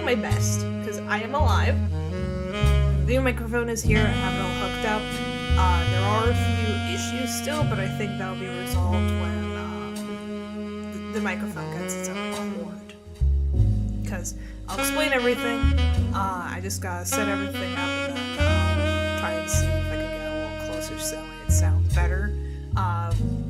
my best, because I am alive. The new microphone is here, I have it all hooked up. There are a few issues still, but I think that'll be resolved when the microphone gets its own cord. Because I'll explain everything, I just gotta set everything up and then try and see if I can get a little closer so it sounds better.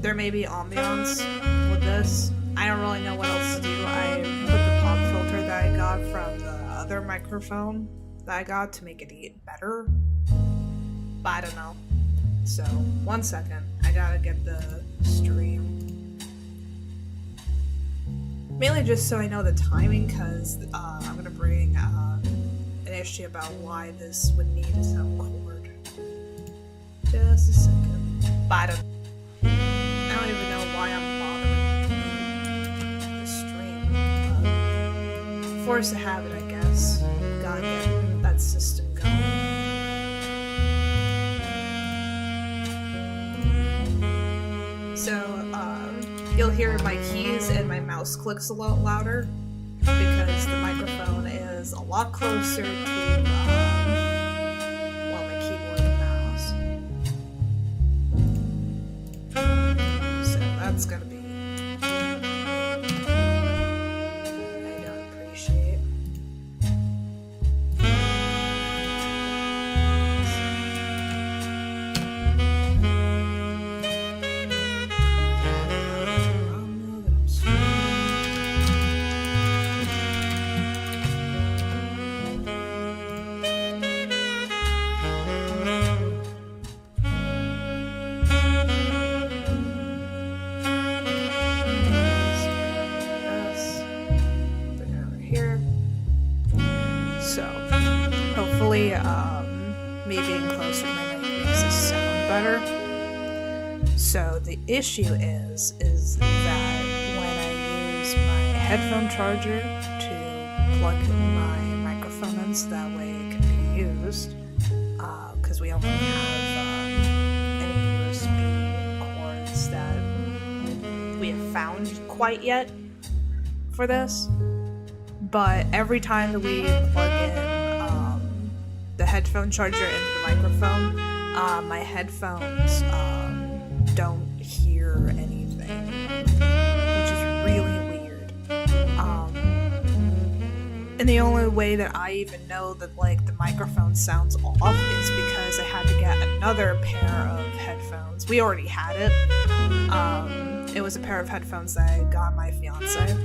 There may be ambiance with this. I don't really know what else to do. I put the pop filter that I got from the other microphone that I got to make it better. But I don't know. So, 1 second. I gotta get the stream. Mainly just so I know the timing, because I'm gonna bring an issue about why this would need its own cord. Just a second. But I don't even know why I'm bothering the stream. Forced to habit, I guess. Gotta get that system going. So, you'll hear my keys and my mouse clicks a lot louder because the microphone is a lot closer to, well, my keyboard and mouse. So that's gonna be... I don't appreciate. Me being closer to my mic makes this sound better. So the issue is that when I use my headphone charger to plug my microphone in so that way it can be used, because we only have any USB cords that we have found quite yet for this, but every time that we plug in the headphone charger into the microphone, my headphones don't hear anything, which is really weird. And the only way that I even know that like the microphone sounds off is because I had to get another pair of headphones. We already had it. It was a pair of headphones that I got my fiance.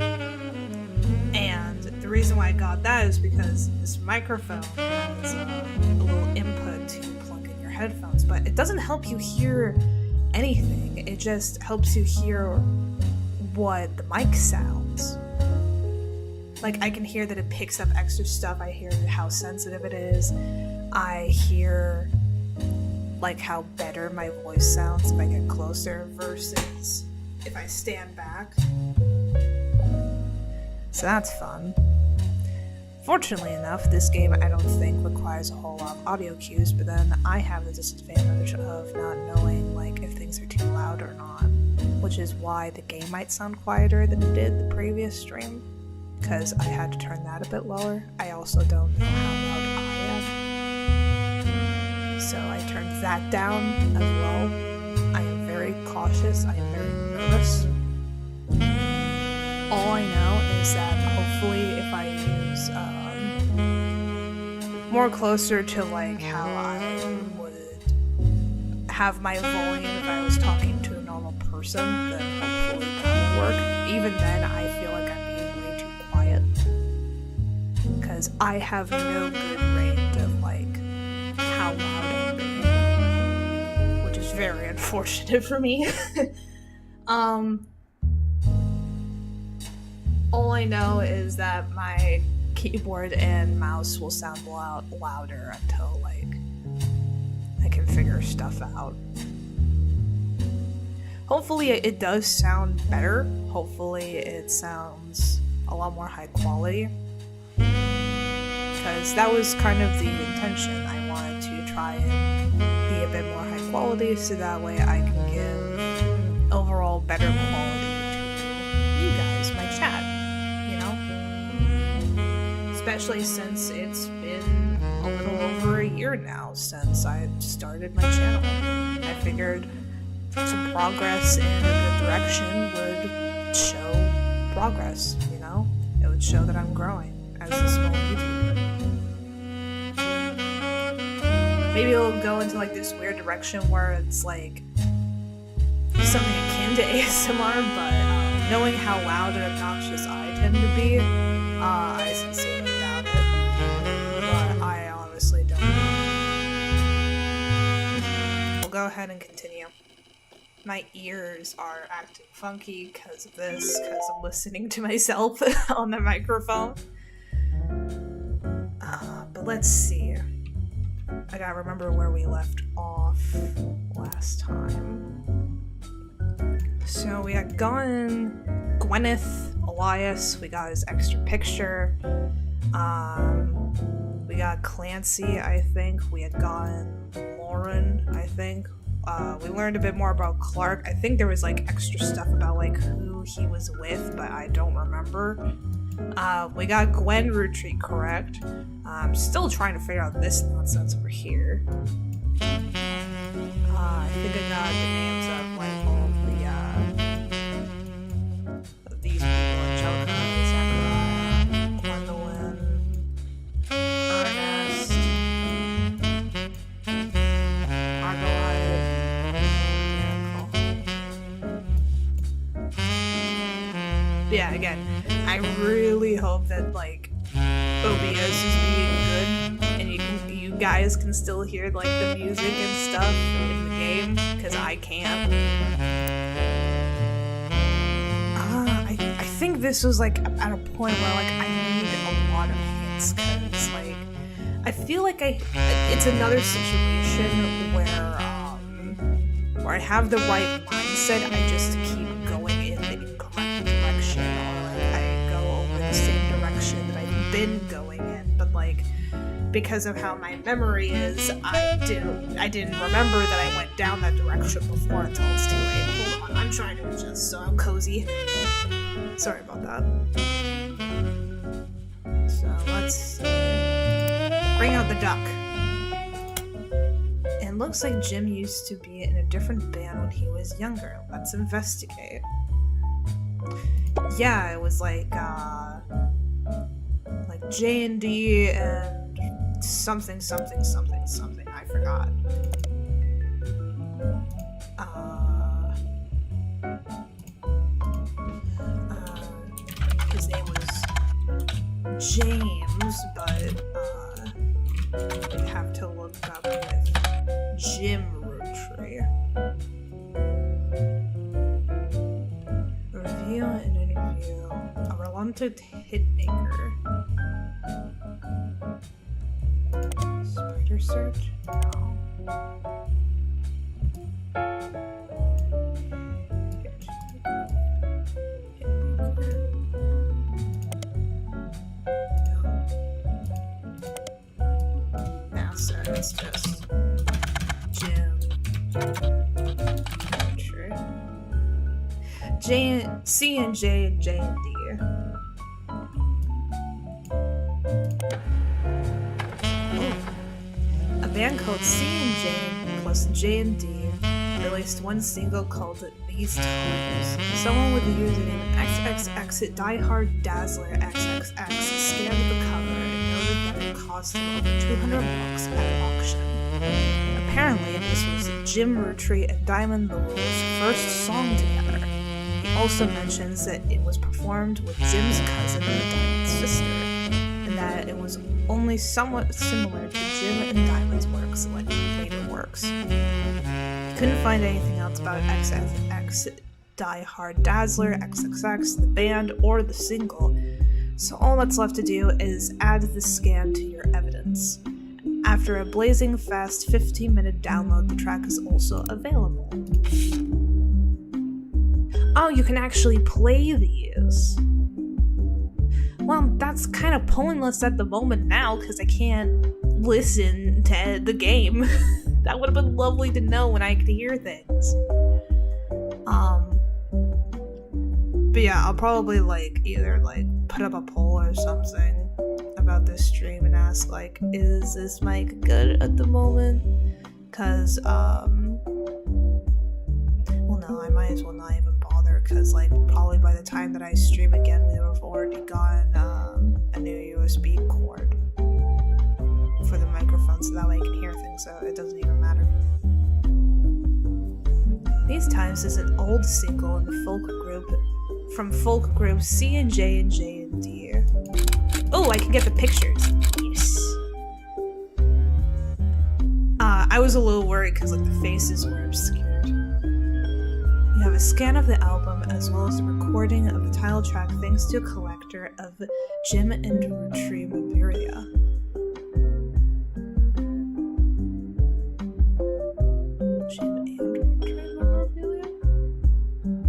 And the reason why I got that is because this microphone has a little input to plug in your headphones, but it doesn't help you hear anything. It just helps you hear what the mic sounds. Like, I can hear that it picks up extra stuff. I hear how sensitive it is. I hear, like, how better my voice sounds if I get closer versus if I stand back. So that's fun. Fortunately enough, this game I don't think requires a whole lot of audio cues, but then I have the disadvantage of not knowing like if things are too loud or not, which is why the game might sound quieter than it did the previous stream, because I had to turn that a bit lower. I also don't know how loud I am, so I turned that down as well. I am very cautious, I am very nervous. All I know is that hopefully if I use more closer to like how I would have my volume if I was talking to a normal person, then hopefully that will work. Even then, I feel like I'm being way too quiet because I have no good range of like how loud I'm being, which is very unfortunate for me. All I know is that my keyboard and mouse will sound louder until like I can figure stuff out. Hopefully it does sound better. Hopefully it sounds a lot more high quality, because that was kind of the intention. I wanted to try and be a bit more high quality so that way I can give overall better quality to you guys, my chat. especially since it's been a little over a year now since I started my channel. I figured some progress in a good direction would show progress, you know? It would show that I'm growing as a small YouTuber. Maybe it'll go into like this weird direction where it's like something akin to ASMR, but knowing how loud and obnoxious I tend to be, I sincerely doubt it. But I honestly don't know. We'll go ahead and continue. My ears are acting funky because of this, because I'm listening to myself on the microphone. But let's see. I gotta remember where we left off last time. So we had gotten Gwyneth, Elias, we got his extra picture. We got Clancy, I think. We had gotten Lauren, I think. We learned a bit more about Clark. I think there was like extra stuff about like who he was with, but I don't remember. We got Gwen Roottrees correct. I'm still trying to figure out this nonsense over here. I think I got the names of like all of these people: Angelica, Zachariah, Gwendolyn, Ernest, Margolite. Yeah, again, I really hope that like OBS is being good and you guys can still hear like the music and stuff in the game, because I can't. I think this was like at a point where like I need a lot of hints, because like I feel like it's another situation where I have the right mindset, I just keep going in the incorrect direction, or like I go over the same direction that I've been going in, but like because of how my memory is, I didn't remember that I went down that direction before until it's too late. Hold on, I'm trying to adjust so I'm cozy. Sorry about that. So let's bring out the duck. It looks like Jim used to be in a different band when he was younger. Let's investigate. Yeah, it was like J&D and something. I forgot. His name was James, but we have to look up with Jim Roottrees. Review and interview. A reluctant hitmaker. Spider search? No. It's just Jim Roottrees. C and J and J and D. A band called C and J plus J and D released one single called These Times. Someone with the username XXX Diehard Dazzler XXX scanned the cover and noted that it cost him over $200 at auction. Apparently, this was Jim Roottrees and Diamond the Rule's first song together. He also mentions that it was performed with Jim's cousin and Diamond's sister, and that it was only somewhat similar to Jim and Diamond's works, like later works. He couldn't find anything else about XXX Diehard Dazzler, XXX, the band, or the single, so all that's left to do is add the scan to your evidence. After a blazing fast 15-minute download, the track is also available. Oh, you can actually play these. Well, that's kind of pointless at the moment now, because I can't listen to the game. That would have been lovely to know when I could hear things. But yeah, I'll probably either put up a poll or something about about this stream and ask, like, is this mic good at the moment? Because, well, no, I might as well not even bother, because, like, probably by the time that I stream again, we would have already gotten a new USB cord for the microphone, so that way I can hear things, so it doesn't even matter. These Times is an old single in the folk group C and J and D. Oh, I can get the pictures. Yes. I was a little worried because like the faces were obscured. You have a scan of the album as well as the recording of the title track thanks to a collector of Jim and Roottrees memorabilia.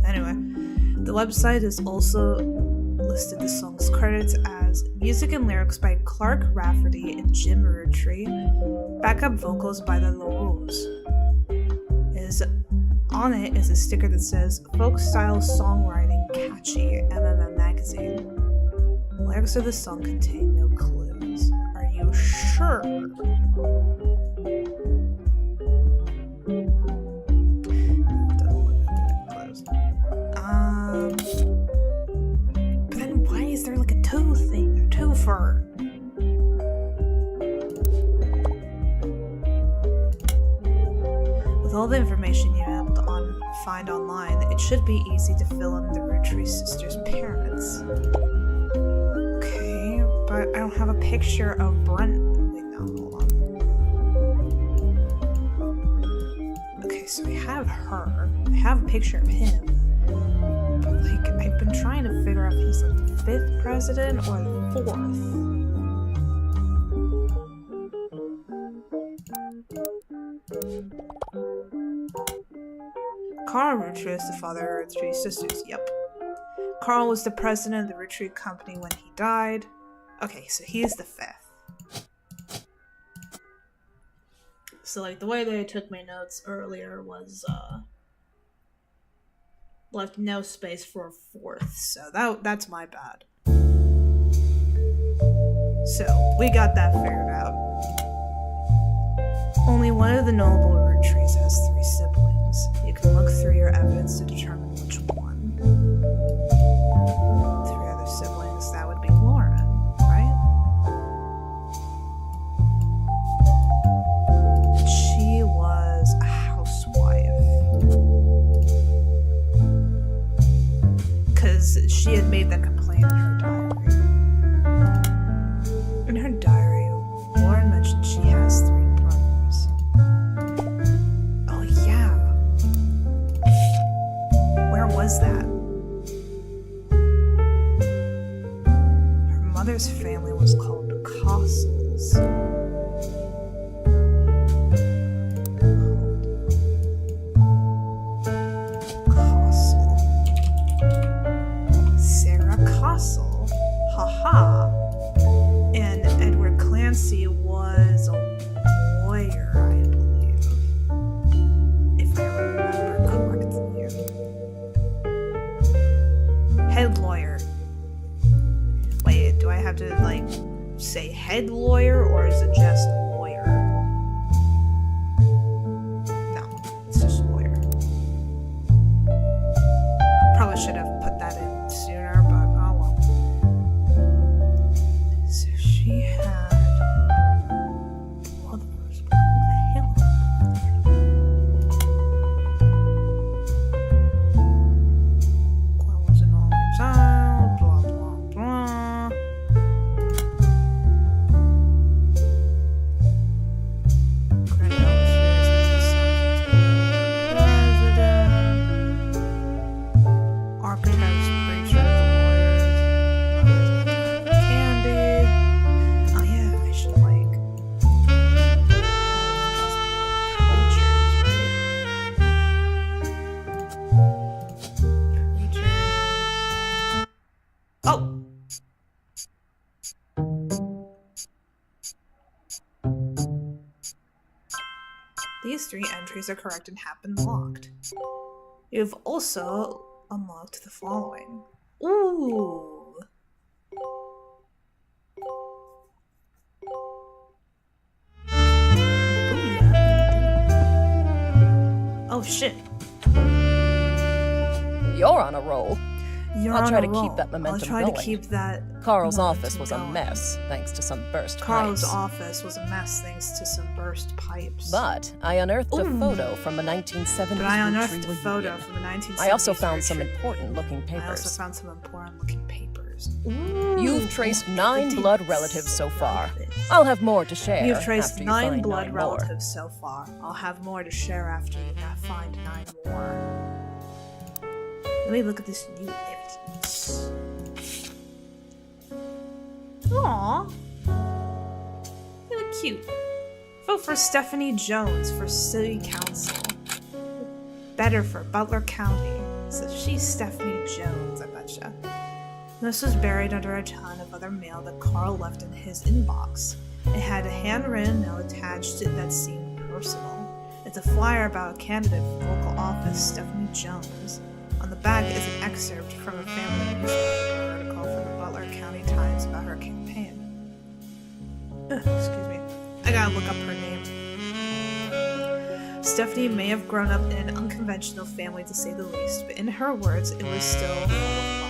Anyway, the website has also listed the song's credits as music and lyrics by Clark Rafferty and Jim Roottrees, backup vocals by the Roottrees. On it is a sticker that says folk style songwriting catchy MMM magazine. The lyrics of the song contain no clues. Are you sure? But then why is there like a toe thing? A topher? With all the information you have to find online, it should be easy to fill in the Roottrees sisters' parents. Okay, but I don't have a picture of Brent. Wait, no, hold on. Okay, so I have her. I have a picture of him. But, like, I've been trying to figure out if he's, like, the 5th president or the 4th. Carl Roottrees is the father of the three sisters. Yep. Carl was the president of the Roottrees company when he died. Okay, so he is the 5th. So, like, the way that I took my notes earlier was, left no space for a 4th, so that's my bad. So, we got that figured out. Only one of the notable Roottrees has 3 siblings. You can look through your evidence to determine which one. 3 other siblings, that would be Lauren, right? She was a housewife. Because she had made that complaint in her diary. In her diary, Lauren mentioned she has 3 brothers. Oh yeah. Where was that? Her mother's family was called Costles. Castle, haha, and Edward Clancy was a lawyer, I believe, if I remember correctly. Head lawyer. Wait, do I have to, like, say head lawyer, or is it just lawyer? No, it's just lawyer. Probably should have put that in sooner, but oh well. So she had brothers. Who the hell? Glenn was an only child, blah blah blah. Granddad was furious with his son president. Architects, preachers, lawyers, candy. Oh yeah, I should like preachers, right? Preachers. Oh. These 3 entries are correct and have been locked. You've also unlocked the following. Ooh. shit. You're on a roll. I'll try to keep that momentum I'll try going. to keep that. Carl's momentum office was going. a mess, thanks to some burst Carl's pipes. office was a mess thanks to some burst pipes. But I unearthed a Ooh. photo from a 1970s But I unearthed Roottrees a photo reunion. from the 1970s. I also found some retreat. important-looking I also papers. found some important-looking papers. Ooh, You've traced 9 I blood did relatives so far. love this. I'll have more to share. You've traced after you 9 find blood 9 relatives so far. I'll have more to share after you find 9 more. Let me look at this new evidence. Aww. They look cute. Vote for Stephanie Jones for City Council. Better for Butler County. So she's Stephanie Jones, I betcha. This was buried under a ton of other mail that Carl left in his inbox. It had a handwritten note attached to it that seemed personal. It's a flyer about a candidate for local office, Stephanie Jones. On the back is an excerpt from a family newspaper article from the Butler County Times about her campaign. Excuse me. I gotta look up her name. Stephanie may have grown up in an unconventional family to say the least, but in her words, it was still full of love.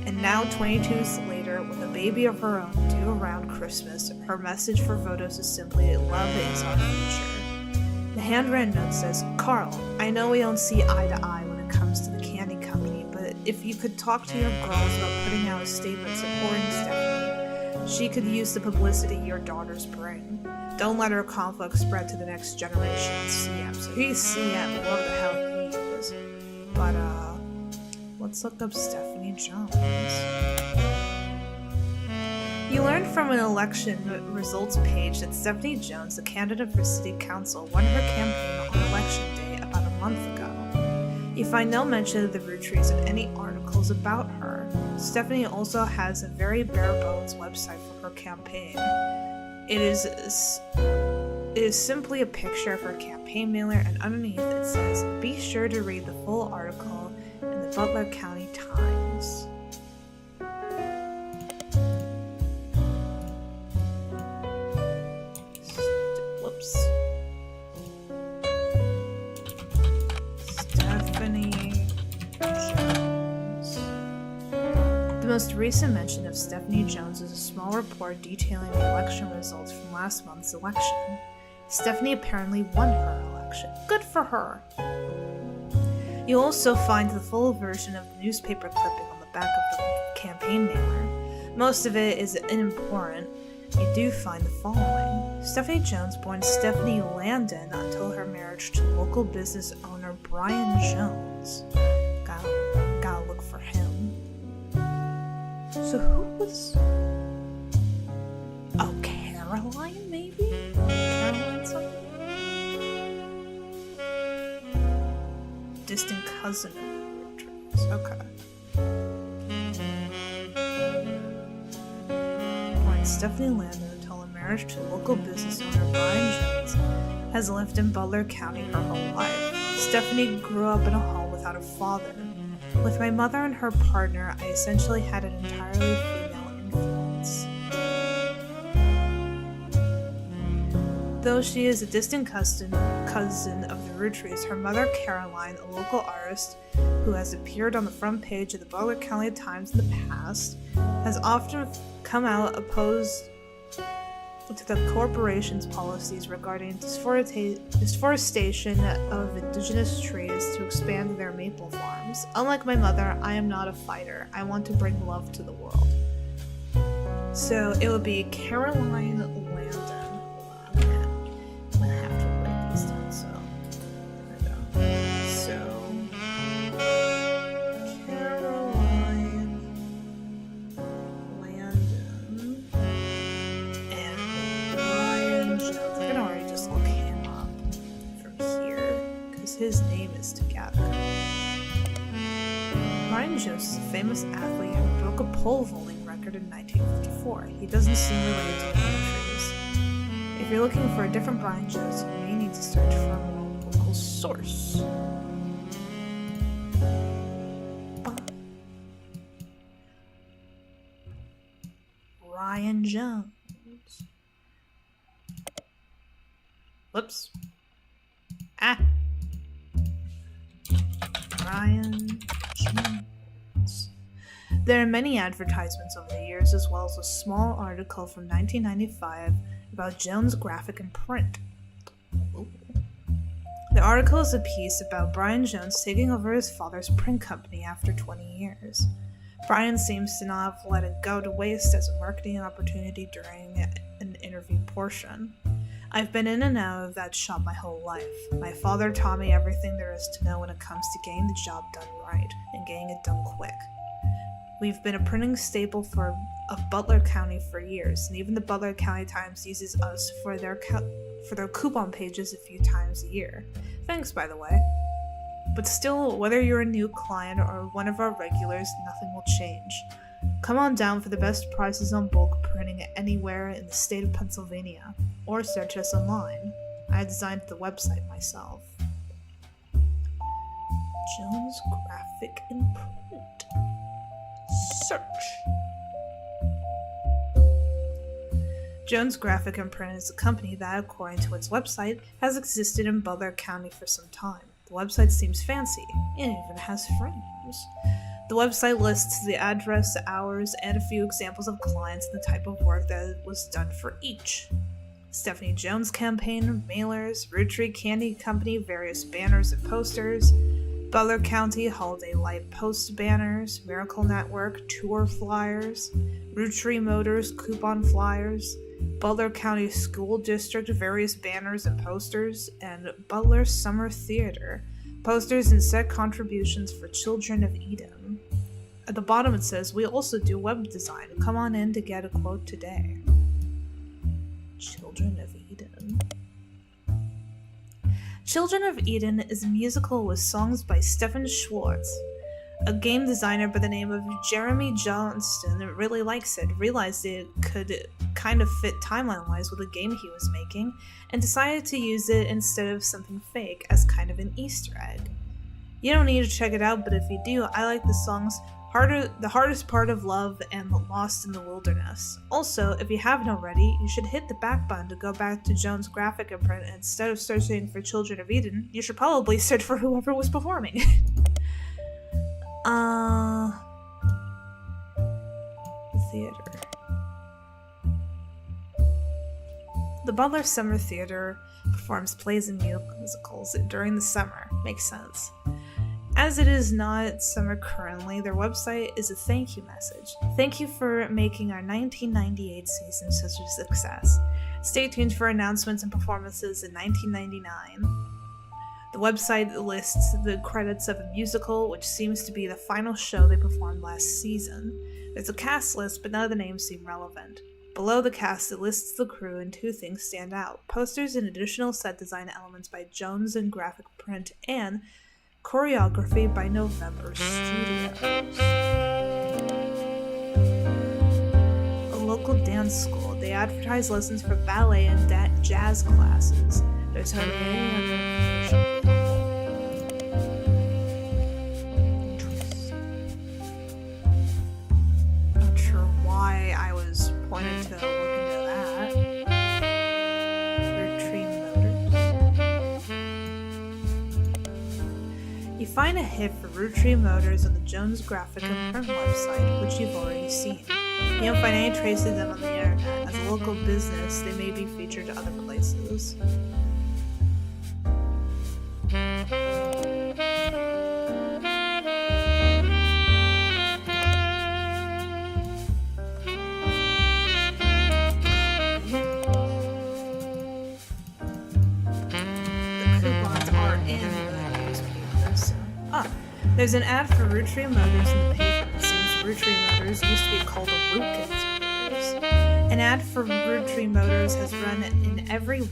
And now, 22 years later, with a baby of her own due around Christmas, her message for voters is simply, love is our future. The handwritten note says, Carl, I know we don't see eye to eye when it comes to the candy company, but if you could talk to your girls about putting out a statement supporting Stephanie, she could use the publicity your daughters bring. Don't let her conflict spread to the next generation of CM. So he's CM, whatever the hell he is. But, let's look up Stephanie Jones. You learned from an election results page that Stephanie Jones, the candidate for city council, won her campaign on election day about a month ago. You find no mention of the Roottrees in any articles about her. Stephanie also has a very bare-bones website for her campaign. It is simply a picture of her campaign mailer, and underneath it says, be sure to read the full article in the Butler County Times. Whoops. Stephanie Jones. The most recent mention of Stephanie Jones is a small report detailing the election results from last month's election. Stephanie apparently won her election. Good for her. You'll also find the full version of the newspaper clipping on the back of the campaign mailer. Most of it is unimportant. You do find the following. Stephanie Jones born Stephanie Landon until her marriage to local business owner Brian Jones. Gotta look for him. So who was... Oh, Caroline, maybe? Caroline something? Distant cousin of Roottrees. Okay. Born Stephanie Landon until her marriage to local business owner Brian Jones has lived in Butler County her whole life. Stephanie grew up in a home without a father. With my mother and her partner, I essentially had an entirely female influence. Though she is a distant cousin of the Roottrees, her mother Caroline, a local artist who has appeared on the front page of the Butler County Times in the past, has often come out opposed to the corporation's policies regarding deforestation of indigenous trees to expand their maple farms. Unlike my mother, I am not a fighter. I want to bring love to the world. So it would be Caroline Landon. I'm gonna have to write these down, so there we go. So Caroline Landon and Brian Jones. I can already just look him up from here because his name is together. Brian Jones is a famous athlete who broke a pole vaulting record in 1954. He doesn't seem related to the Roottrees. If you're looking for a different Brian Jones, you may need to search for a local source. Brian Jones. Whoops. Ah. Brian Jones. There are many advertisements over the years, as well as a small article from 1995 about Jones Graphic and Print. Ooh. The article is a piece about Brian Jones taking over his father's print company after 20 years. Brian seems to not have let it go to waste as a marketing opportunity during an interview portion. I've been in and out of that shop my whole life. My father taught me everything there is to know when it comes to getting the job done right and getting it done quick. We've been a printing staple of Butler County for years, and even the Butler County Times uses us for their coupon pages a few times a year. Thanks, by the way. But still, whether you're a new client or one of our regulars, nothing will change. Come on down for the best prices on bulk printing anywhere in the state of Pennsylvania, or search us online. I designed the website myself. Jones Graphic and Print. Search. Jones Graphic and Print is a company that, according to its website, has existed in Butler County for some time. The website seems fancy, and even has frames. The website lists the address, hours, and a few examples of clients and the type of work that was done for each. Stephanie Jones Campaign, mailers, Roottrees Candy Company, various banners and posters, Butler County Holiday Light Post banners, Miracle Network tour flyers, Roottrees Motors coupon flyers, Butler County School District various banners and posters, and Butler Summer Theater posters and set contributions for Children of Eden. At the bottom it says, we also do web design. Come on in to get a quote today. Children of Eden. Children of Eden is a musical with songs by Stephen Schwartz. A game designer by the name of Jeremy Johnston really likes it, realized it could kind of fit timeline-wise with the game he was making, and decided to use it instead of something fake as kind of an Easter egg. You don't need to check it out, but if you do, I like the songs The Hardest Part of Love and Lost in the Wilderness. Also, if you haven't already, you should hit the back button to go back to Jones Graphic and Print, and instead of searching for Children of Eden, you should probably search for whoever was performing. Theater. The Butler Summer Theater performs plays and musicals during the summer. Makes sense. As it is not summer currently, their website is a thank you message. Thank you for making our 1998 season such a success. Stay tuned for announcements and performances in 1999. The website lists the credits of a musical, which seems to be the final show they performed last season. There's a cast list, but none of the names seem relevant. Below the cast, it lists the crew, and two things stand out: posters and additional set design elements by Jones and Graphic Print, and choreography by November Studios. A local dance school. They advertise lessons for ballet and jazz classes. There's hardly any other information. Not sure why I was pointed to look into that. Roottrees Motors. You find a hit for Roottrees Motors on the Jones Graphic and Print website, which you've already seen. You don't find any trace of them on the internet. As a local business, they may be featured other places. There's an ad for Roottrees Motors in the paper. It seems Roottrees Motors used to be called the Wilkins Motors. An ad for Roottrees Motors has run in every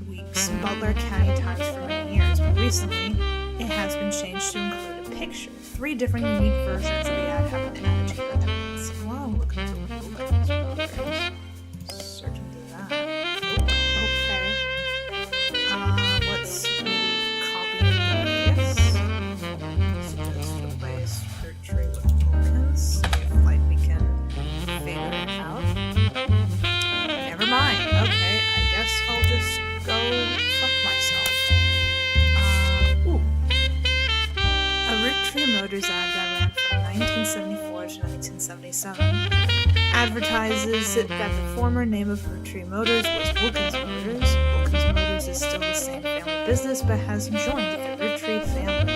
week's Butler County Times for many years, but recently it has been changed to include a picture. 3 different unique versions of the ad have been added to your evidence. Wow, look at the Wilkins Motors. Search into that. Okay. Let's copy and paste. Roottrees with Wilkins. See if we can figure it out. Never mind. Okay, I guess I'll just go fuck myself. A Roottrees March 1977. Advertises that the former name of Roottrees Motors was Wilkins Motors. Wilkins Motors is still the same family business, but has joined the Roottrees family.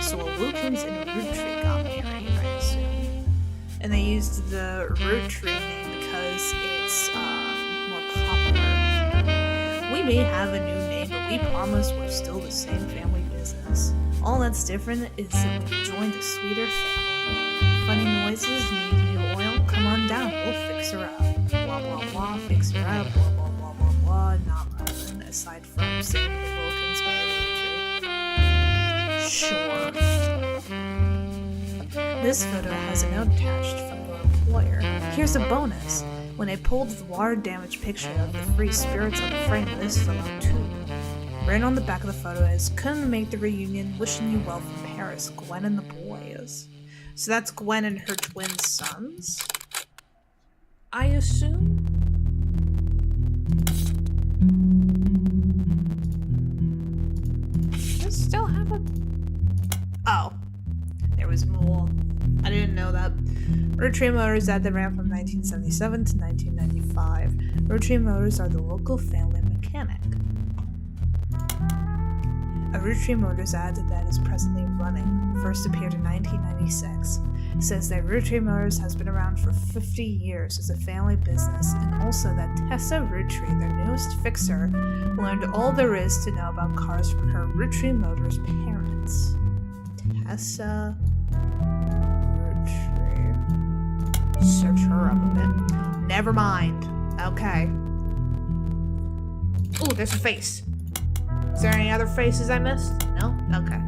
So a Wilkins and a Roottrees got married, I assume. And they used the Roottrees name because it's more popular. We may have a new name, but we promise we're still the same family business. All that's different is that we joined a sweeter family. Funny noises, need new oil, come on down, we'll fix her up. Blah blah blah, fix her up, blah blah blah blah blah, not relevant aside from saying the Wilkins married Roottrees. Sure. This photo has a note attached from your employer. Here's a bonus. When I pulled the water damage picture of the free spirits on the frame of this photo too. Written on the back of the photo is, couldn't make the reunion, wishing you well from Paris, Gwen and the boys. So that's Gwen and her twin sons, I assume? Does it still have a... Oh. There was more. I didn't know that. Roottrees Motors ad that ran from 1977 to 1995. Roottrees Motors are the local family mechanic. A Roottrees Motors ad that is presently running, first appeared in 1996, says that Roottrees Motors has been around for 50 years as a family business, and also that Tessa Roottrees, their newest fixer, learned all there is to know about cars from her Roottrees Motors parents. Tessa Roottrees. Search her up a bit. Never mind. Okay. Ooh, there's a face. Is there any other faces I missed? No? Okay.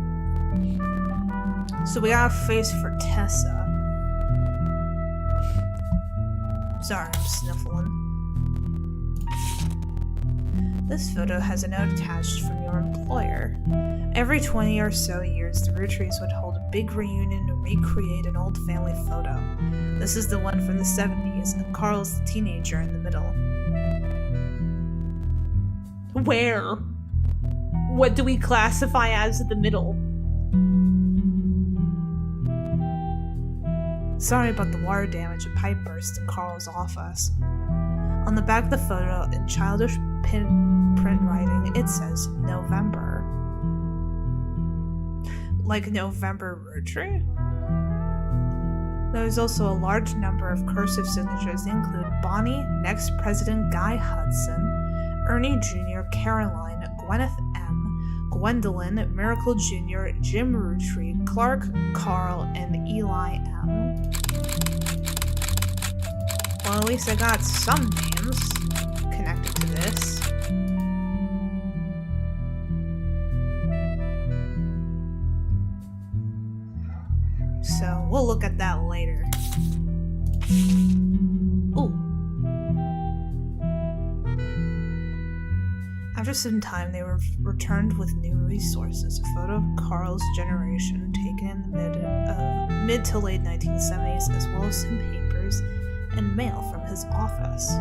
So we got a face for Tessa. Sorry, I'm sniffling. This photo has a note attached from your employer. Every 20 or so years, the Roottrees would hold a big reunion to recreate an old family photo. This is the one from the 70s, and Carl's the teenager in the middle. Where? What do we classify as the middle? Sorry about the water damage. A pipe burst in Carl's office. On the back of the photo, in childish print writing, it says November. Like November Roottrees? There is also a large number of cursive signatures. They include Bonnie, next President Guy Hudson, Ernie Jr., Caroline, Gwyneth M., Gwendolyn, Miracle Jr., Jim Roottrees, Clark, Carl, and Eli M. Well, at least I got some names connected to this. So, we'll look at that later. Ooh. After some time, they were returned with new resources. A photo of Carl's generation taken in the mid to late 1970s, as well as some papers and mail from his office.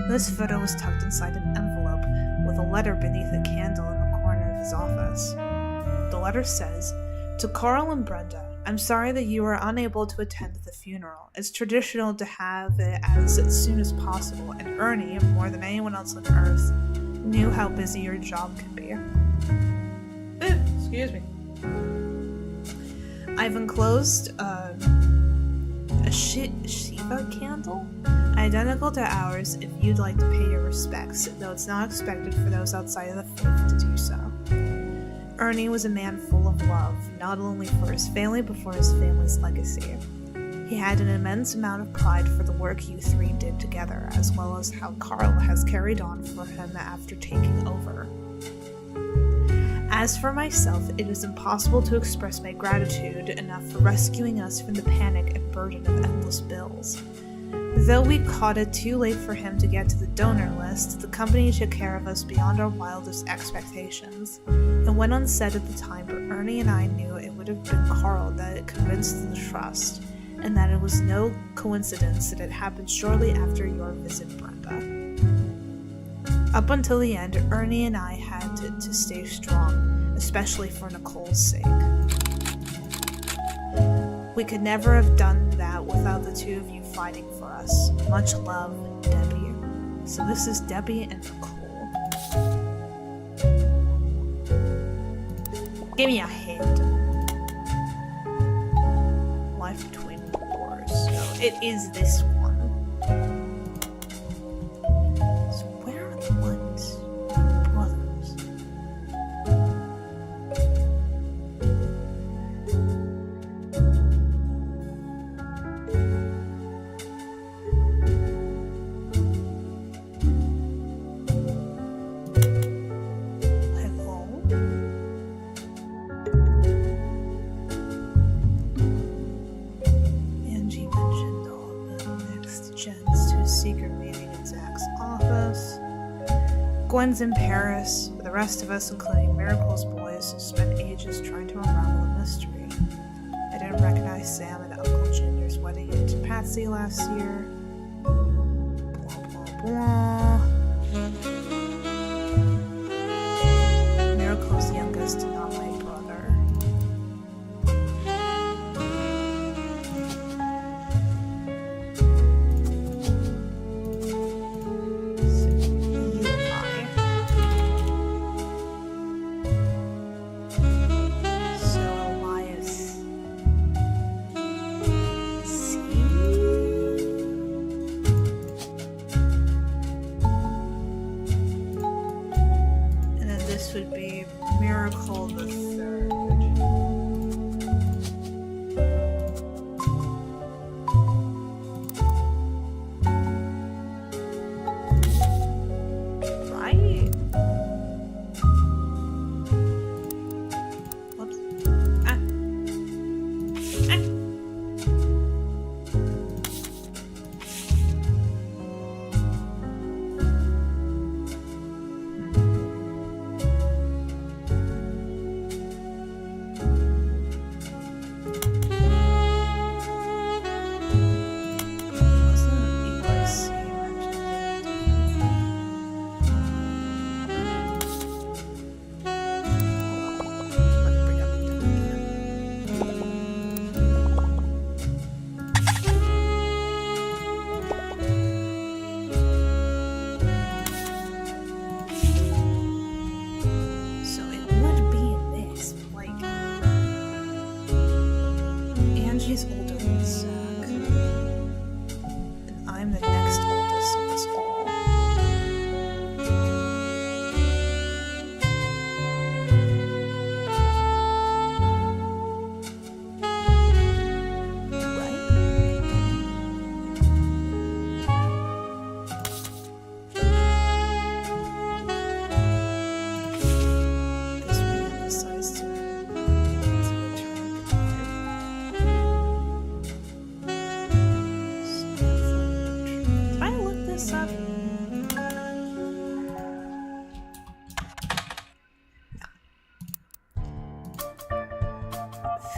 This photo was tucked inside an envelope with a letter beneath a candle in the corner of his office. The letter says, "To Carl and Brenda, I'm sorry that you are unable to attend the funeral. It's traditional to have it as soon as possible, and Ernie, more than anyone else on Earth, knew how busy your job can be." Excuse me. I've enclosed a Shiva candle, identical to ours, if you'd like to pay your respects, though it's not expected for those outside of the faith to do so. Ernie was a man full of love, not only for his family, but for his family's legacy. He had an immense amount of pride for the work you three did together, as well as how Carl has carried on for him after taking over. As for myself, it is impossible to express my gratitude enough for rescuing us from the panic and burden of endless bills. Though we caught it too late for him to get to the donor list, the company took care of us beyond our wildest expectations. It went unsaid at the time, but Ernie and I knew it would have been Carl that convinced the trust, and that it was no coincidence that it happened shortly after your visit, Brenda. Up until the end, Ernie and I had to stay strong, especially for Nicole's sake. We could never have done that without the two of you fighting for us. Much love, Debbie. So this is Debbie and Nicole. Give me a hint. Life between wars. So it is this one. So where are the ones? Brothers. Gwen's in Paris, but the rest of us, including Miracle's boys, spent ages trying to unravel the mystery. I didn't recognize Sam at Uncle Junior's wedding to Patsy last year. Blah, blah, blah. Miracle's youngest, not my brother. Would be Miracle the Third. Right? Whoops. Ah. Ah. Angie's older than Zach, and I'm the next oldest of us all.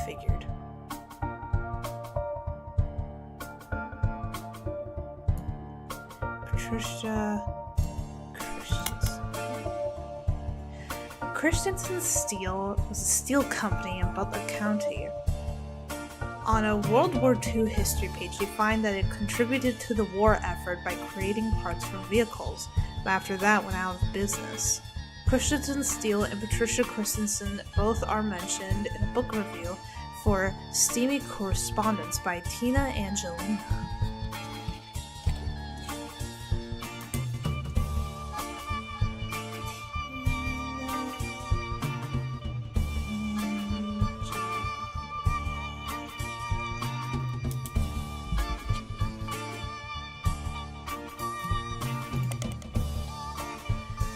Figured. Patricia Christensen Steel was a steel company in Butler County. On a World War II history page, you find that it contributed to the war effort by creating parts for vehicles, but after that went out of business. Christensen Steel and Patricia Christensen both are mentioned in a book review for Steamy Correspondence by Tina Angelina.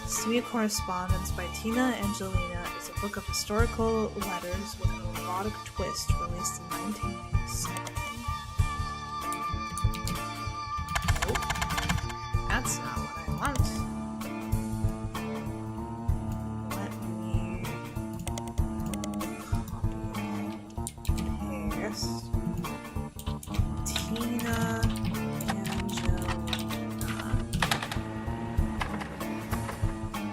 Steamy Correspondence by Tina Angelina is a book of historical letters with an erotic twist released in 1997. Nope. That's not what I want. Let me copy and paste.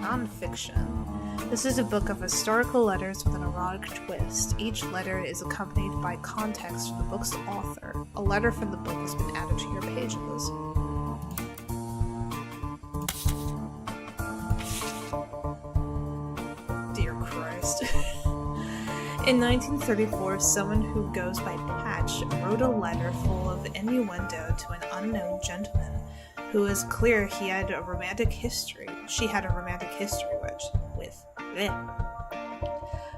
Nonfiction. This is a book of historical letters with an erotic twist. Each letter is accompanied by context from the book's author. A letter from the book has been added to your pages. Dear Christ. In 1934, someone who goes by Patch wrote a letter full of innuendo to an unknown gentleman who is clear he had a romantic history. She had a romantic history with them.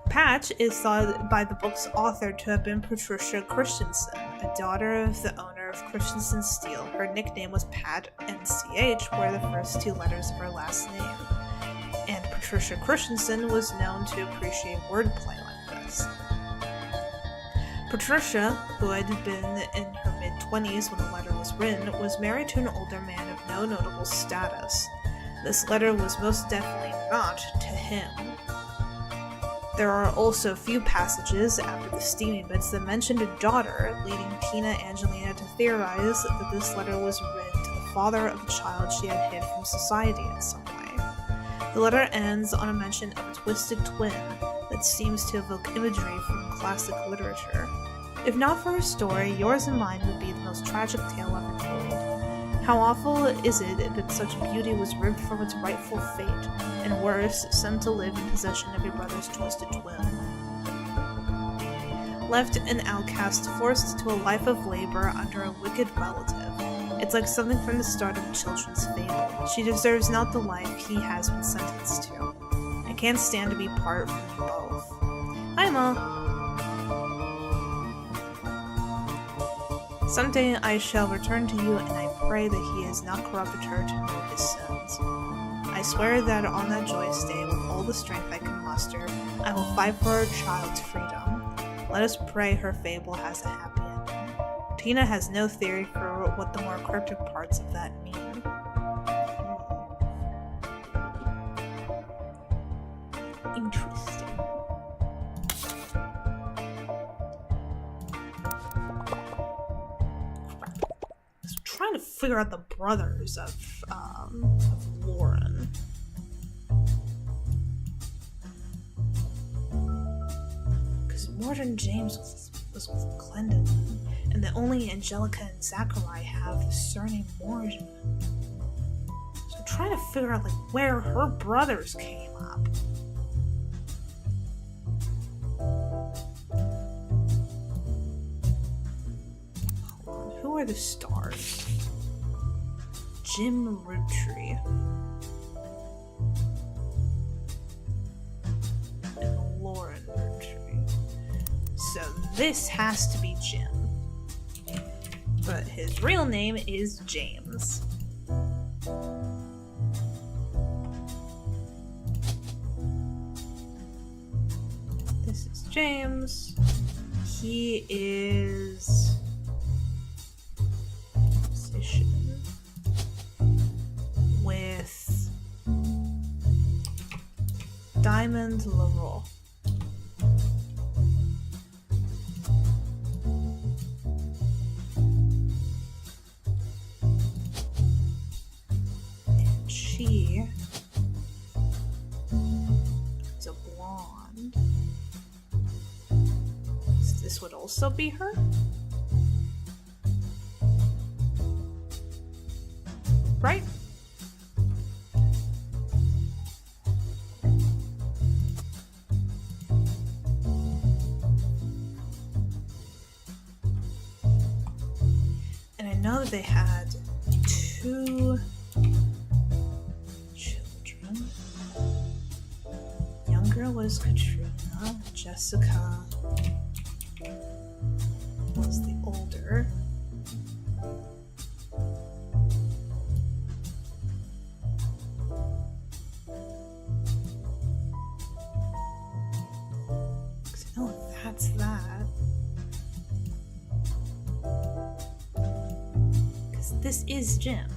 Patch is thought by the book's author to have been Patricia Christensen, a daughter of the owner of Christensen Steel. Her nickname was Pat, and CH were the first two letters of her last name. And Patricia Christensen was known to appreciate wordplay like this. Patricia, who had been in her mid-20s when the letter was written, was married to an older man of no notable status. This letter was most definitely not to him. There are also few passages after the steamy bits that mentioned a daughter, leading Tina Angelina to theorize that this letter was written to the father of a child she had hid from society in some way. The letter ends on a mention of a twisted twin that seems to evoke imagery from classic literature. If not for her story, yours and mine would be the most tragic tale ever told. How awful is it that such beauty was ripped from its rightful fate, and worse, sent to live in possession of your brother's twisted twin. Left an outcast, forced to a life of labor under a wicked relative. It's like something from the start of a children's fable. She deserves not the life he has been sentenced to. I can't stand to be part from you both. Hi, Ma. Someday I shall return to you, and I pray that he has not corrupted her to know his sins. I swear that on that joyous day, with all the strength I can muster, I will fight for our child's freedom. Let us pray her fable has a happy ending. Tina has no theory for what the more cryptic parts of that mean. Interesting. Trying to figure out the brothers of Lauren. Because Morton James was with Glendon, and that only Angelica and Zachary have the surname Morton. So I'm trying to figure out like where her brothers came up. Who are the stars? Jim Roottrees and Lauren Roottrees. So this has to be Jim. But his real name is James. This is James. He is with Diamond Leroy. And she is a blonde. So this would also be her? Right? And I know that they had 2 children. Younger was Katrina. Jessica was the older. That's that. Because this is Jim.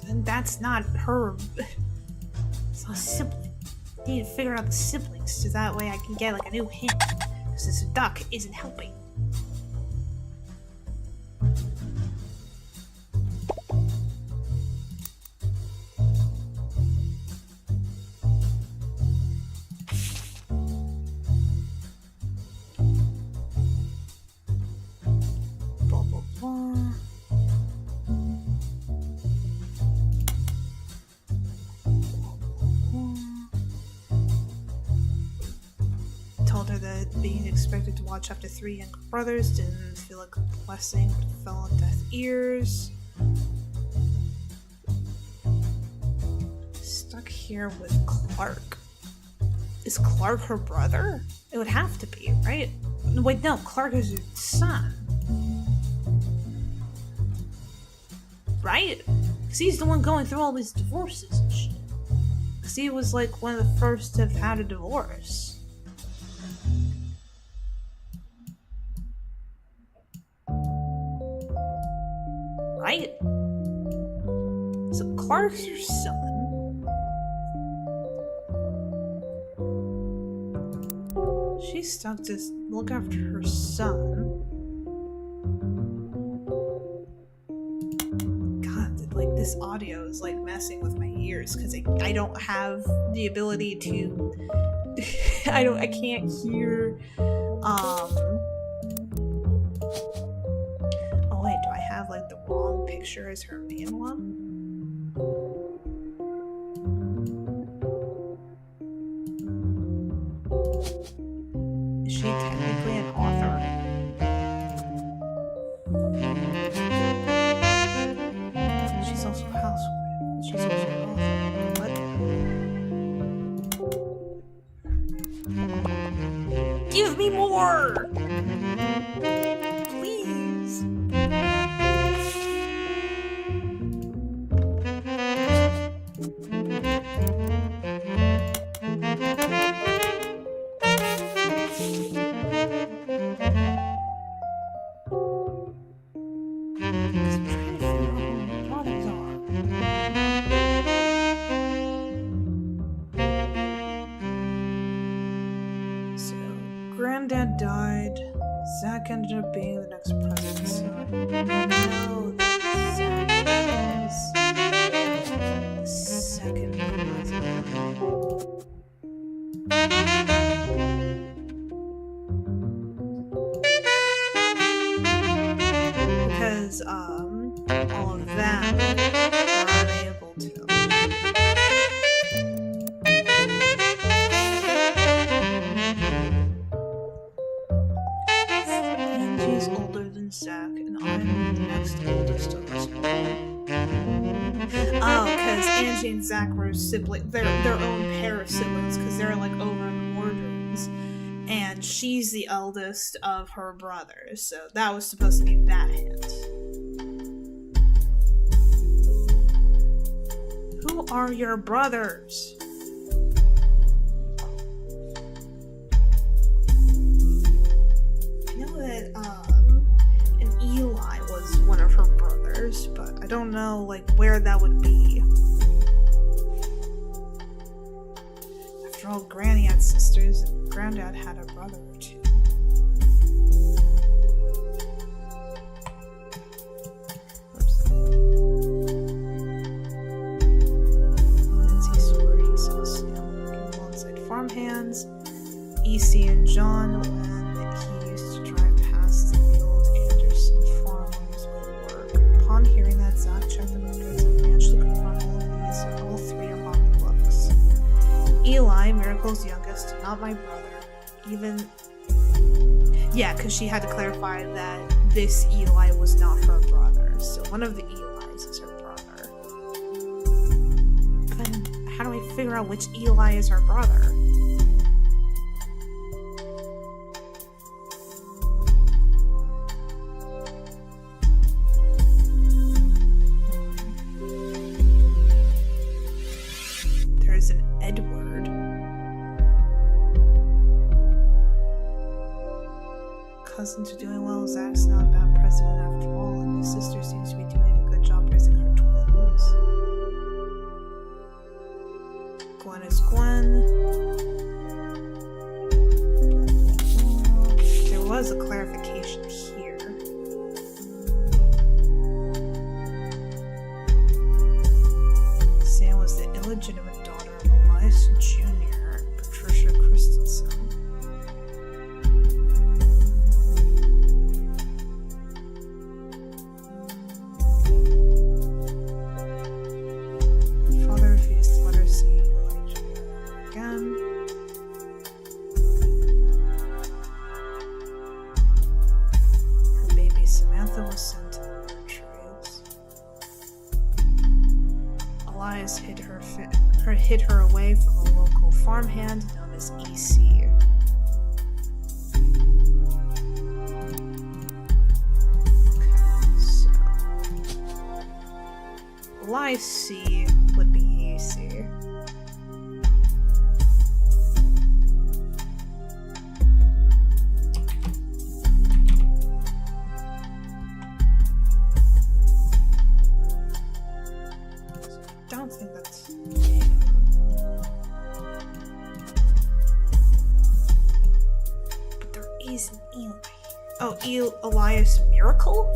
And that's not her. It's not a sibling. need to figure out the siblings so that way I can get like a new hint. Because this duck isn't helping. Blah blah blah. Told her that being expected to watch after 3 younger brothers didn't feel like a blessing, but it fell on deaf ears. Stuck here with Clark. Is Clark her brother? It would have to be, right? Wait, no, Clark is her son. Right? Because he's the one going through all these divorces and shit. Because he was like one of the first to have had a divorce. Right? So Clark's her son. She's stuck to look after her son. God, like this audio is like messing with my ears because I don't have the ability to I can't hear oh wait, do I have like the wrong picture as her main one? Is she technically an author? She's also a housewife. She's also an author. What? Give me more! Please! Granddad died. Zach ended up being the next president. So no, Zach is the second president. Because all of them were unable to. Angie's older than Zach, and I'm the next oldest of us. Oh, because Angie and Zach were siblings. They're their own pair of siblings, because they're like over in the wardrooms. And she's the eldest of her brothers, so that was supposed to be that hint. Who are your brothers? I know that an Eli was one of her brothers, but I don't know like where that would be. After all, Granny had sisters, and Granddad had a brother or two. Lindsay swore he saw a snail walking alongside farmhands. E.C. and John when he used to drive past the old Anderson farm on his way to work. Upon hearing that, Zach checked the records and managed to confirm all of these, and all three are on the books. Eli, Miracle's youngest, not my brother. Even... yeah, because she had to clarify that this Eli was not her brother. So one of the Elis is her brother. Then how do I figure out which Eli is her brother? There's an Edward. Cousins are doing well. Zach's not a bad president after all, and his sister seems to be doing a good job raising her twins. one is Gwen. There was a clarification here. Sam was the illegitimate daughter of Elias Jr. and Patricia Christensen. Father refused to let her see Elias Jr. again. Her baby Samantha was sent to Roottrees. Elias hid her away from a local farmhand known as EC. Okay, so Elias C would be EC. I don't think that's him. But there is an Eli. Oh, Elias Miracle?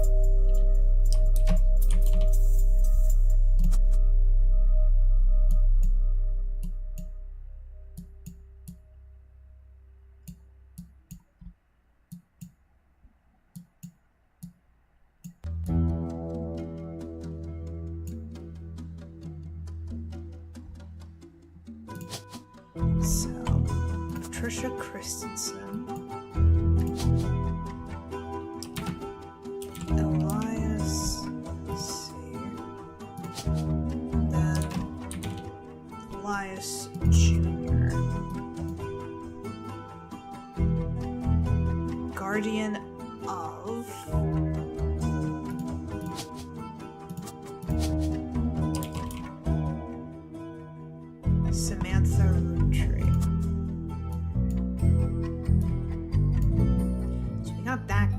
So, Patricia Christensen, Elias, let's see, then Elias Jr., guardian of Samantha Roottrees. So we got that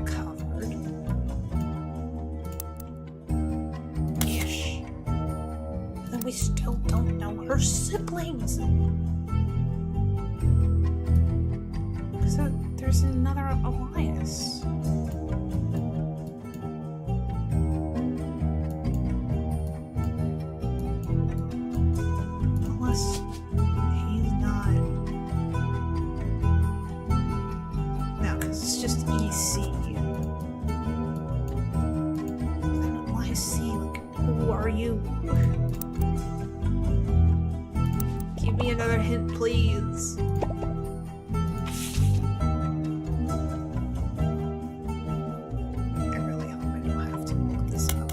covered. Ish. But then we still don't know her siblings. So there's another Elias. Unless he's not. No, because it's just EC. Then Elias C, like, who are you? Give me another hint, please. I really hope I don't have to look this up.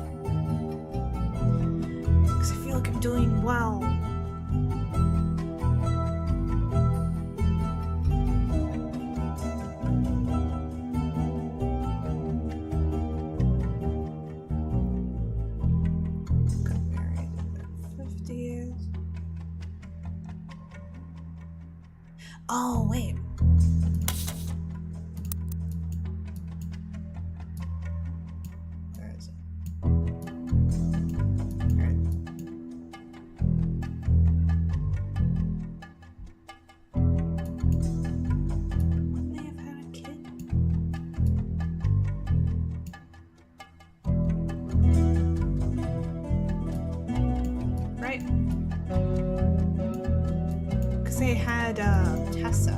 Because I feel like I'm doing well. Got married in their 50s. Oh, wait. Where is it? Here. Wouldn't they have had a kid? Right? Because they had Tessa.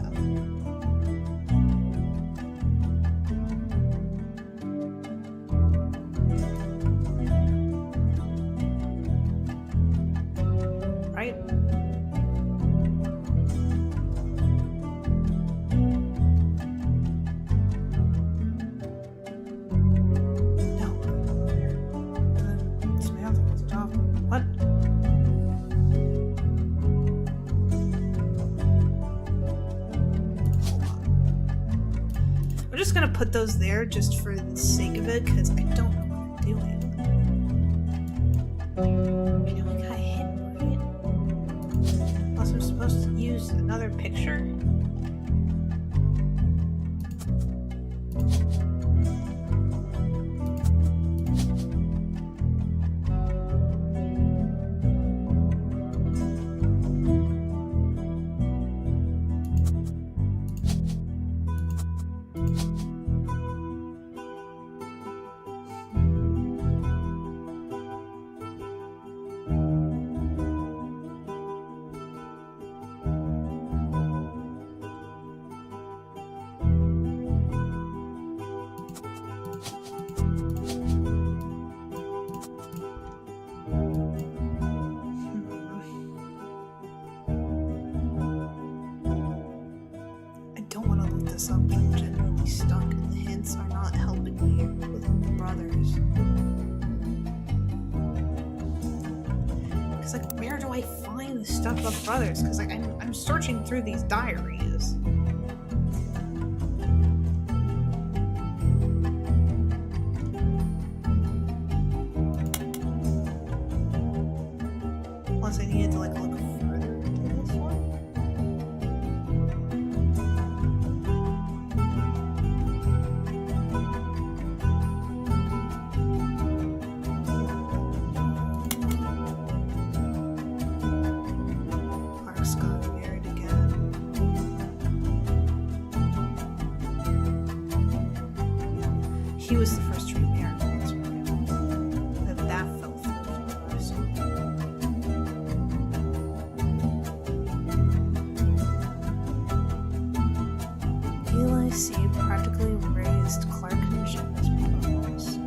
Right? No. Then Samantha was adopted. What? Hold on. I'm just gonna put those there just for the sake of it, because I don't know what they're doing. I know we got hit, right? Plus, we're supposed to use another picture. this up. I'm genuinely stuck, and the hints are not helping me with the brothers. Because, like, where do I find the stuff about the brothers? Because, like, I'm searching through these diaries. Plus, I needed to, like, look further into this one. Clark's got married again. He was the first to be married. That's right. That fell through for us. Eli C. practically raised Clark and Jim as brothers.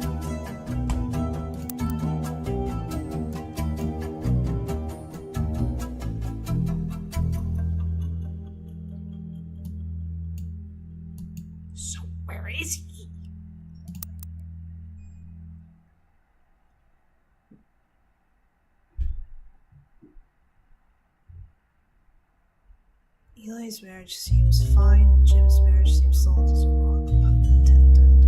So where is he? Eli's marriage seems fine, Jim's marriage seems solid as a rock, pun intended.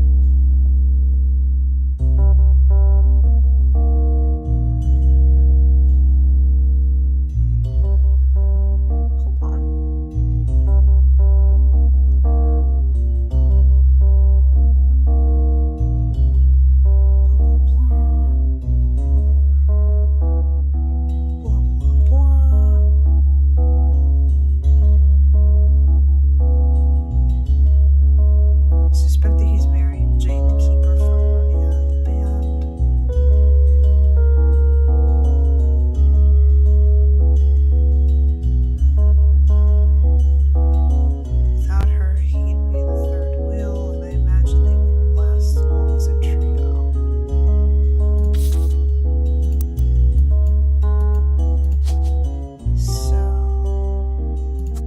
Hold on. Blah, blah, blah. I suspect that he's marrying Jane to keep her from running out of the band. Without her, he'd be the third wheel, and I imagine they wouldn't last long as a trio. So,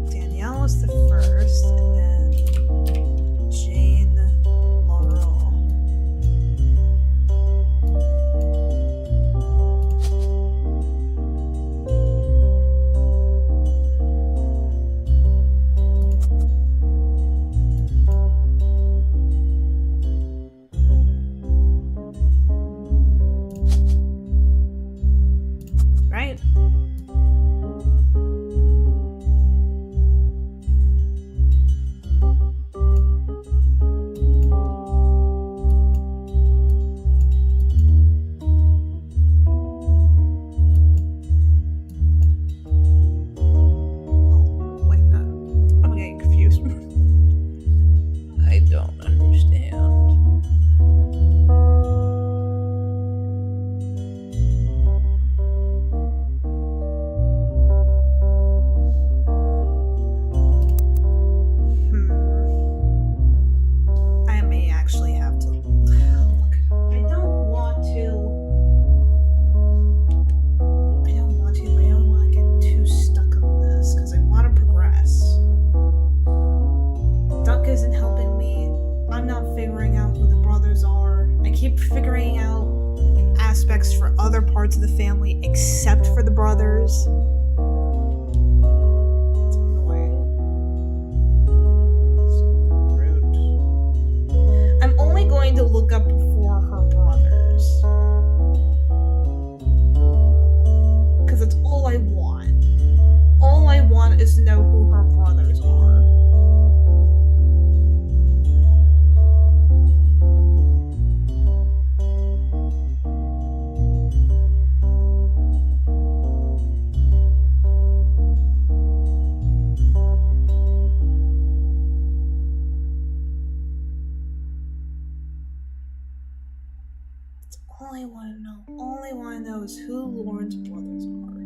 Danielle was the first, and then Jane Laurel. Right? Wait, I'm getting confused. I don't understand. I may actually have to look. I don't want to. I don't want to, but I don't want to get too stuck on this because I want to progress. Duck isn't helping me. I'm not figuring out who the brothers are. I keep figuring out aspects for other parts of the family except for the brothers. It's annoying. So rude. I'm only going to look up for her brothers. Because that's all I want. All I want is to know who her brothers are. That's all I want to know. All I want to know is who Lauren's brothers are.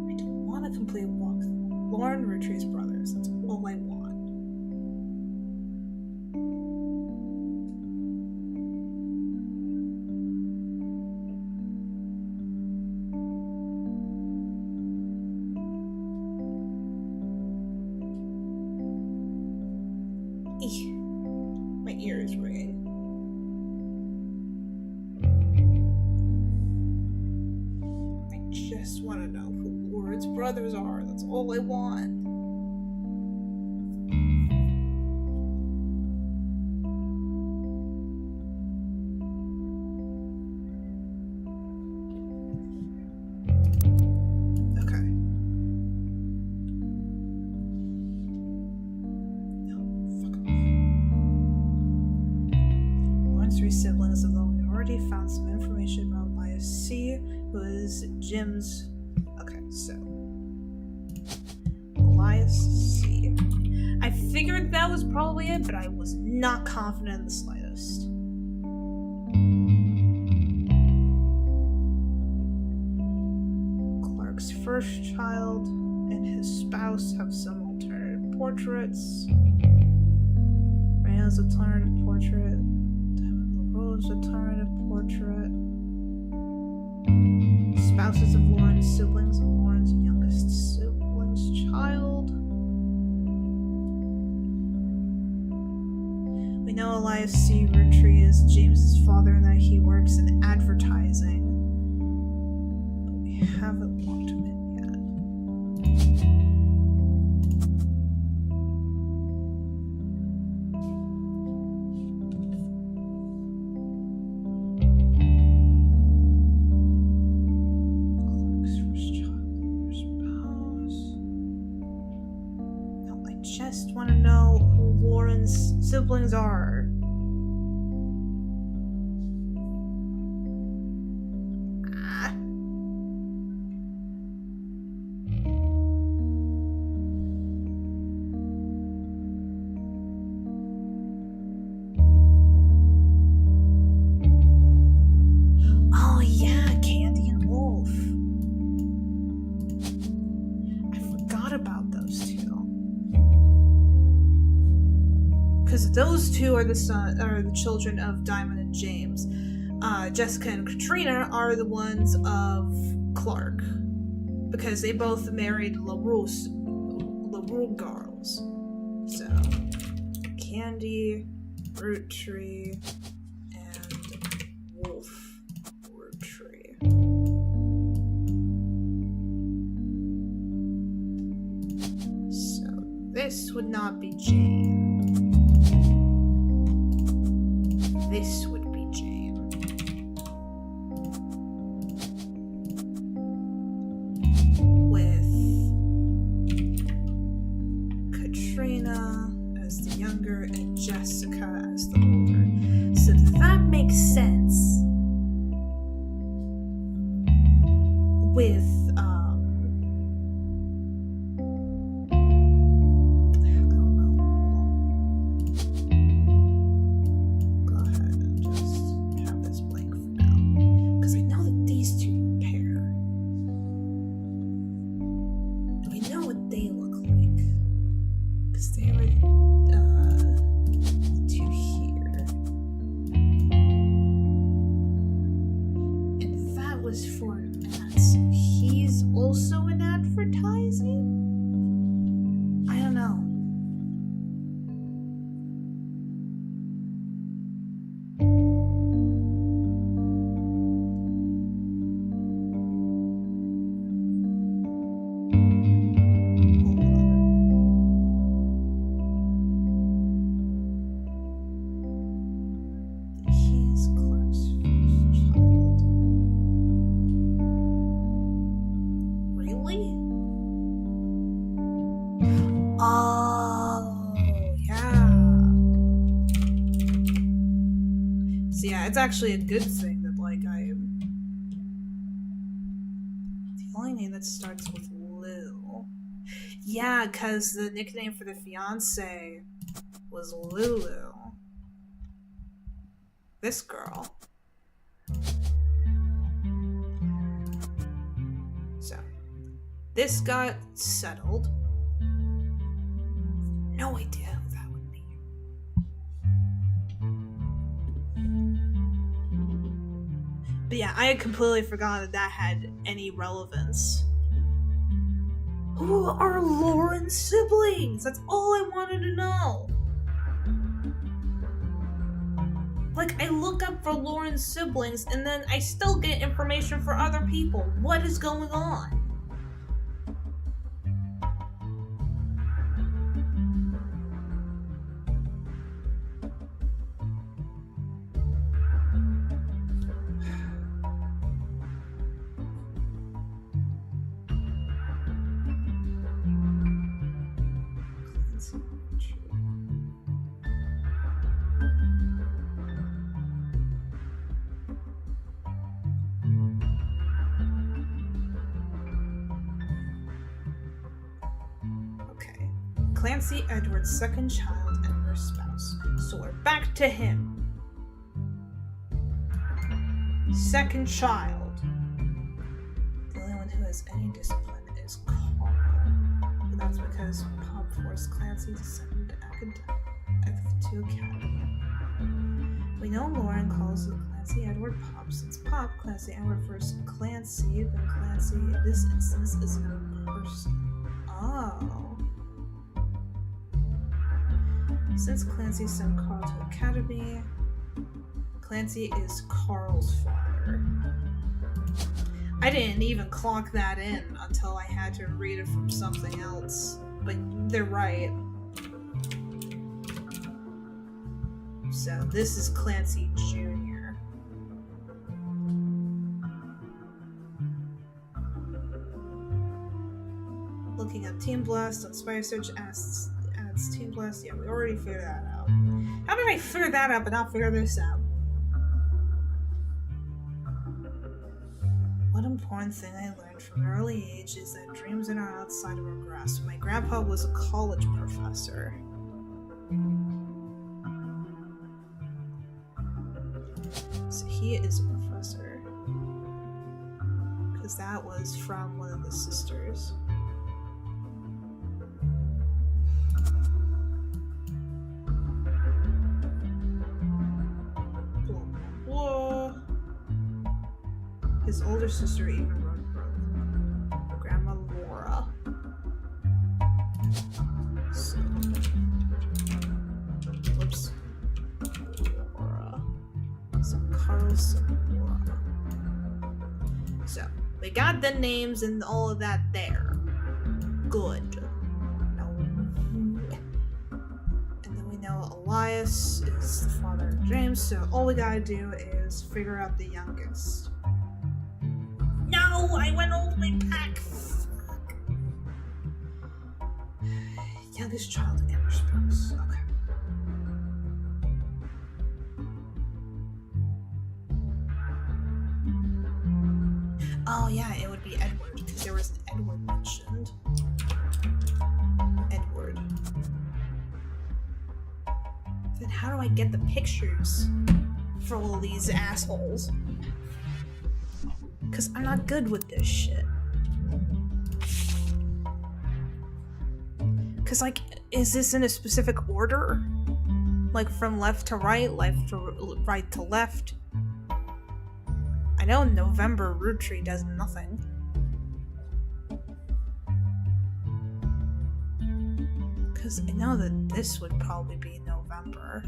I don't want a complete walkthrough. Lauren Roottrees' brothers. That's all I want. is ringing. I just want to know who Lauren's brothers are. That's all I want. Three siblings, although we already found some information about Elias C, who is Jim's. Okay, so Elias C. I figured that was probably it, but I was not confident in the slightest. Clark's first child and his spouse have some alternative portraits. Rayna's alternative portrait. Rose alternative portrait. Spouses of Lauren's siblings and Lauren's youngest sibling's child. We know Elias C. Roottrees is James's father and that he works in advertising, but we haven't locked him in yet. Just want to know who Lauren's siblings are. Oh yeah, Candy and Wolf. I forgot about those two. Because those two are the children of Diamond and James. Jessica and Katrina are the ones of Clark, because they both married LaRue girls. So Candy, Roottree, and Wolf Roottree. So this would not be Jane. This would be Jane. With Katrina as the younger and Jessica as the older. So that makes sense. With for Matt. He's also in advertising? I don't know. He's Clark's first child. Really? Oh, yeah. So yeah, it's actually a good thing that, like, the only name that starts with Lou. Yeah, because the nickname for the fiance was Lulu. This girl. So, this got settled. No idea who that would be. But yeah, I had completely forgotten that had any relevance. Who are Lauren's siblings? That's all I wanted to know. Like, I look up for Lauren's siblings, and then I still get information for other people. What is going on? Clancy Edward's second child and her spouse. So we're back to him. Second child. The only one who has any discipline is Carl. But that's because Pop forced Clancy to send him to academy. We know Lauren calls Clancy Edward Pop since Pop, Clancy Edward refers to Clancy, then Clancy in this instance is no person. Oh. Since Clancy sent Carl to academy, Clancy is Carl's father. I didn't even clock that in until I had to read it from something else, but they're right. So this is Clancy Jr. Looking up Team Blast on Spy Search adds Team Blast. Yeah, we already figured that out. How did I figure that out but not figure this out? One important thing I learned from an early age is that dreams are not outside of our grasp. My grandpa was a college professor. So he is a professor. Because that was from one of the sisters. His older sister even wrote Grandma Laura. So, whoops. Laura. So, Carl's Laura. So, we got the names and all of that there. Good. And then we know Elias is the father of James, so all we gotta do is figure out the youngest. No, I went all the way back. Fuck. Youngest child and her spouse. Okay. Oh yeah, it would be Edward, because there was an Edward mentioned. Edward. Then how do I get the pictures for all these assholes? Because I'm not good with this shit. Because, like, is this in a specific order? Like, from left to right, right to left? I know November Roottrees does nothing. Because I know that this would probably be November.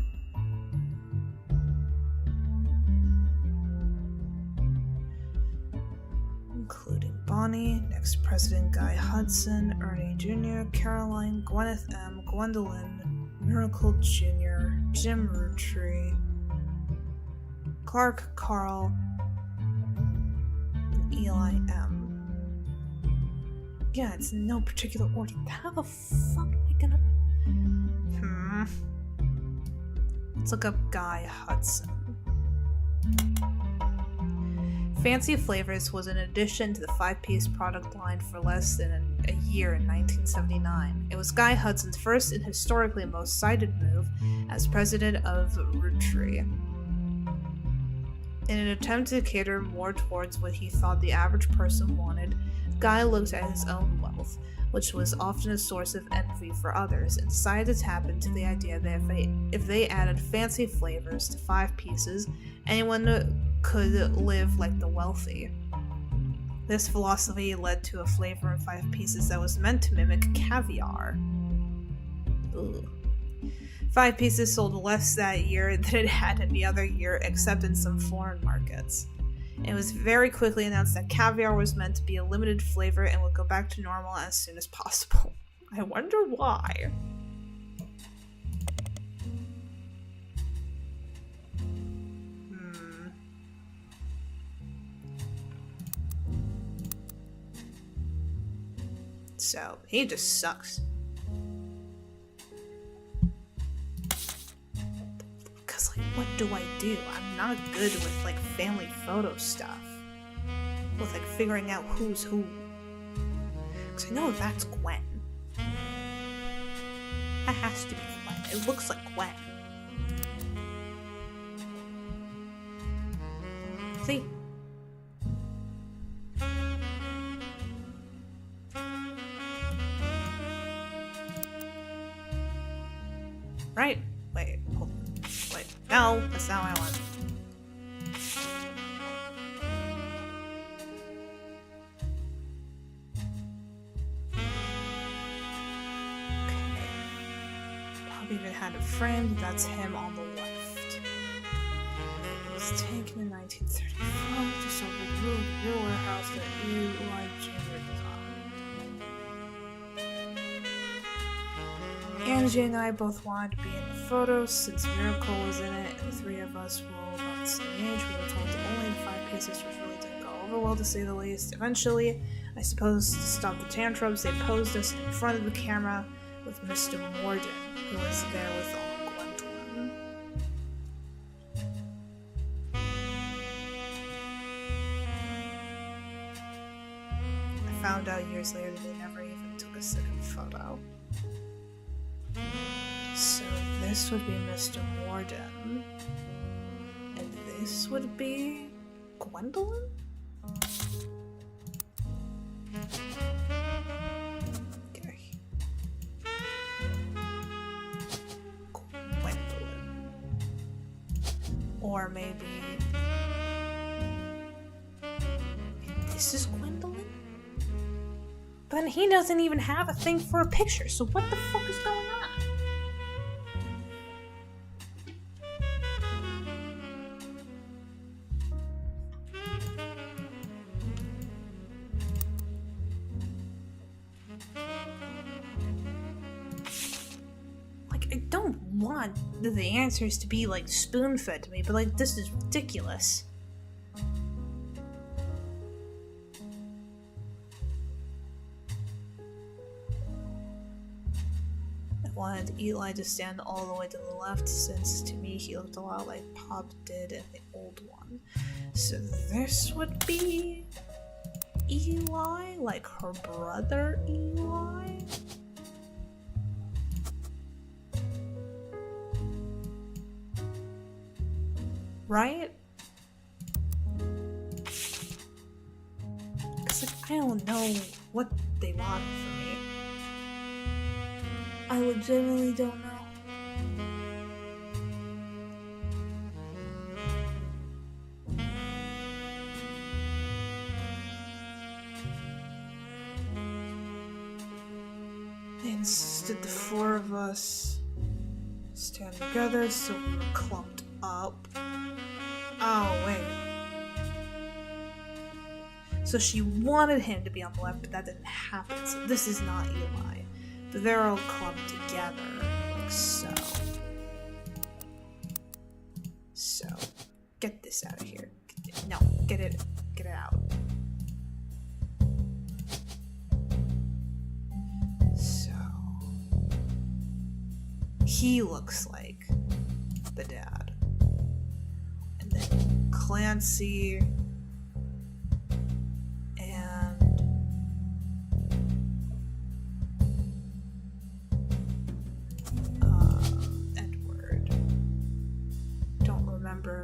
Including Bonnie, next President Guy Hudson, Ernie Jr., Caroline, Gwyneth M., Gwendolyn, Miracle Jr., Jim Roottrees, Clark Carl, and Eli M. Yeah, it's in no particular order. How the fuck am I gonna... Let's look up Guy Hudson. Fancy Flavors was an addition to the 5-piece product line for less than a year in 1979. It was Guy Hudson's first and historically most cited move as president of Roottrees. In an attempt to cater more towards what he thought the average person wanted, Guy looked at his own wealth, which was often a source of envy for others, and decided to tap into the idea that if they added fancy flavors to 5 pieces, anyone could live like the wealthy. This philosophy led to a flavor in 5 pieces that was meant to mimic caviar. Ugh. 5 pieces sold less that year than it had any other year, except in some foreign markets. It was very quickly announced that caviar was meant to be a limited flavor and would go back to normal as soon as possible. I wonder why. So, he just sucks. Because, like, what do I do? I'm not good with, like, family photo stuff. With, like, figuring out who's who. Because I know that's Gwen. That has to be Gwen. It looks like Gwen. See? Right? Wait, hold on. Wait, no, that's not what I want. Okay. Probably even had a friend, that's him on the left. It was taken in 1935, just over the road, your warehouse that you like Chamber designed. Angie and I both wanted to be in the photos since Miracle was in it, and the 3 of us were all about the same age. We were told that only the 5 pieces, which really didn't go over well, to say the least. Eventually, I suppose to stop the tantrums, they posed us in front of the camera with Mr. Morden, who was there with all Gwendolyn. I found out years later that they never even took a second photo. So this would be Mr. Morden. And this would be Gwendolyn? Okay. Gwendolyn. Or maybe this is Gwendolyn? But he doesn't even have a thing for a picture, so what the fuck is going on? Like, I don't want the answers to be, like, spoon-fed to me, but, like, this is ridiculous. Wanted Eli to stand all the way to the left, since to me he looked a lot like Pop did in the old one. So this would be Eli, like her brother Eli? Right? Because, like, I don't know what they want from me. I legitimately don't know. They insisted the 4 of us stand together, so we were clumped up. Oh, wait. So she wanted him to be on the left, but that didn't happen, so this is not Eli. But they're all clumped together, like so. So, get this out of here. No, get it out. So, he looks like the dad. And then Clancy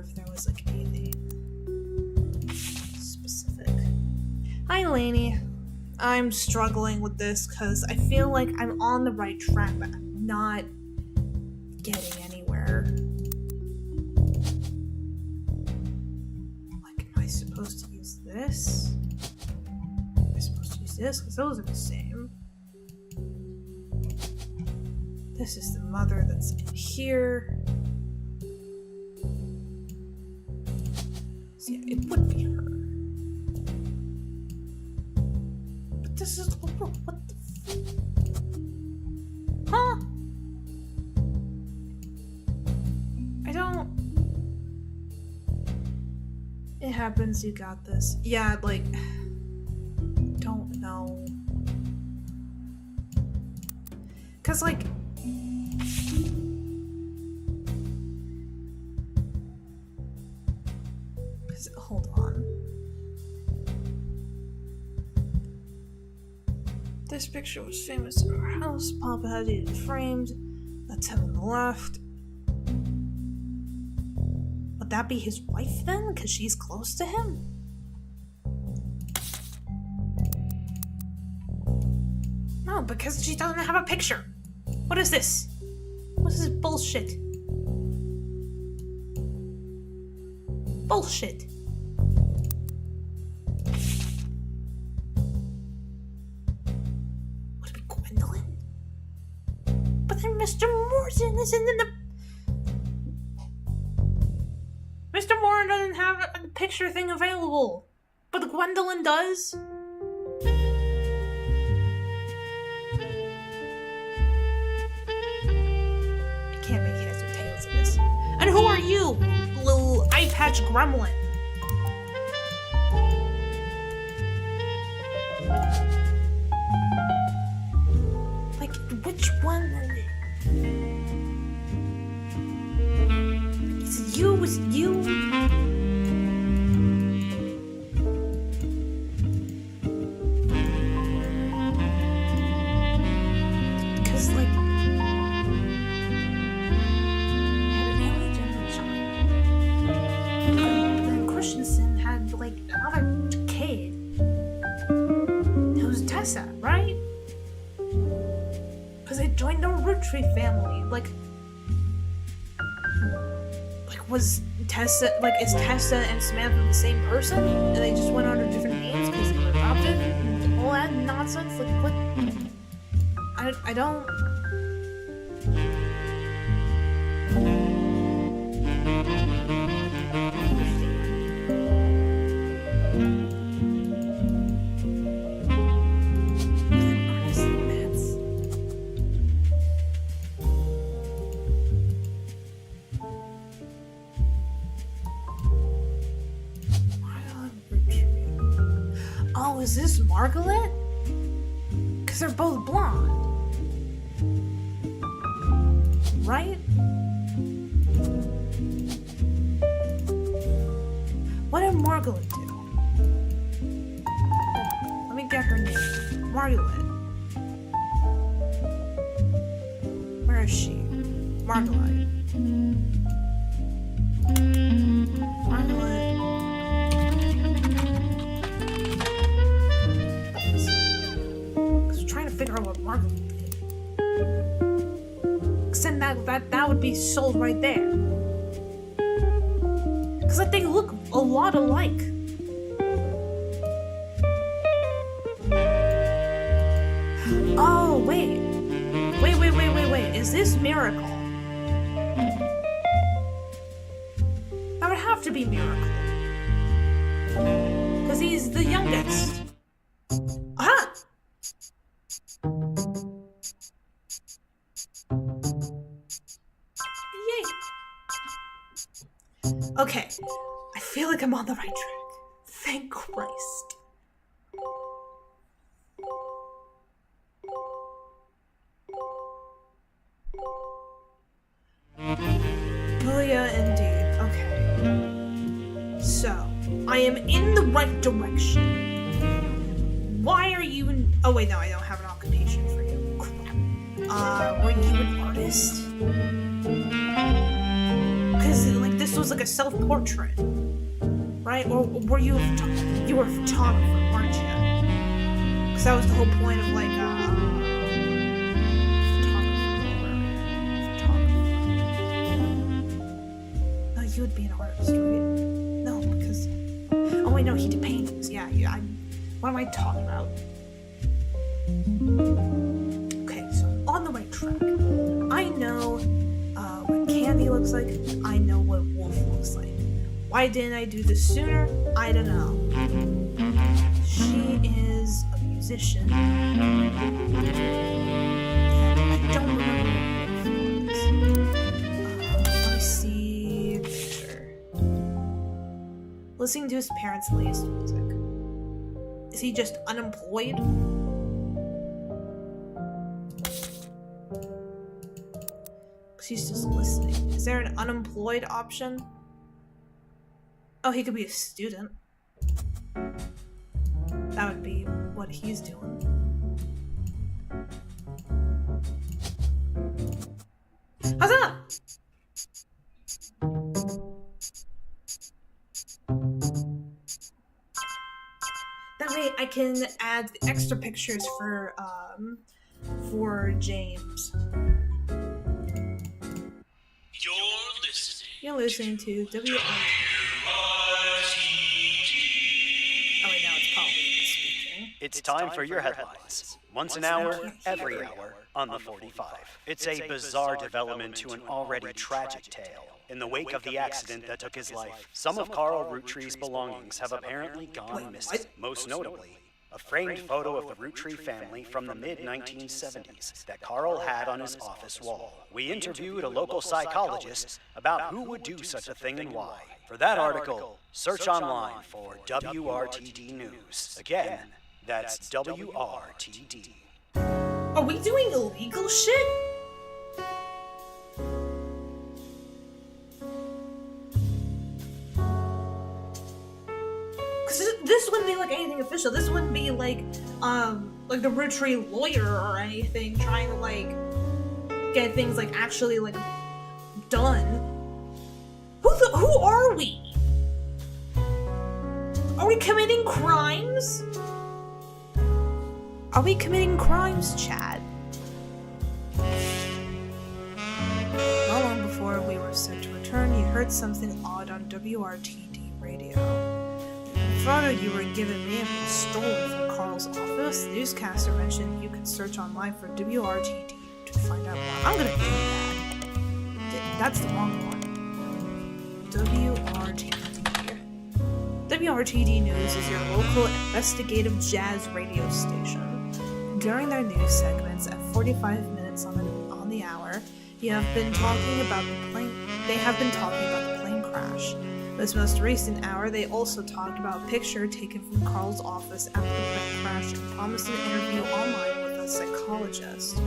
if there was like anything specific. Hi Lainey. I'm struggling with this because I feel like I'm on the right track, but I'm not getting anywhere. Like, am I supposed to use this? Am I supposed to use this? Because those are the same. This is the mother that's here. So yeah, it would be her. But this is what the huh? I don't. It happens. You got this. Yeah, like. Don't know. Cause like. Hold on. This picture was famous in our house. Papa had it framed. That's him on the left. Would that be his wife then? Because she's close to him? No, because she doesn't have a picture. What is this? What is this bullshit? Bullshit. Would it be Gwendolyn? But then Mr. Morton isn't in the... Mr. Morton doesn't have a picture thing available. But Gwendolyn does? I can't make heads or tails of this. And who are you? Little eye patch gremlin. Like, which one? Is it you? Was it you? Because, like, Christensen had like another kid. It was Tessa, right? Because they joined the Roottrees family. Like was Tessa, like, is Tessa and Samantha the same person? And they just went under different names because they were adopted? And all that nonsense? Like, what? I don't... Oh, is this Margaret? Because they're both blonde. Right? What did Margaret do? Let me get her name. Margaret. Where is she? Margaret. Margaret. Figure out what Margaret did. Because then that would be sold right there. Because like, they look a lot alike. Oh, wait. Wait. Is this Miracle? That would have to be Miracle. Because he's the youngest. Aha! Okay, I feel like I'm on the right track. Thank Christ. Julia, indeed. Okay. So, I am in the right direction. Why are you in... Oh, wait, no, I don't have an occupation for you. Crap. Were you an artist? Because, like, this was like a self-portrait, right? Or were you a photographer, weren't you? Because that was the whole point of, like, photographer. No, you would be an artist, right? No, because... Oh, wait, no, he did paintings. Yeah, what am I talking about? Okay, so on the right track. I looks like? I know what wolf looks like. Why didn't I do this sooner? I don't know. She is a musician. And I don't remember what wolf was. Let me see the picture. Listening to his parents' latest music. Is he just unemployed? He's just listening. Is there an unemployed option? Oh, he could be a student. That would be what he's doing. How's that? That way I can add the extra pictures for James. You're listening to WRTD. Oh wait, no, it's probably speaking. It's time for your headlines. Once an hour, every hour, on the 45. It's a bizarre development to an already tragic tale. In the wake of the accident that took his life, some of Carl Roottrees' belongings have apparently gone missing. Most notably, a framed photo of the Roottrees family from the mid-1970s that Carl had on his office wall. We interviewed a local psychologist about who would do such a thing and why. For that article, search online for WRTD News. Again, that's WRTD. Are we doing illegal shit? This wouldn't be like anything official. This wouldn't be like the Roottrees lawyer or anything trying to like get things like actually like done. Who are we? Are we committing crimes? Are we committing crimes, Chad? Not long before we were set to return, you heard something odd on WRTD radio. The photo you were given may have been stolen from Carl's office. The newscaster mentioned you could search online for WRTD to find out more. I'm gonna do that. That's the wrong one. WRTD. WRTD News is your local investigative jazz radio station. During their news segments at 45 minutes on the hour, they have been talking about the plane crash. This most recent hour, they also talked about a picture taken from Carl's office after the plane crash and promised an interview online with a psychologist.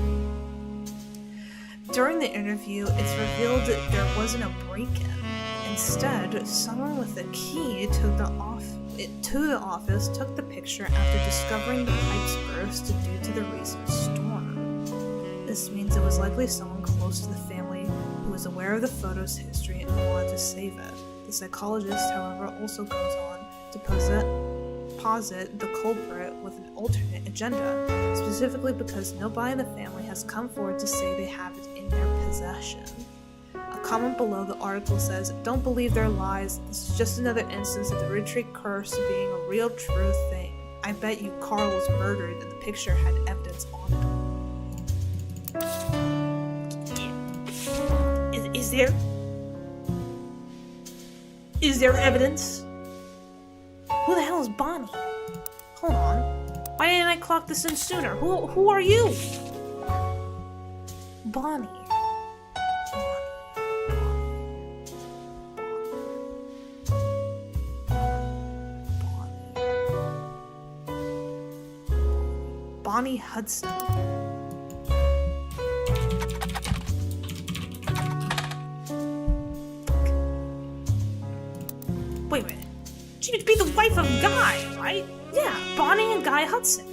During the interview, it's revealed that there wasn't a break-in. Instead, someone with a key to the office took the picture after discovering the pipes burst due to the recent storm. This means it was likely someone close to the family who was aware of the photo's history and wanted to save it. The psychologist, however, also goes on to posit the culprit with an alternate agenda, specifically because nobody in the family has come forward to say they have it in their possession. A comment below the article says, "Don't believe their lies. This is just another instance of the Roottrees curse being a real true thing. I bet you Carl was murdered and the picture had evidence on it." Is there evidence? Who the hell is Bonnie? Hold on. Why didn't I clock this in sooner? Who are you? Bonnie. Bonnie Hudson. Wait a minute. She would be the wife of Guy, right? Yeah, Bonnie and Guy Hudson.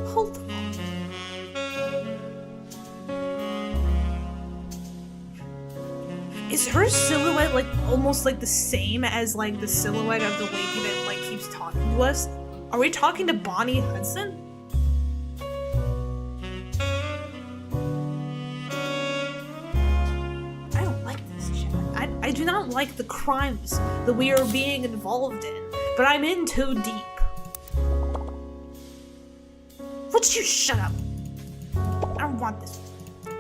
Hold on. Is her silhouette like almost like the same as like the silhouette of the lady that like keeps talking to us? Are we talking to Bonnie Hudson? I don't like this shit. I do not like the crimes that we are being involved in, but I'm in too deep. Would you shut up? want this crap.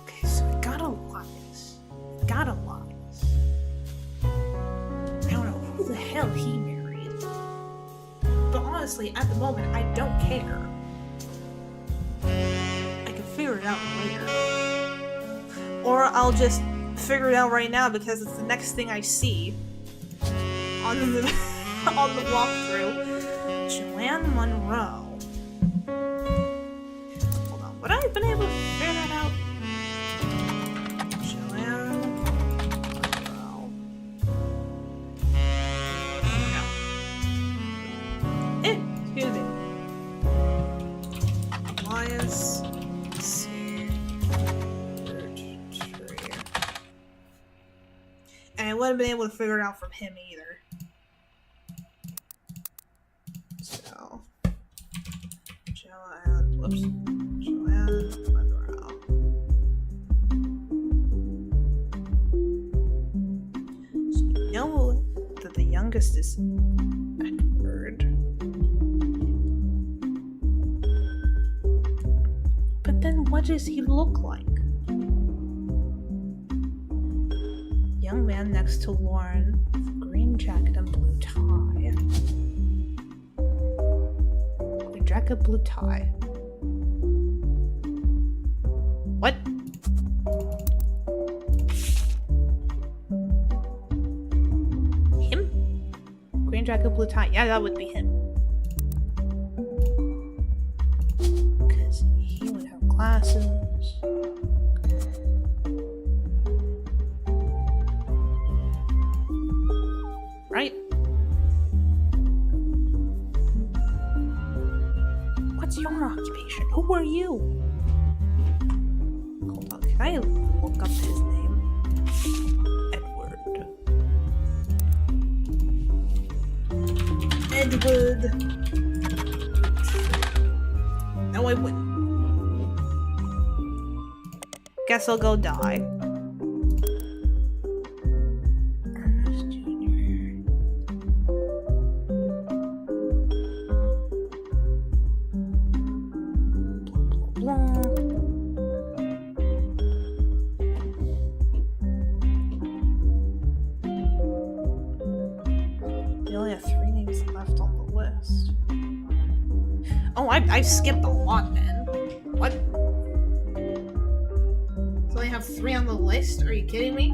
Okay, so we gotta lock this. Gotta lock this. I don't know who the hell he married. But honestly, at the moment, I don't care. I can figure it out later. Or I'll just figure it out right now because it's the next thing I see on the on the walkthrough. Joanne Monroe. Hold on, would I have been able to figure that out? Joanne Monroe. No. Excuse me. Elias C. Roottrees. And I wouldn't have been able to figure it out from him either. So, Joanne Monroe. So you know that the youngest is Edward. But then what does he look like? Young man next to Lauren with green jacket and blue tie. Green jacket, blue tie. What? Him? Green jacket, blue tie. Yeah, that would be him. Because he would have glasses. Right? What's your occupation? Who are you? Hold on, can I look up his name? Edward. No, I wouldn't. Guess I'll go die. I skipped a lot then. What? So I have 3 on the list? Are you kidding me?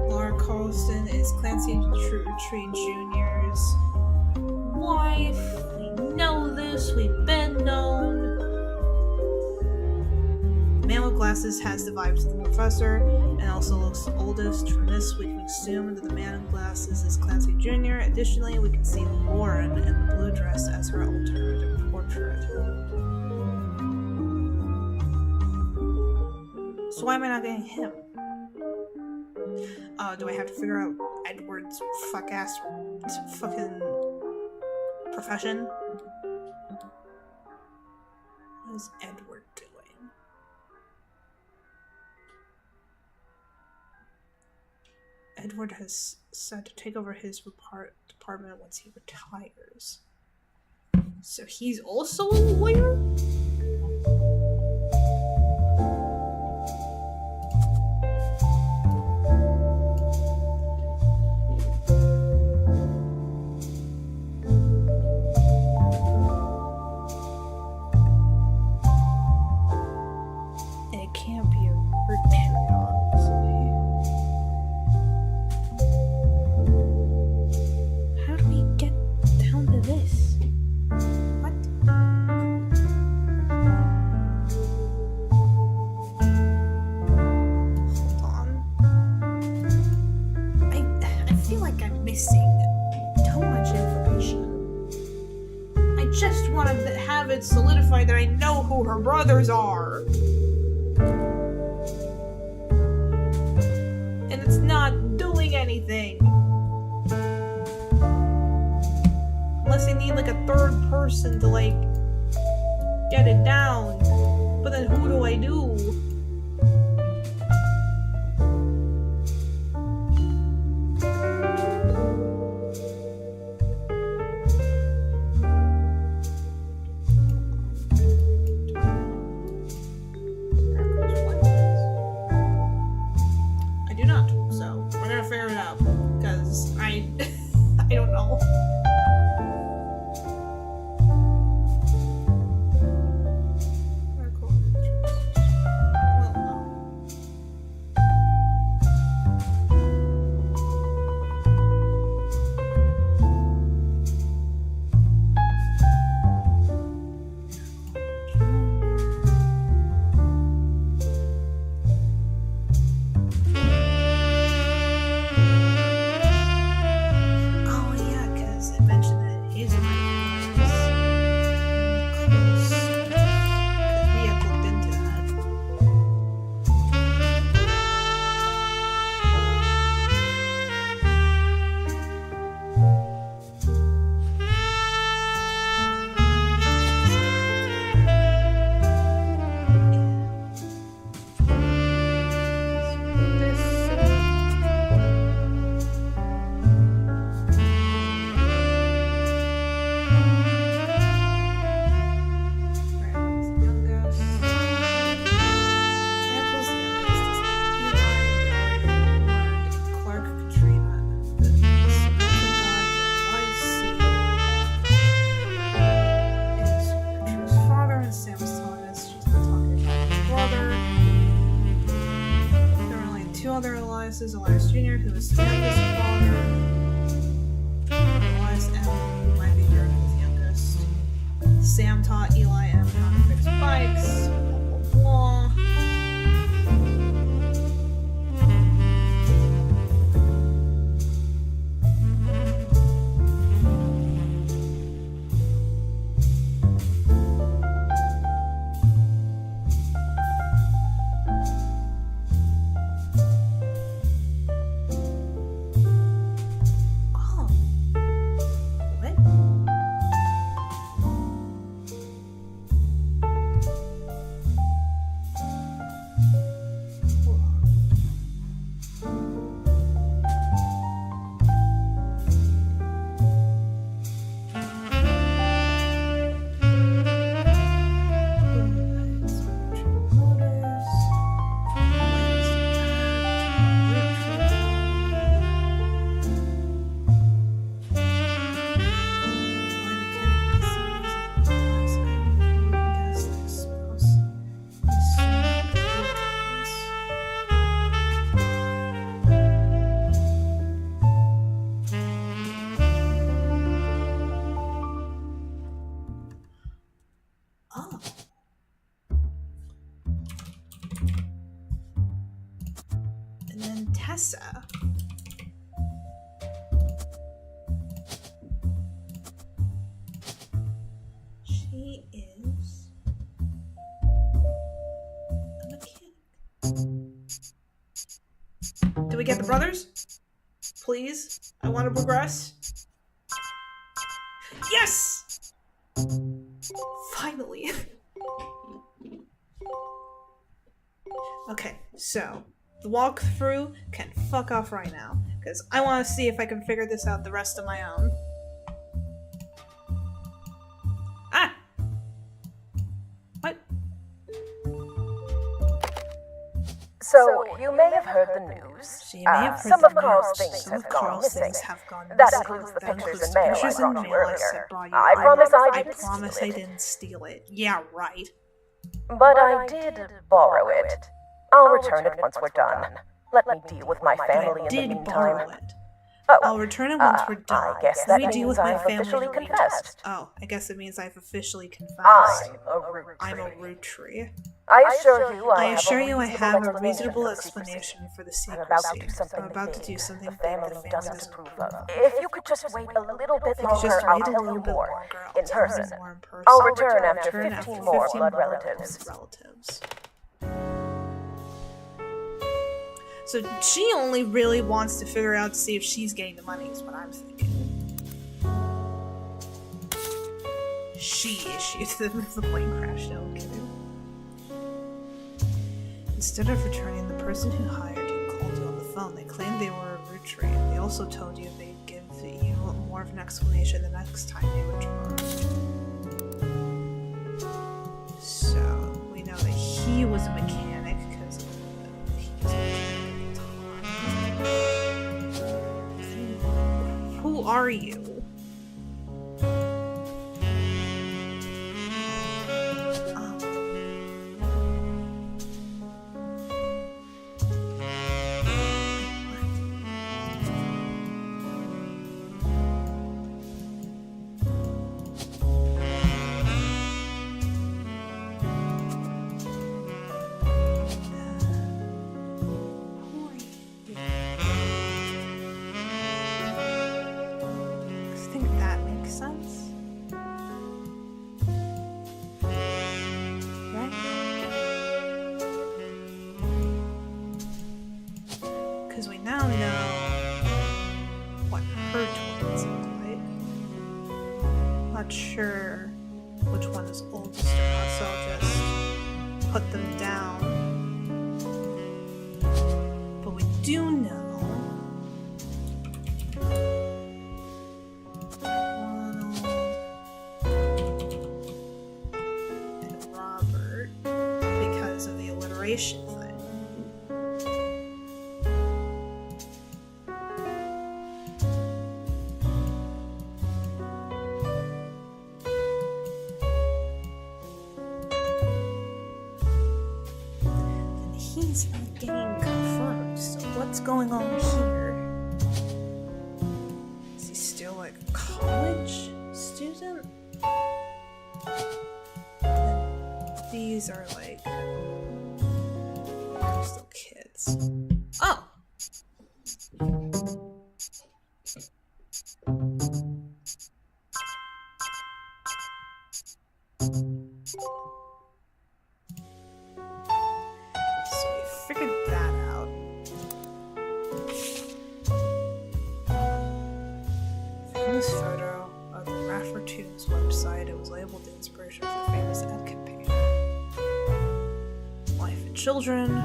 Laura Colston is Clancy Tree Jr.'s wife. We know this. We've been known. The man with glasses has the vibes of the professor and also looks the oldest. From this, we can assume that the man in glasses is Clancy Jr. Additionally, we can see Lauren in the blue dress as her alternative portrait. So why am I not getting him? Do I have to figure out Edward's fucking profession? What is Edward doing? Edward has said to take over his department once he retires. So he's also a lawyer? Solidified that I know who her brothers are. doing anything. Unless they need like a third person to like get it down. But then who do I do? I do not, so we're gonna figure it out. Because I don't know. Elias Jr., who is Samantha's father. Elias M., who might be Jericho's youngest. Sam taught Eli M. how to fix bikes. Blah, blah, Tessa. She is a mechanic. Do we get the brothers? Please? I want to progress. Yes! Finally. Okay, so the walkthrough can fuck off right now, because I want to see if I can figure this out the rest of my own. Ah! What? So, you may have heard the news. Some of Carl's things have gone missing. That includes the pictures and mail I brought you earlier. I promise I didn't steal it. Yeah, right. But I did borrow it. I'll return it once we're done. Let me deal with my family in the meantime. Oh, I'll return it once we're done. I guess that means I've officially confessed. Oh, I guess it means I've officially confessed. I'm a Roottrees. I assure you I have a reasonable explanation for the secrecy. I'm about to do something the family doesn't approve of. If you could just wait a little bit longer, I'll tell you more in person. I'll return after 15 more blood relatives. So she only really wants to figure out to see if she's getting the money, is what I'm thinking. She issued the plane crash, no kidding. Instead of returning, the person who hired you called you on the phone. They claimed they were a Roottrees. They also told you they'd give you more of an explanation the next time they returned. So, we know that he was a mechanic because he was a mechanic. Who are you? Because we now know what her twins look like. Not sure which one is oldest or not, so I'll just put them down. But we do know Ronald and Robert because of the alliteration thing. He's not getting confirmed, so what's going on here? Is he still like a college student? And these are like still kids. Oh! Figured that out. Found this photo of the Roottrees website. It was labeled the inspiration for the famous ad campaign. Wife and children.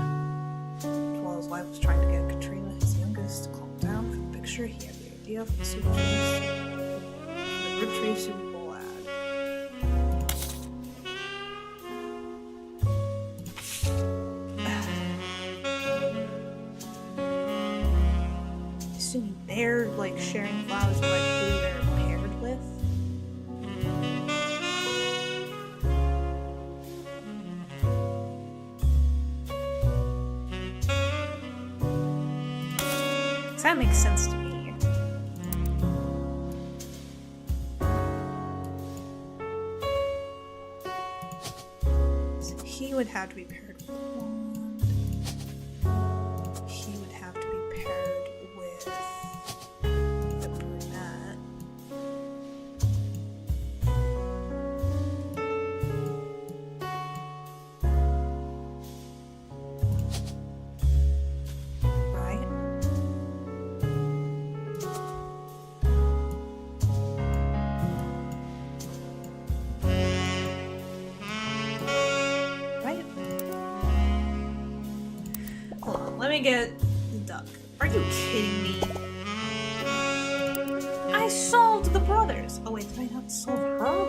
While his wife was trying to get Katrina, his youngest, to calm down for the picture, he had the idea for the Roottrees Super Bowl ad. Assuming they're like sharing flowers with like who they're paired with. So that makes sense to me. So he would have to be paired with one. He would have to be paired with the brunette. Right? Right? Hold on, let me get the duck. Are you kidding me? I solved the brothers! Oh wait, did I not solve her?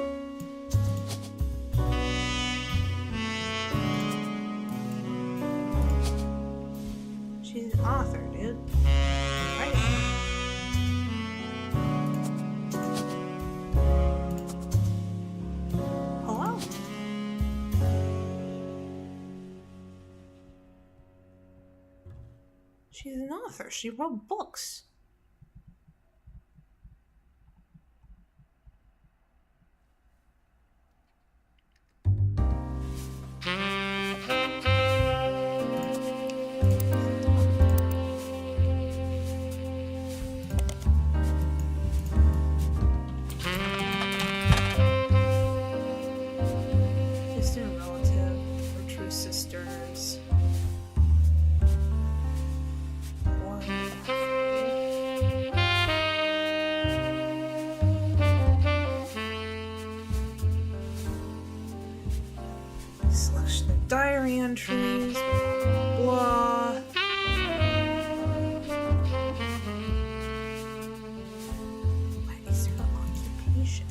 She's an author, dude. Right? Hello? She's an author. She wrote books. Distant relative, her true sisters. diary entries, blah, blah, blah. What is her occupation?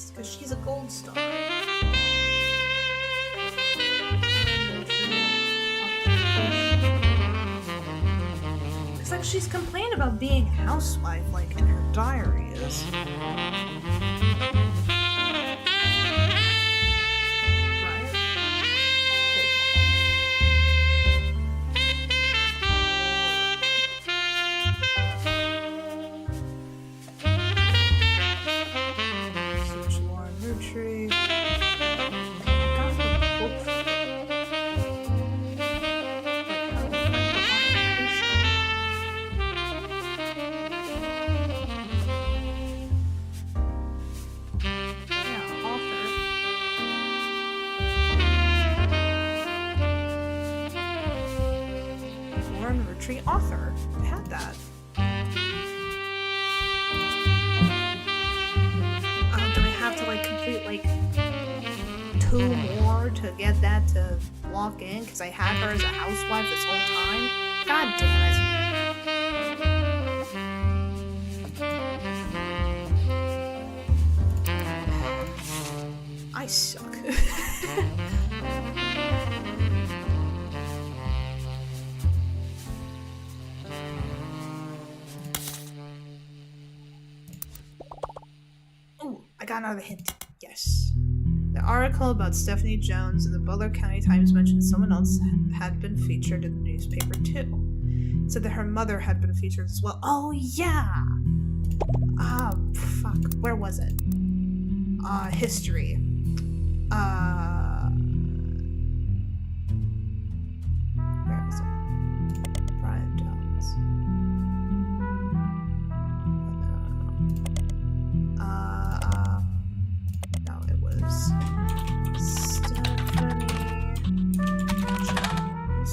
Because she's a gold star. It's like she's complained about being a housewife, like in her diaries. Roottrees. Roottrees author. I had that. Do I have to like complete like 2 more to get that to lock in? Because I had her as a housewife this whole time. God damn it. I suck. I got another hint. Yes. The article about Stephanie Jones in the Butler County Times mentioned someone else had been featured in the newspaper too. It said that her mother had been featured as well. Oh yeah! Fuck. Where was it? History. Where was it? Brian Jones. No, it was Stephanie Jones.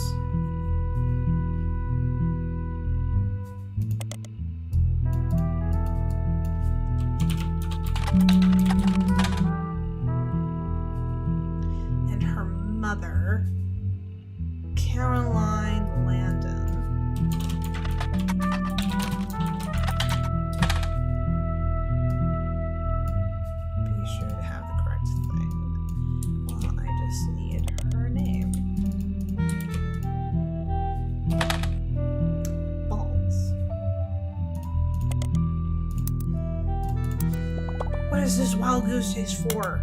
And her mother, Caroline Landon. What is this wild goose chase for?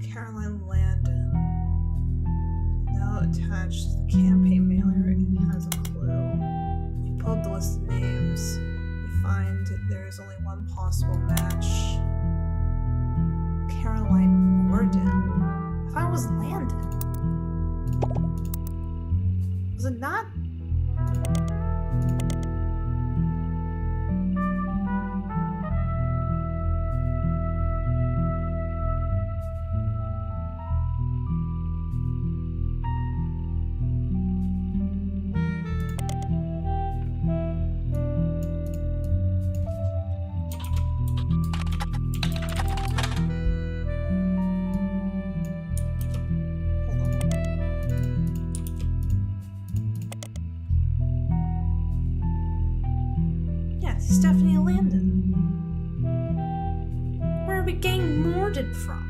Caroline Landon. Now attached to the campaign mailer, it has a clue. If you pull up the list of names, you find there is only one possible match. Caroline Morden. I thought it was Landon. Was it not? Stephanie Landon. Where are we getting Morden from?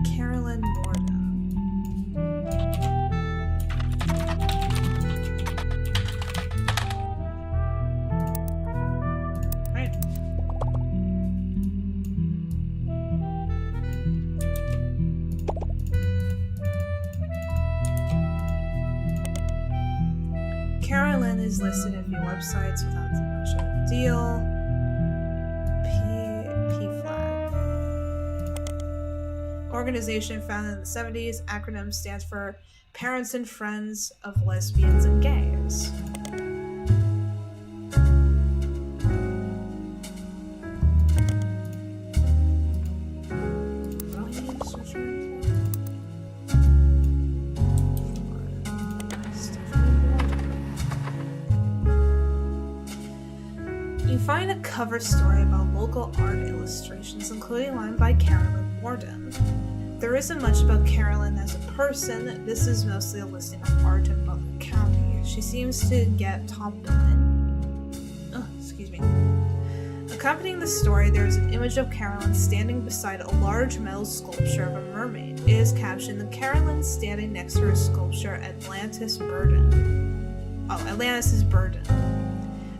Carolyn Morden. Right. is listed in a few websites without too much of a deal. P-Flag. Organization founded in the 70s. Acronym stands for Parents and Friends of Lesbians and Gays. Find a cover story about local art illustrations, including one by Carolyn Morden. There isn't much about Carolyn as a person. This is mostly a listing of art in Butler County. She seems to get top billing. Accompanying the story, there is an image of Carolyn standing beside a large metal sculpture of a mermaid. It is captioned, "Carolyn standing next to her sculpture, Atlantis is Burden."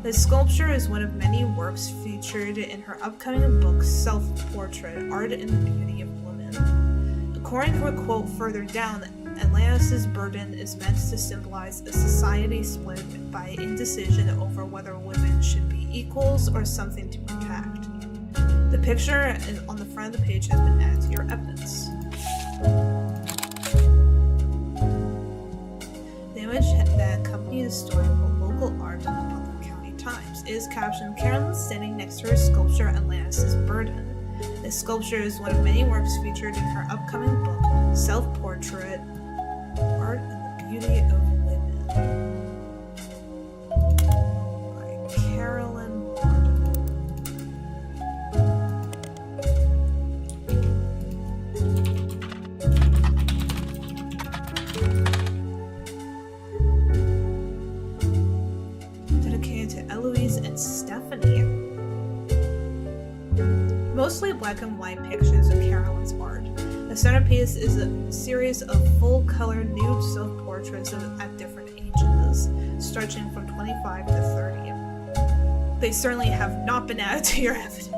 The sculpture is one of many works featured in her upcoming book, Self-Portrait, Art and the Beauty of Women. According to a quote further down, Atlantis' burden is meant to symbolize a society split by indecision over whether women should be equals or something to protect. The picture on the front of the page has been added to your evidence. The image that accompanies the story of local art in the Butler County Times is captioned, "Carolyn standing next to her sculpture, Atlantis' Burden." This sculpture is one of many works featured in her upcoming book, Self-Portrait, Art and the Beauty of Women, by Carolyn Morden. Dedicated to Eloise and Stephanie. Mostly black and white pictures of Carolyn's art. The centerpiece is a series of full-color nude self-portraits at different ages, stretching from 25 to 30. They certainly have not been added to your evidence.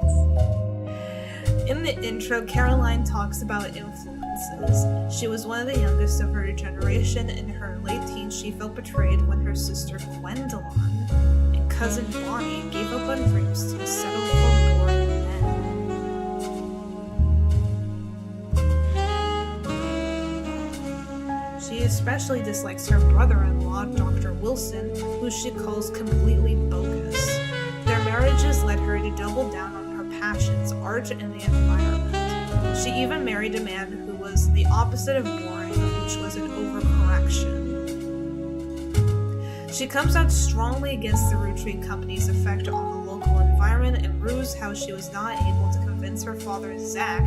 In the intro, Caroline talks about influences. She was one of the youngest of her generation. In her late teens, she felt betrayed when her sister Gwendolyn and cousin Bonnie gave up on dreams to settle for boring men. She especially dislikes her brother-in-law, Dr. Wilson, who she calls completely bogus. Their marriages led her to double down on her passions, art and the environment. She even married a man who was the opposite of boring, which was an overcorrection. She comes out strongly against the Roottrees company's effect on the local environment and rues how she was not able to convince her father, Zach,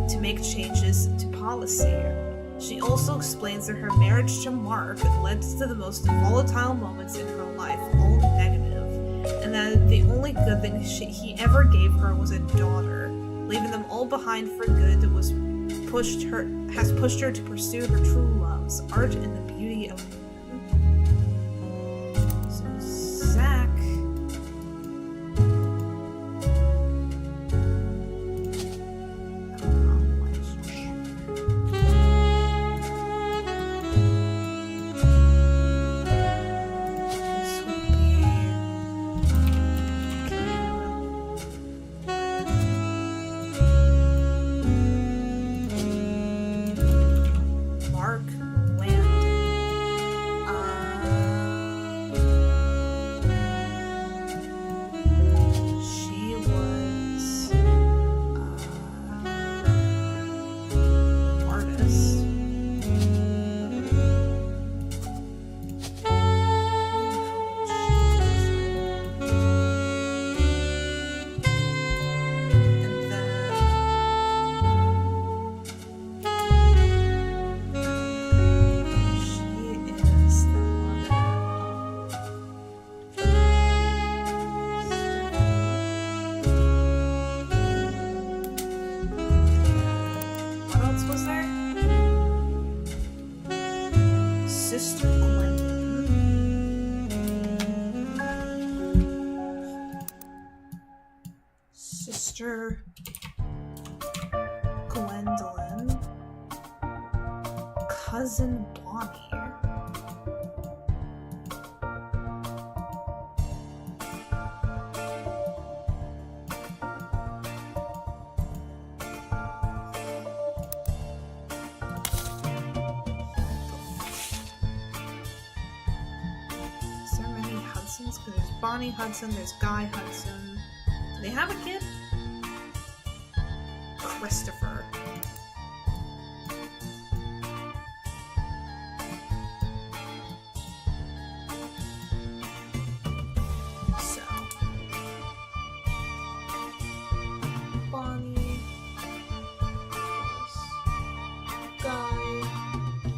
to make changes to policy. She also explains that her marriage to Mark led to the most volatile moments in her life, all negative, and that the only good thing he ever gave her was a daughter. Leaving them all behind for good has pushed her to pursue her true loves, art and the beauty of women. So Zach. Sister Gwendolyn, cousin Bonnie, Bonnie Hudson, there's Guy Hudson. Do they have a kid? Christopher. So, Bonnie plus Guy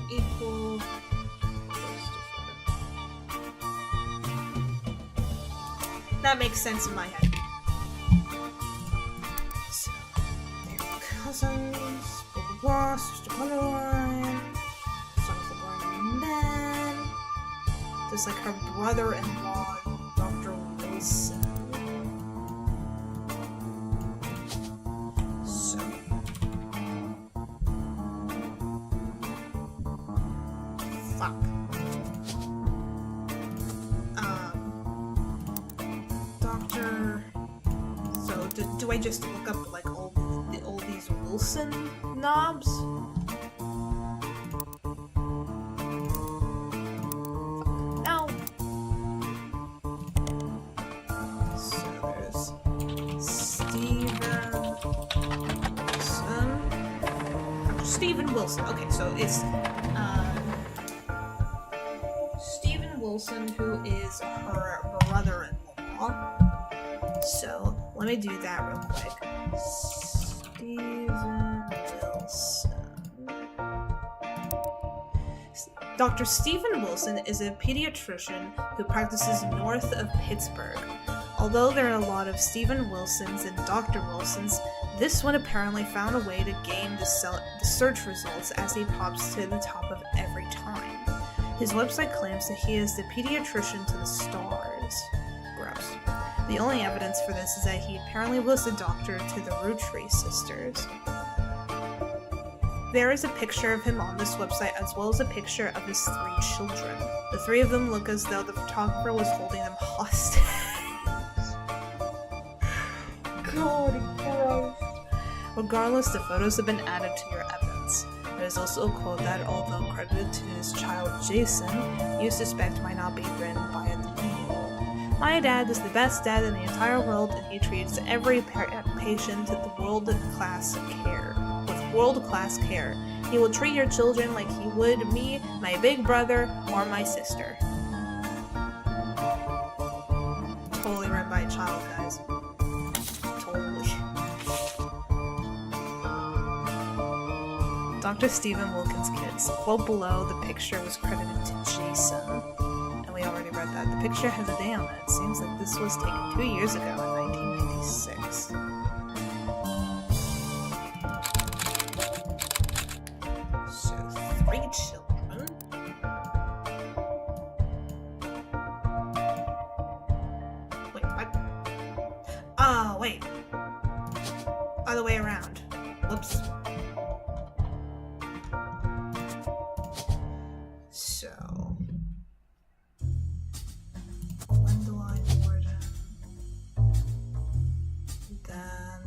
equal Christopher. That makes sense in my head. So, they're cousins, blah blah blah, sister Caroline, son of a grown man. There's like her brother-in-law, Dr. Wilson. So, fuck. Doctor. So, do I just look up like all these Wilson knobs? No. So there's Stephen Wilson. Okay, so it's Stephen Wilson, who is her brother-in-law. So let me do that real quick. Stephen Wilson. Dr. Stephen Wilson is a pediatrician who practices north of Pittsburgh. Although there are a lot of Stephen Wilsons and Dr. Wilsons, this one apparently found a way to gain the search results as he pops to the top of every time. His website claims that he is the pediatrician to the stars. Gross. The only evidence for this is that he apparently was the doctor to the Roottrees sisters. There is a picture of him on this website as well as a picture of his 3 children. The 3 of them look as though the photographer was holding them hostage. God, Christ. Regardless, the photos have been added to your evidence. There is also a quote that, although credited to his child Jason, you suspect might not be written by an angel. My dad is the best dad in the entire world, and he treats every patient with world-class care. He will treat your children like he would me, my big brother, or my sister. Totally written by a child, guys. Totally. Dr. Stephen Wilkins' kids. Quote below, the picture was credited to Jason. And we already read that. The picture has a day on it. It seems like this was taken 2 years ago in 1996. So, 3 children. Wait, what? Oh, wait. Other way around. Whoops. So, Gwendoline Warden, then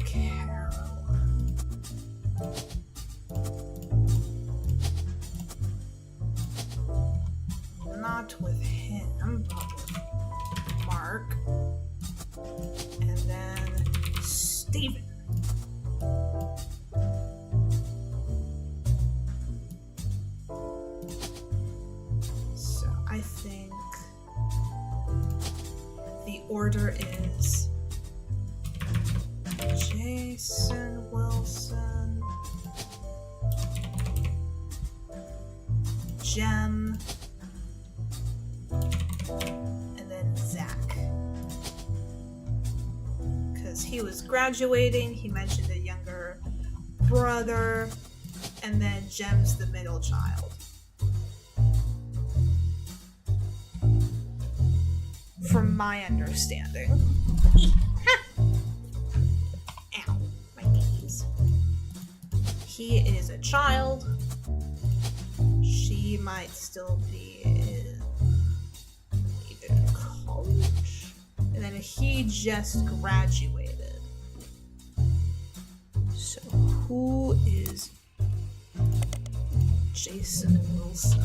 Carolyn, not with him, but with Mark, and then Steven. I think the order is Jason Wilson, Jem, and then Zach. Because he was graduating, he mentioned a younger brother, and then Jem's the middle child. From my understanding. Ow, my knees. He is a child. She might still be in either college. And then he just graduated. So who is Jason Wilson?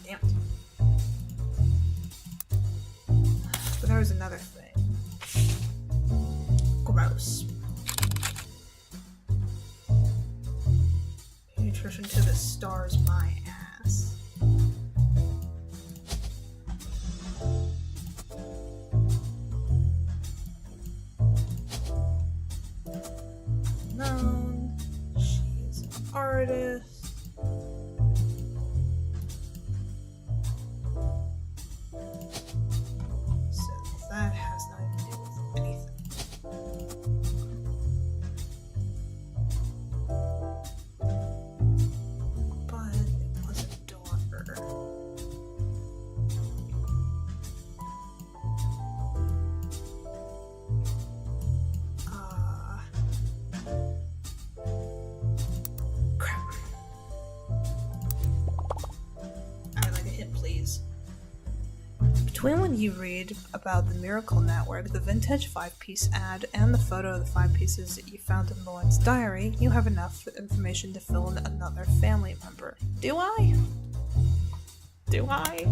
Damn it. Gross. Pay attention to the stars, my ass. Known. She's an artist. So that has nothing to do with anything. But it was a daughter. Crap. I'd like a hint, please. Between when you read about the Miracle Network, the vintage 5-piece ad, and the photo of the 5 pieces that you found in Lauren's diary, you have enough information to fill in another family member. Do I? Do I?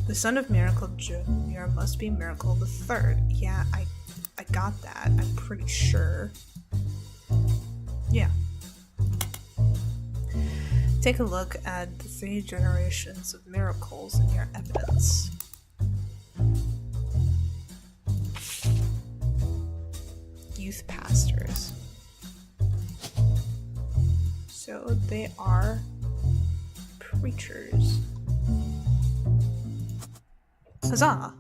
The son of Miracle Jr. must be Miracle the Third. Yeah, I got that. I'm pretty sure. Yeah. Take a look at the 3 generations of miracles in your evidence. Youth pastors. So they are preachers. Huzzah!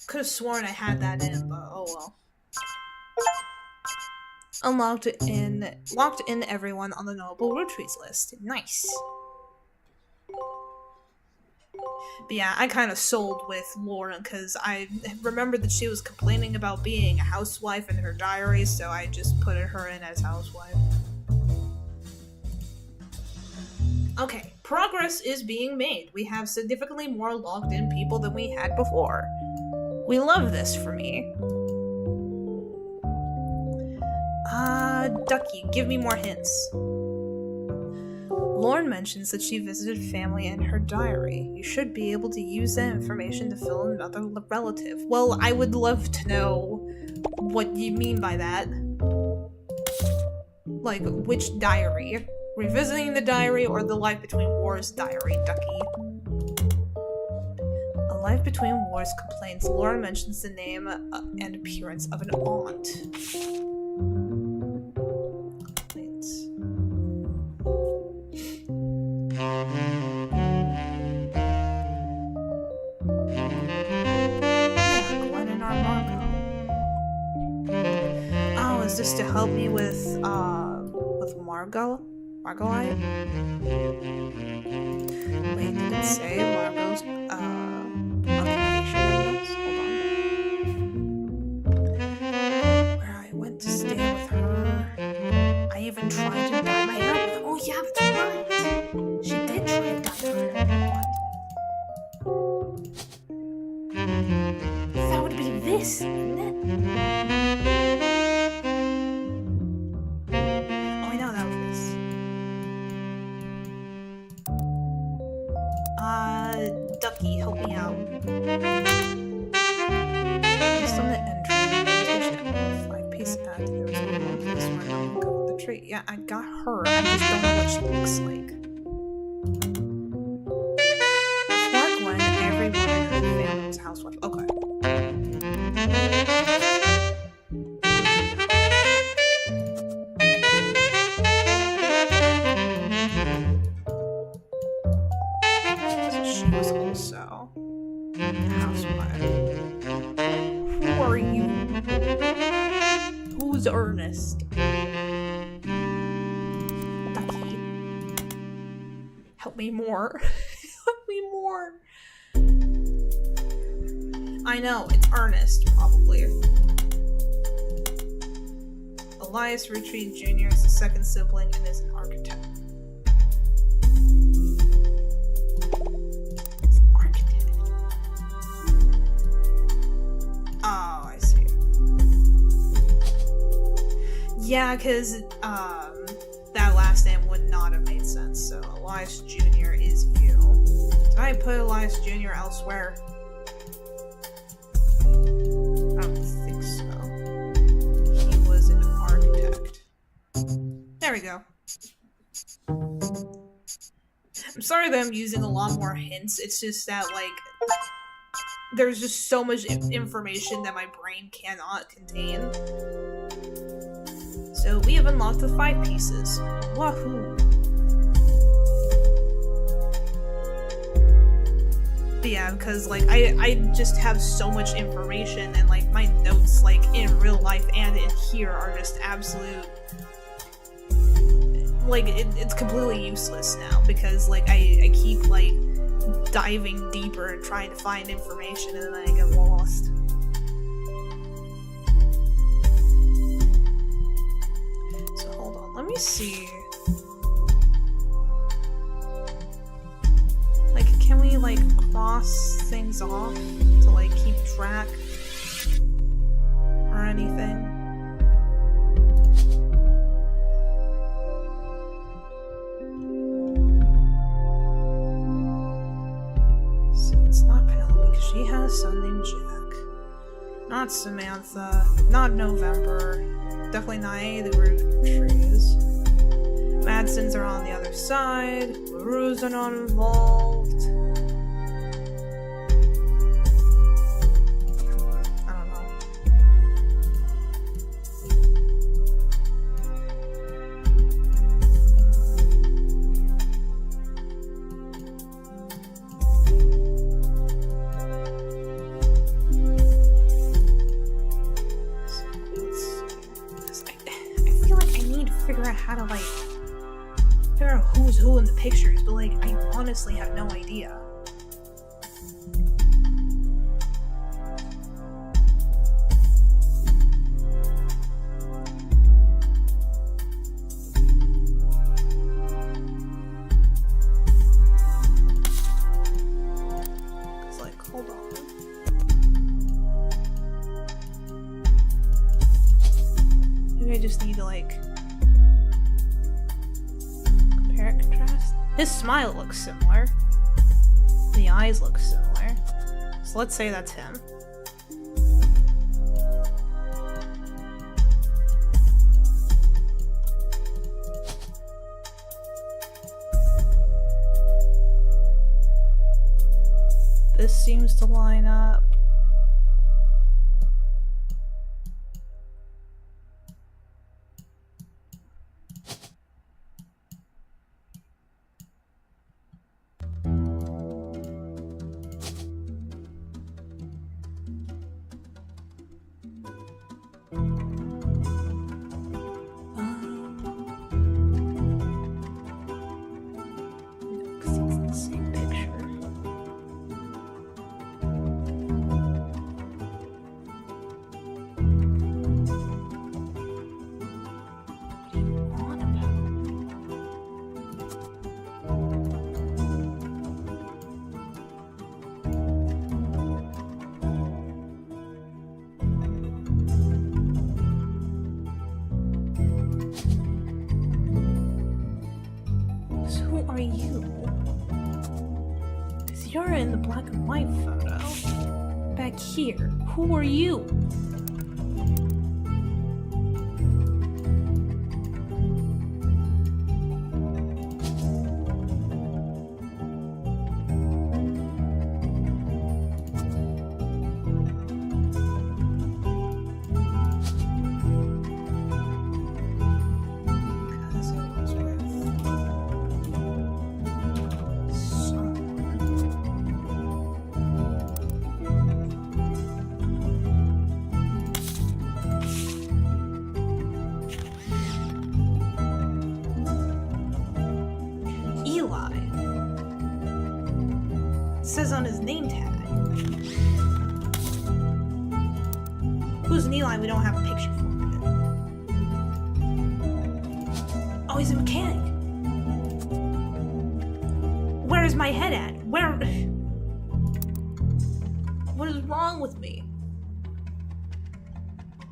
Could have sworn I had that in, but oh well. Locked in everyone on the notable Roottrees list. Nice. But yeah, I kind of sold with Lauren because I remembered that she was complaining about being a housewife in her diary, so I just put her in as housewife. Okay, progress is being made. We have significantly more logged in people than we had before. We love this for me. Ducky, give me more hints. Lauren mentions that she visited family in her diary. You should be able to use that information to fill in another relative. Well, I would love to know what you mean by that. Like, which diary? Revisiting the diary or the Life Between Wars diary, Ducky? A Life Between Wars complains. Lauren mentions the name and appearance of an aunt. Is this to help me with Margot? Margolite? Wait, did it say Margot's occupation in this? Hold on. Where I went to stay with her. I even tried to dye my hair with her. Oh yeah, that's right. She did try to dye her hair. That would be this, wouldn't it? Ducky, help me out. Based on the entry, 5-piece ad, there was one more place where I would go with the tree. Yeah, I got her. I just don't know what she looks like. Mark when everyone in her family was housewife. Okay. Ernest. Ducky. Help me more. Help me more. I know, it's Ernest, probably. Elias Roottrees Jr. is the second sibling and is an architect. It's an architect. Oh, I see. Yeah, because that last name would not have made sense, so Elias Jr. is you. Did I put Elias Jr. elsewhere? we go. I'm sorry that I'm using a lot more hints. It's just that, like, there's just so much information that my brain cannot contain. So we have unlocked the 5 pieces. Wahoo! But yeah, because, like, I just have so much information, and, like, my notes, like, in real life and in here are just absolute... Like, it's completely useless now, because, like, I keep, like, diving deeper and trying to find information, and then I get lost. So, hold on, let me see. Like, can we, like, cross things off to, like, keep track? Or anything? She has a son named Jack. Not Samantha. Not November. Definitely not any of the Roottrees. Madsons are on the other side. LaRues are not involved. I don't know. Figure out how to, like, figure out who's who in the pictures, but, like, I honestly have no idea. It's like, hold on. Maybe I just need to, like, contrast. His smile looks similar. The eyes look similar. So let's say that's him. This seems to line up. Are you? Because you're in the black and white photo. Back here. Who are you? Says on his name tag. Who's Eli? We don't have a picture for him. Oh, he's a mechanic. Where is my head at? Where? What is wrong with me?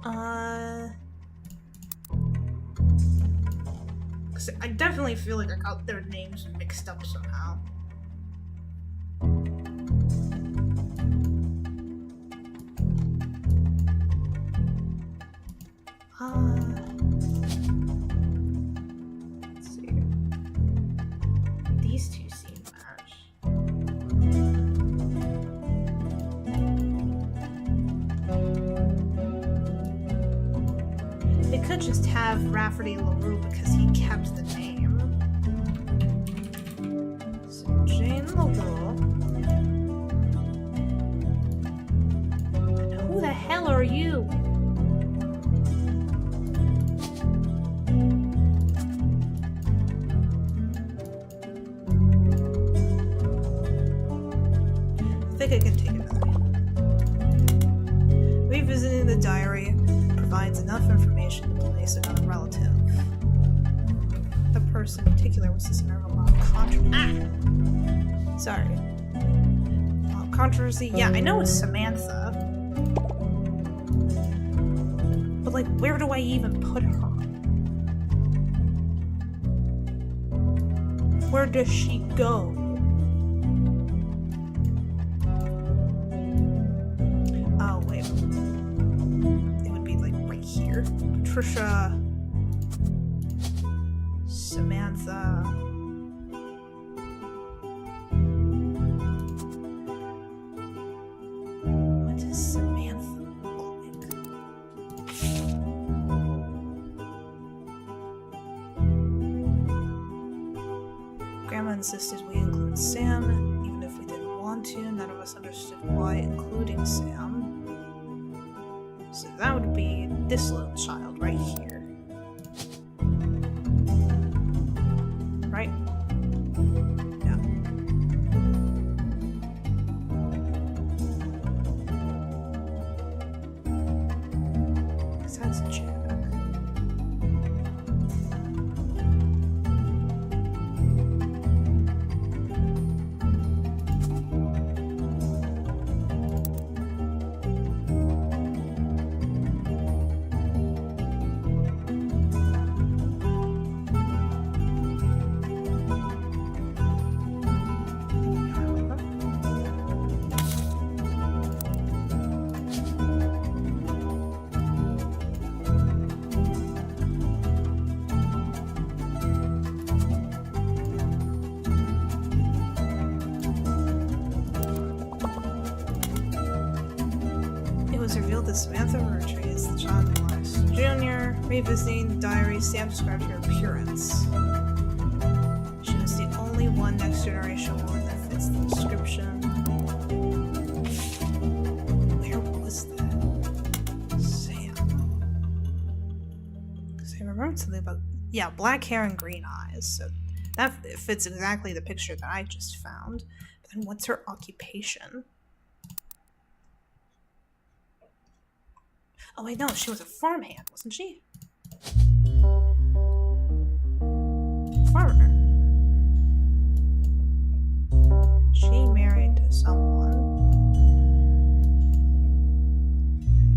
I definitely feel like I got their names mixed up somehow. could just have Rafferty LaRue because he kept the name. So Jane LaRue. And who the hell are you? I think I can take another one. Revisiting the diary provides enough information to place it on a relative. The person in particular was this Sorry. Controversy. Yeah, I know it's Samantha. But, like, where do I even put her? Where does she go? Oh, wait. It would be, like, right here. Patricia. Samantha. What does Samantha look like? Grandma insisted we include Sam, even if we didn't want to. None of us understood why, including Sam. So that would be this little child right here. Right? No. Because that's Jack. It was revealed that Samantha Roottrees, the child of Elias Jr., revisiting the diary, Sam described her appearance. She was the only one next generation woman that fits the description. Where was that? Sam. Because I remembered something about, yeah, black hair and green eyes. So that fits exactly the picture that I just found. But then what's her occupation? Oh wait, no, she was a farmhand, wasn't she? Farmer. She married someone.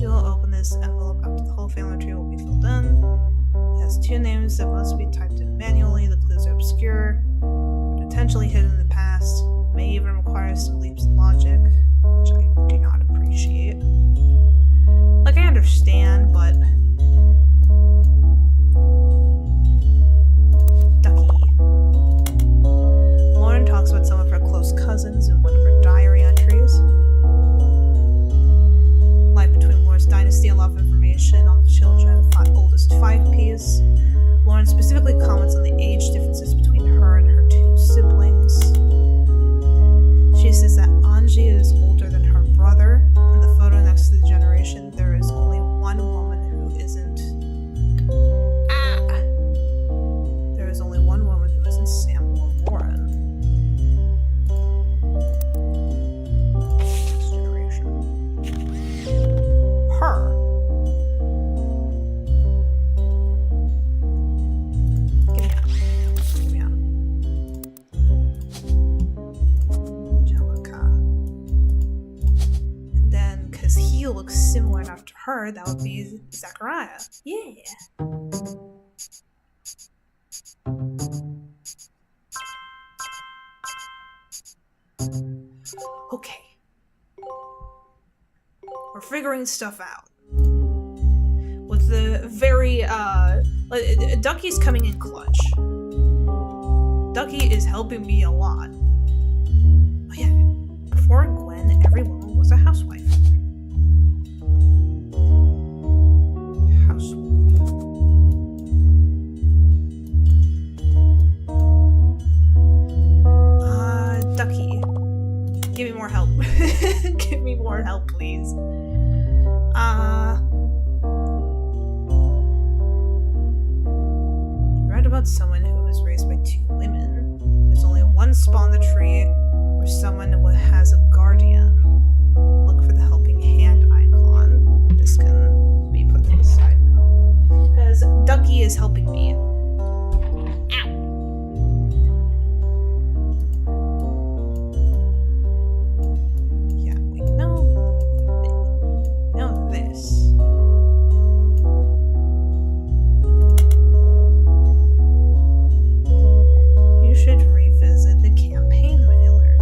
We will open this envelope after the whole family tree will be filled in. It has two names that must be typed in manually. The clues are obscure, potentially hidden in the past, may even require some leaps in logic, which I do not appreciate. Like, I understand, but... Ducky. Lauren talks about some of her close cousins in one of her diary entries. Life between Wars Dynasty, a lot of information on the children, oldest 5-piece. Lauren specifically comments on the age differences between her and her 2 siblings. She says that Angie is older than her brother. In the photo next to the generation, there is only one woman who isn't... There is only one woman who isn't Sam or Warren. Next generation. Her. Looks similar enough to her, that would be Zachariah. Yeah. Okay. We're figuring stuff out. With the very, Ducky's coming in clutch. Ducky is helping me a lot. Oh yeah. Before Gwen, every woman was a housewife. help, please. You read about someone who was raised by 2 women. There's only one spot on the tree where someone has a guardian. Look for the helping hand icon. This can be put to the side now. Because Ducky is helping me. Ow! Yeah, we know this. You should revisit the campaign mailer.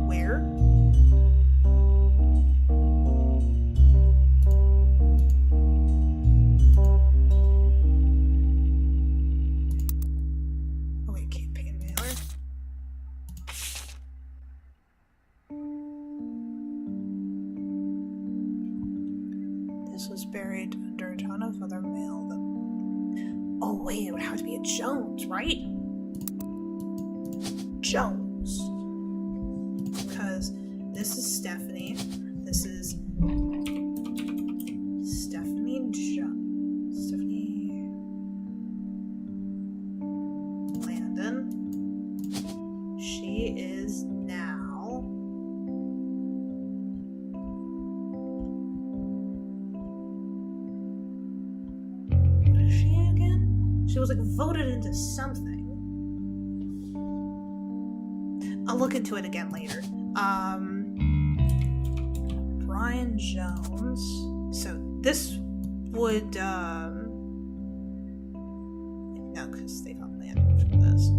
Where? Oh wait, campaign mailer. This was buried under a ton of other mail. Oh wait, it would have to be a Jones, right? Jones. Because this is Stephanie. This is Stephanie Stephanie Landon. She is now what is she again? She was like voted into something. I'll look into it again later. Brian Jones. So this would no, because they got Landon from this.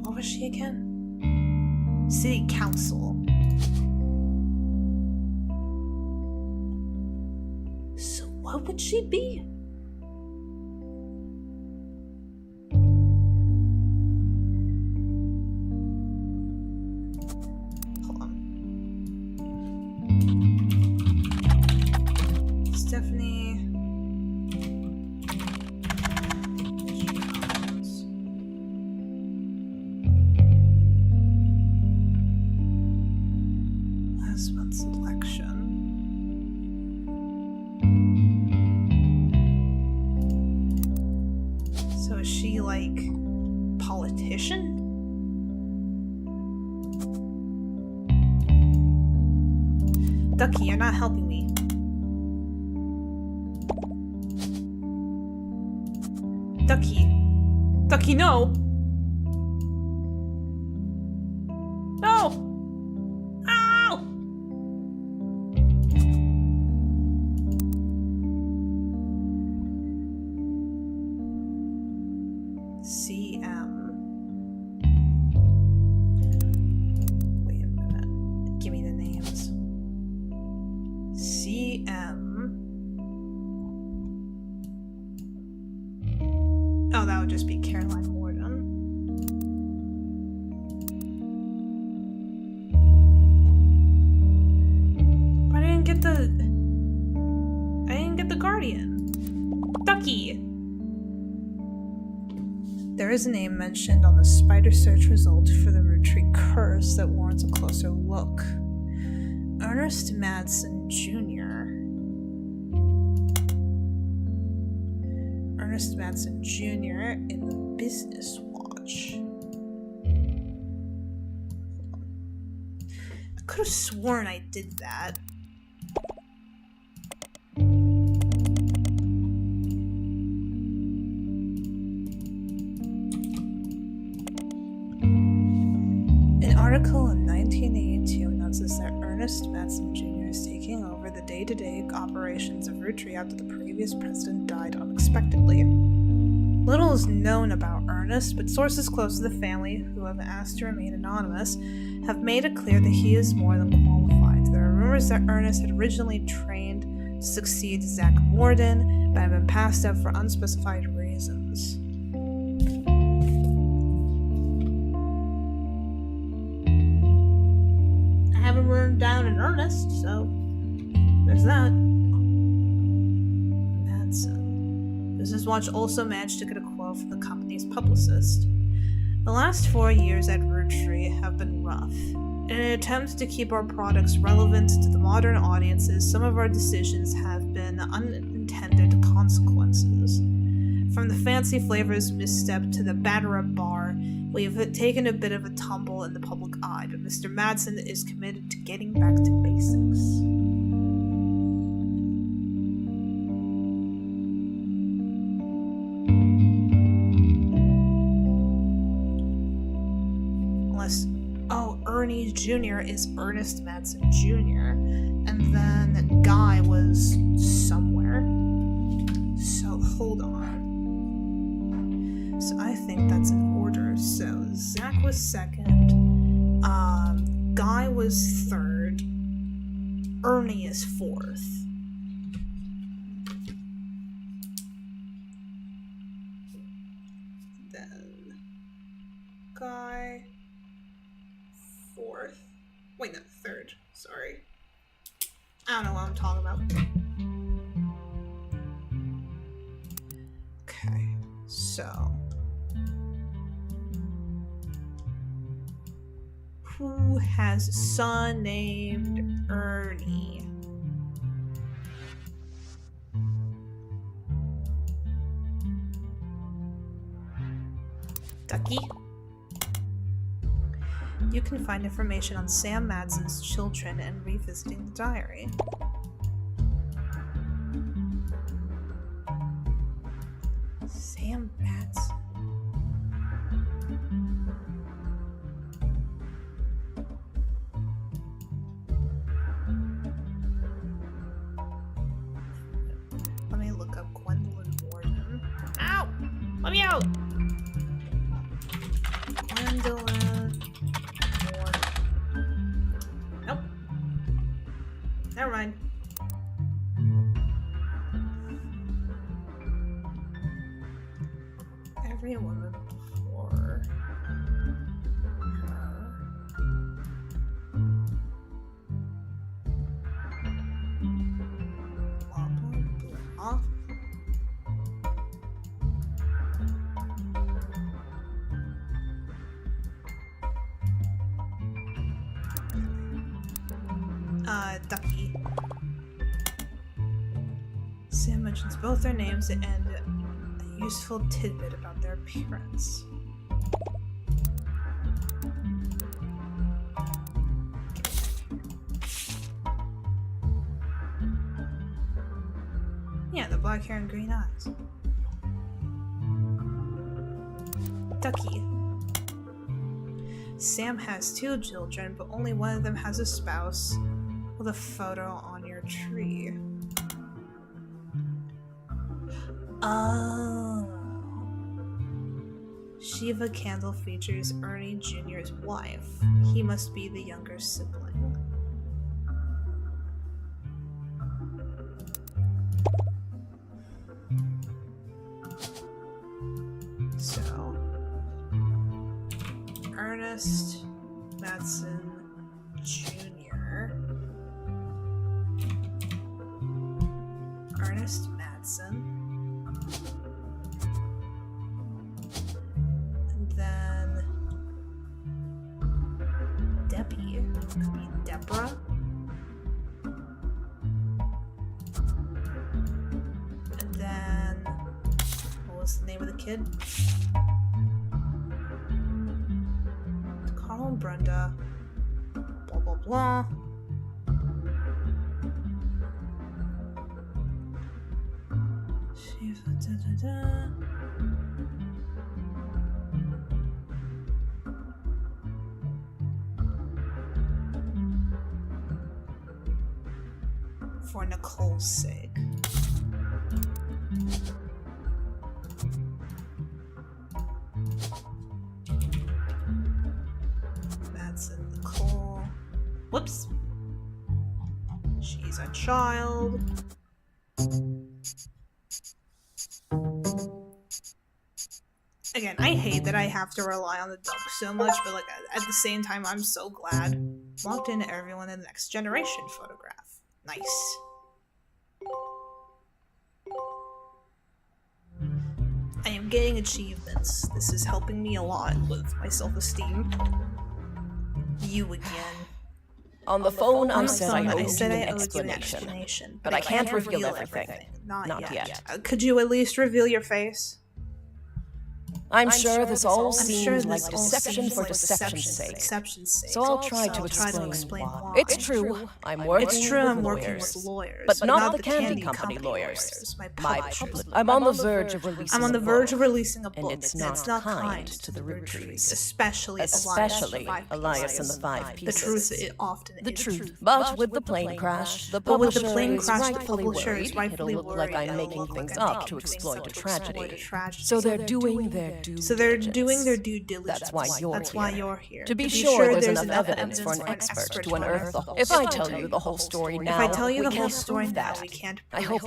What was she again? City Council. So what would she be? Hold on. Stephanie Jones. Last month's election. So is she like politician? Ducky, you're not helping me. Ducky, no! No! Ow! CM. Wait a minute. Give me the names. CM. Oh, that would just be Caroline Morden. But I didn't get the Guardian. Ducky! There is a name mentioned on the spider search result for the Roottrees curse that warrants a closer look. Ernest Madsen Jr. Ernest Madsen Jr. in the Business Watch. I could have sworn I did that. An article in 1982 announces that Ernest Madsen Jr. is taking over the day-to-day operations of Roottrees after the previous president died unexpectedly. Little is known about Ernest, but sources close to the family, who have asked to remain anonymous, have made it clear that he is more than qualified. There are rumors that Ernest had originally trained to succeed Zach Morden, but had been passed up for unspecified reasons. haven't run down in earnest, so there's that. Madsen. Business Watch also managed to get a quote from the company's publicist. The last 4 years at Roottrees have been rough. In an attempt to keep our products relevant to the modern audiences, some of our decisions have been unintended consequences. From the fancy flavors misstep to the batter-up bar, we've taken a bit of a tumble in the public eye, but Mr. Madsen is committed to getting back to basics. Ernie Jr. is Ernest Madsen Jr., and then Guy was somewhere. So, hold on. So, I think that's in order. So, Zach was second, Guy was third, Ernie is fourth. Then, Guy... fourth. Wait, no, third. Sorry. I don't know what I'm talking about. Okay, so. Who has a son named Ernie? Ducky? You can find information on Sam Madsen's children and revisiting the diary. Sam Madsen. Let me look up Gwendolyn Warden. Ow! Let me out! Gwendolyn. Nope. Never mind. Every woman before her. Blah, blah, blah. Ducky. Sam mentions both their names and a useful tidbit about their appearance. Yeah, the black hair and green eyes. Ducky. Sam has 2 children, but only one of them has a spouse with a photo on your tree. Oh. Shiva Candle features Ernie Jr.'s wife. He must be the younger sibling. So, Ernest Madsen Jr. Ernest Madsen. And then Debbie. Could be Deborah. And then what was the name of the kid? Carl and Brenda. Blah blah blah. Da, da, da. For Nicole's sake. That's in Nicole. Whoops. She's a child. Again, I hate that I have to rely on the duck so much, but like at the same time, I'm so glad. Locked in everyone in the next generation photograph. Nice. I am getting achievements. This is helping me a lot with my self-esteem. You again. On the phone, I said I owed you an explanation. But I can't reveal everything. Not yet. Could you at least reveal your face? I'm sure this all seems like deception for deception's sake. So I'll try to explain why. It's true, I'm working with lawyers. But not the candy company lawyers. My public. I'm on the verge of releasing a book. And it's not kind to the Roottrees. Especially Elias and the Five Pieces. The truth often is. The truth. But with the plane crash, the publisher is rightfully worried it'll look like I'm making things up to exploit a tragedy. So they're doing their due diligence. That's why you're here. To be sure there's enough evidence for an expert to unearth the whole story. If I tell you the whole story now, we can't prove I hope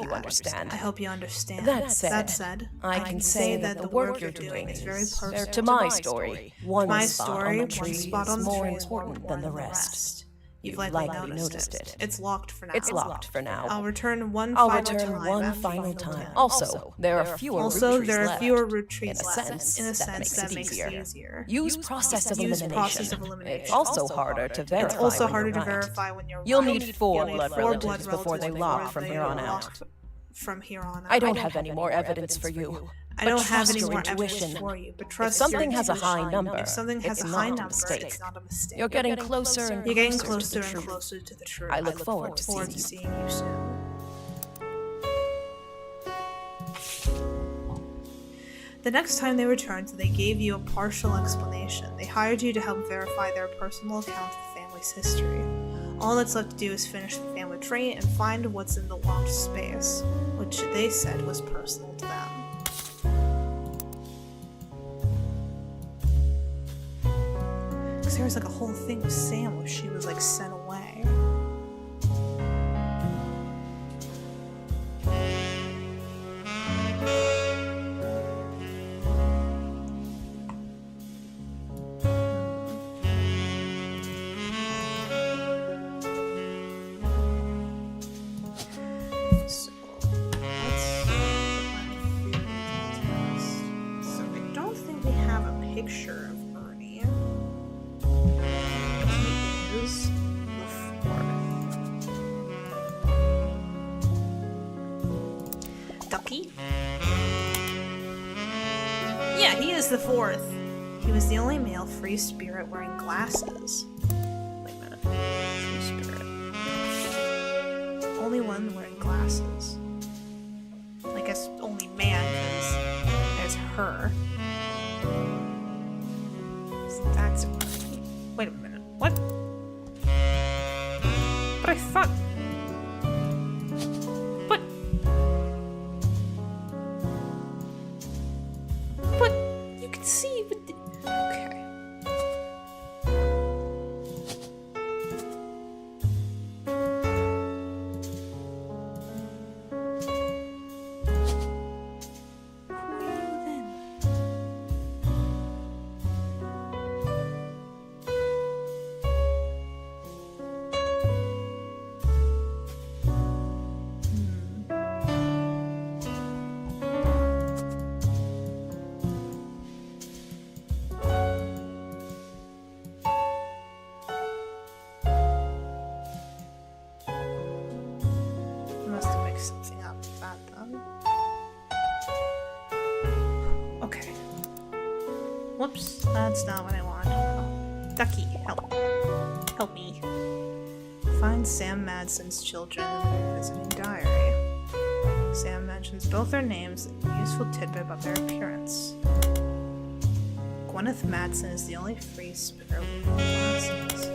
you understand. That said, I can say that the work you're doing is very personal to my story. One spot on the tree is more important than the rest. You've likely noticed it. It's locked for now. I'll return one final time. Also, there are fewer Roottrees left. In a sense, that makes it easier. Use process of elimination. It's also harder to verify when you're You'll need 4 blood relatives before they lock from here on out. I don't have any more evidence for you. I don't have any more evidence for you, but trust if something has a high number, it's not a mistake. You're getting closer and closer to the truth. I look forward to seeing you soon. The next time they returned, they gave you a partial explanation. They hired you to help verify their personal account of the family's history. All that's left to do is finish the family tree and find what's in the locked space, which they said was personal to them. Because there was like a whole thing with Sam where she was like sent away. Picture of Ernie. He is the 4th. Ducky? Yeah, he is the 4th. He was the only male free spirit wearing glasses. Wait a minute. Free spirit. Only one wearing glasses. I guess only man, because there's her. That's wait a minute. What? But I thought. But you can see. Okay. Something up with that then. Okay. Whoops, that's not what I wanted. Ducky, help me. Find Sam Madsen's children in their visiting diary. Sam mentions both their names and a useful tidbit about their appearance. Gwyneth Madsen is the only free spirit with glasses.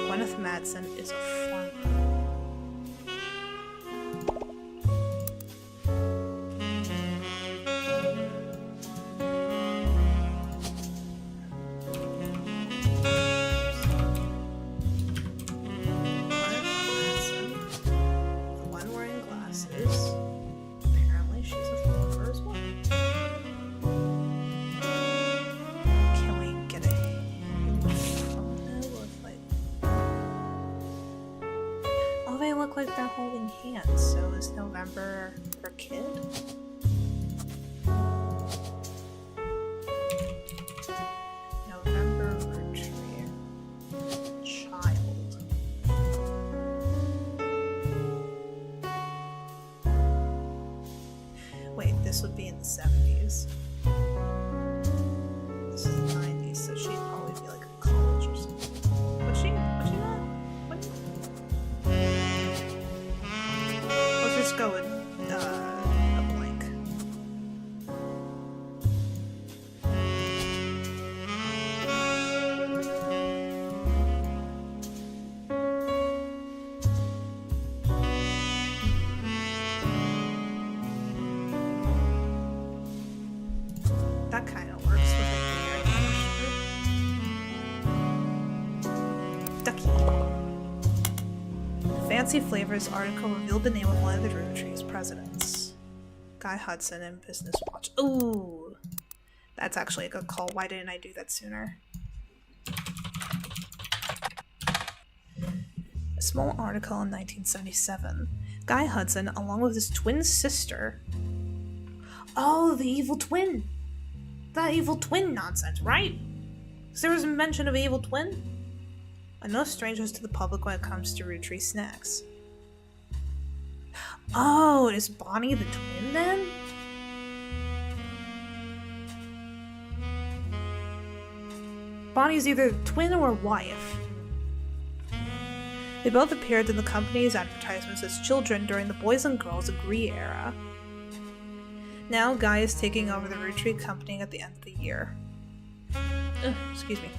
Gwyneth Madsen is a flunker. they look like they're holding hands, so is November her kid? November Roottrees. Child. Wait, this would be in the 70s. This is the 90s, so she'd probably be like in college or something. Would she not? Let's just go with a blank. That kind of works with a beard. Ducky. Fancy Flavors article revealed the name of one of the Roottrees presidents. Guy Hudson and Business Watch. Ooh, that's actually a good call. Why didn't I do that sooner? A small article in 1977. Guy Hudson, along with his twin sister. Oh, the evil twin. That evil twin nonsense, right? Because there was a mention of evil twin. And no strangers to the public when it comes to Roottrees snacks. Oh, is Bonnie the twin then? Bonnie's either twin or wife. They both appeared in the company's advertisements as children during the Boys and Girls Agree era. Now Guy is taking over the Roottrees company at the end of the year. Excuse me.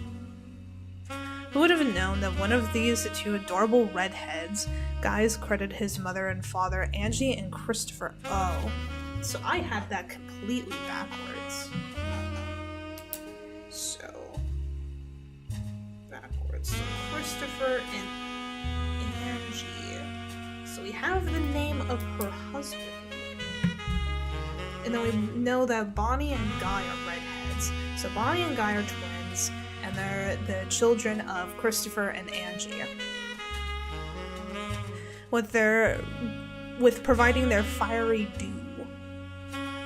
Who would have known that one of these two adorable redheads, Guy's credited his mother and father, Angie and Christopher O. So I had that completely backwards. So Christopher and Angie. So we have the name of her husband. And then we know that Bonnie and Guy are redheads. So Bonnie and Guy are twins, and they're the children of Christopher and Angie. With providing their fiery dew.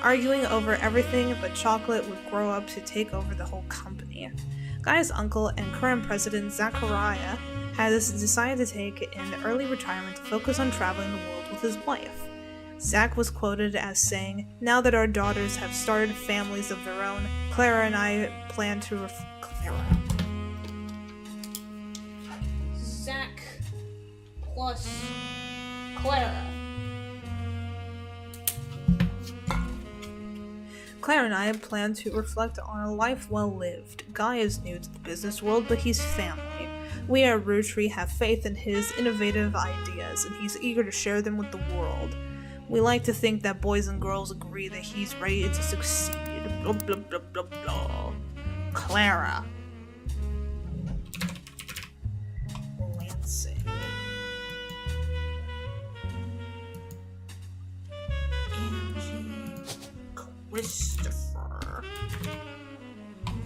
Arguing over everything but chocolate would grow up to take over the whole company. Guy's uncle and current president Zachariah has decided to take an early retirement to focus on traveling the world with his wife. Zach was quoted as saying, "Now that our daughters have started families of their own, Clara and I plan to Zach plus Clara. Clara and I plan to reflect on a life well lived. Guy is new to the business world, but he's family. We at Roottrees have faith in his innovative ideas, and he's eager to share them with the world. We like to think that Boys and Girls Agree that he's ready to succeed. Blah, blah, blah, blah, blah. Clara. Lansing. Angie.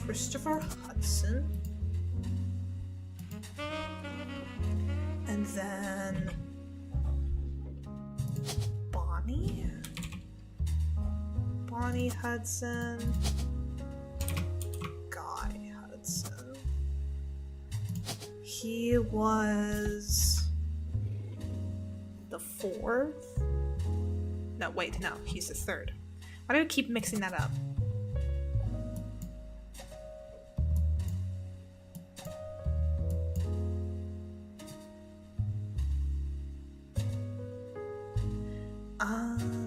Christopher Hudson. And then Bonnie Hudson, Guy Hudson. He was the fourth? No, wait, no, he's the third. Why do I keep mixing that up?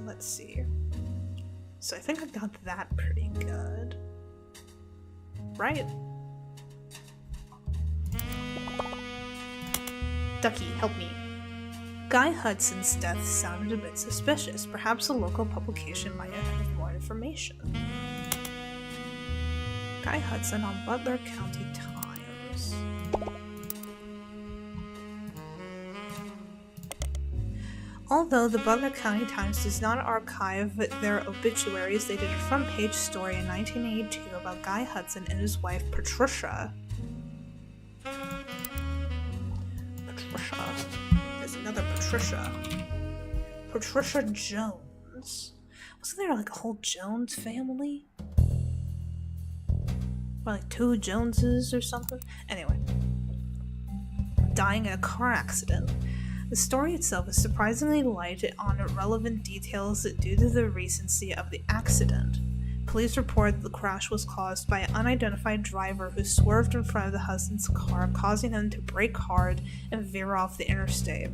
Let's see. So I think I got that pretty good. Right? Ducky, help me. Guy Hudson's death sounded a bit suspicious. Perhaps a local publication might have more information. Guy Hudson on Butler County Times. Although the Butler County Times does not archive their obituaries, they did a front-page story in 1982 about Guy Hudson and his wife, Patricia. There's another Patricia. Patricia Jones. Wasn't there like a whole Jones family? Or like 2 Joneses or something? Anyway. Dying in a car accident. The story itself is surprisingly light on relevant details due to the recency of the accident. Police report the crash was caused by an unidentified driver who swerved in front of the husband's car, causing him to brake hard and veer off the interstate.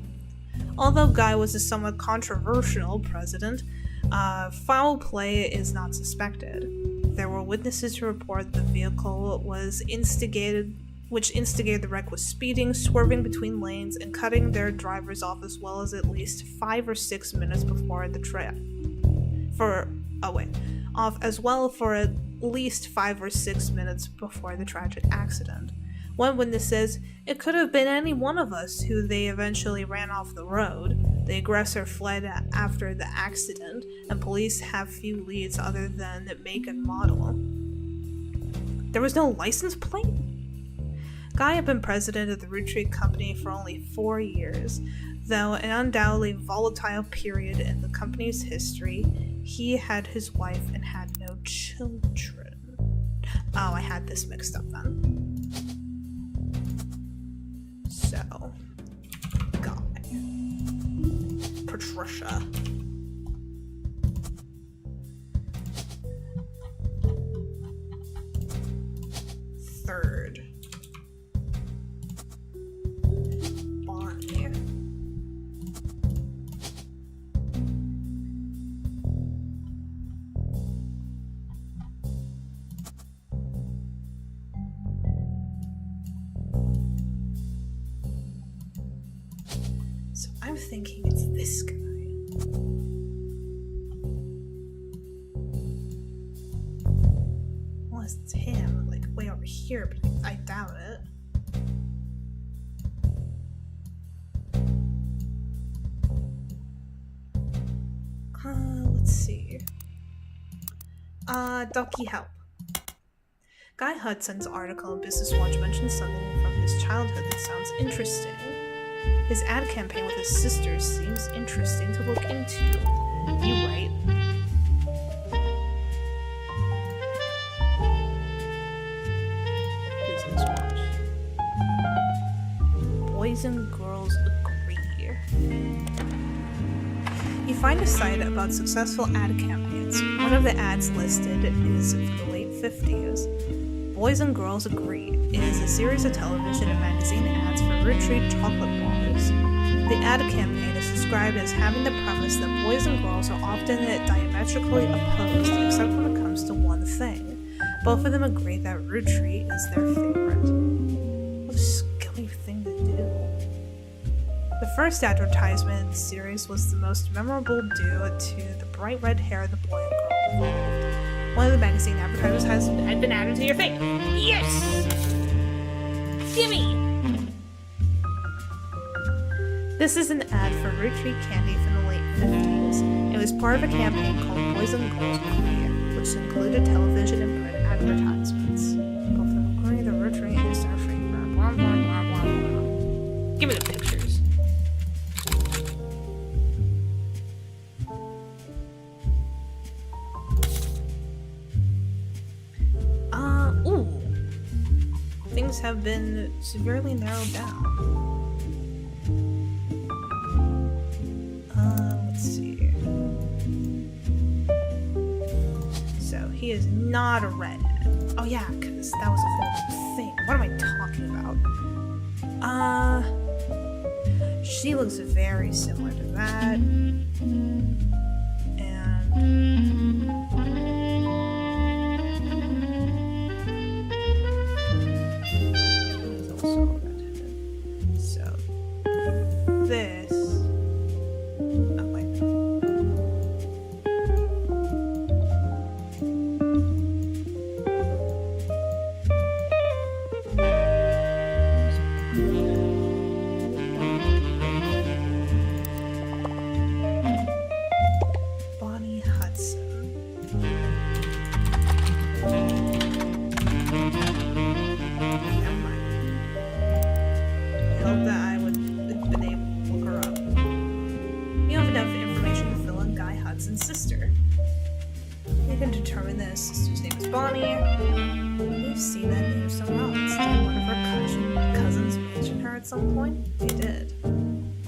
Although Guy was a somewhat controversial president, foul play is not suspected. There were witnesses who report the vehicle which instigated the wreck was speeding, swerving between lanes, and cutting their drivers off as well as at least 5 or 6 minutes before the tragic accident. One witness says, "It could have been any one of us who they eventually ran off the road. The aggressor fled after the accident, and police have few leads other than the make and model." There was no license plate? Guy had been president of the Roottrees company for only 4 years. Though an undoubtedly volatile period in the company's history, he had his wife and had no children. Oh, I had this mixed up then. So, Guy. Patricia. Third. Bonnie. So I'm thinking it's this guy. Unless it's him, like way over here, but I doubt it. Let's see. Ducky Help. Guy Hudson's article in Business Watch mentions something from his childhood that sounds interesting. His ad campaign with his sisters seems interesting to look into. You right? Business Watch. Boys and girls agree. You find a site about successful ad campaigns. One of the ads listed is from the late 50s. Boys and Girls Agree. It is a series of television and magazine ads for Roottrees chocolate bars. The ad campaign is described as having the premise that boys and girls are often diametrically opposed except when it comes to one thing. Both of them agree that Roottrees is their favorite. What a skilly thing to do. The first advertisement in the series was the most memorable due to the bright red hair of the boy and girl involved. One of the magazine advertisers had been added to your thing. Yes! Gimme! This is an ad for Roottrees candy from the late 50s. It was part of a campaign called Boys and Girls Agree, which included television and print advertisements. Both of them agree the Roottrees is their favorite. Blah, blah, blah, blah, blah. Give me the pictures. Things have been severely narrowed down. Let's see. So he is not a redhead. Oh yeah, because that was a whole thing. What am I talking about? She looks very similar to that. And Hudson. at some point? They did. Hinged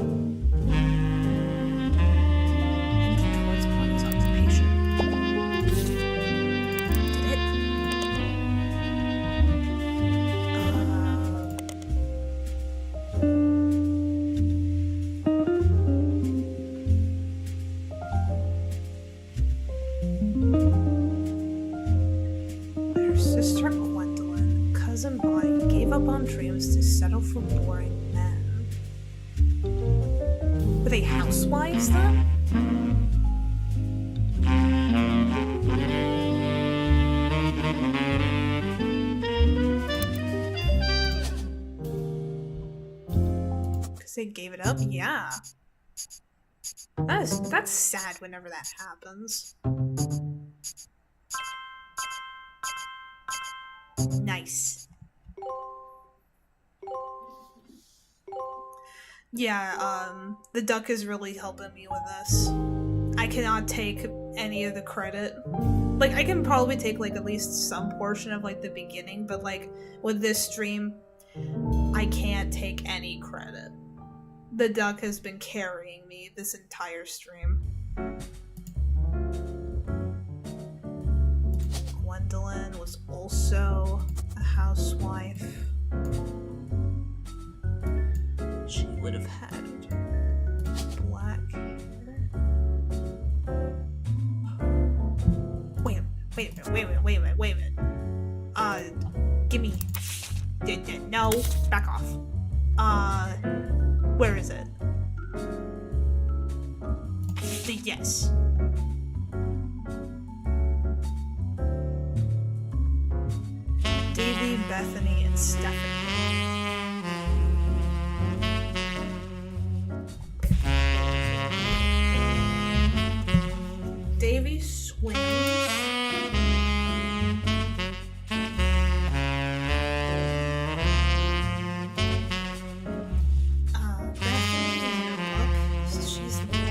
towards one's occupation. Did it? Their sister Gwendolyn, cousin Bonnie, gave up on dreams to settle for boring men. Were they housewives then? Because they gave it up? Yeah. That's sad whenever that happens. Nice. Yeah, the duck is really helping me with this. I cannot take any of the credit. Like, I can probably take, like, at least some portion of, like, the beginning, but, like, with this stream, I can't take any credit. The duck has been carrying me this entire stream. Gwendolyn was also a housewife. She would have had black hair. Wait a minute. Give me... No, back off. Where is it? Yes. Davy, Bethany, and Stephanie. Davy swims. Bethany in your book, she's the one.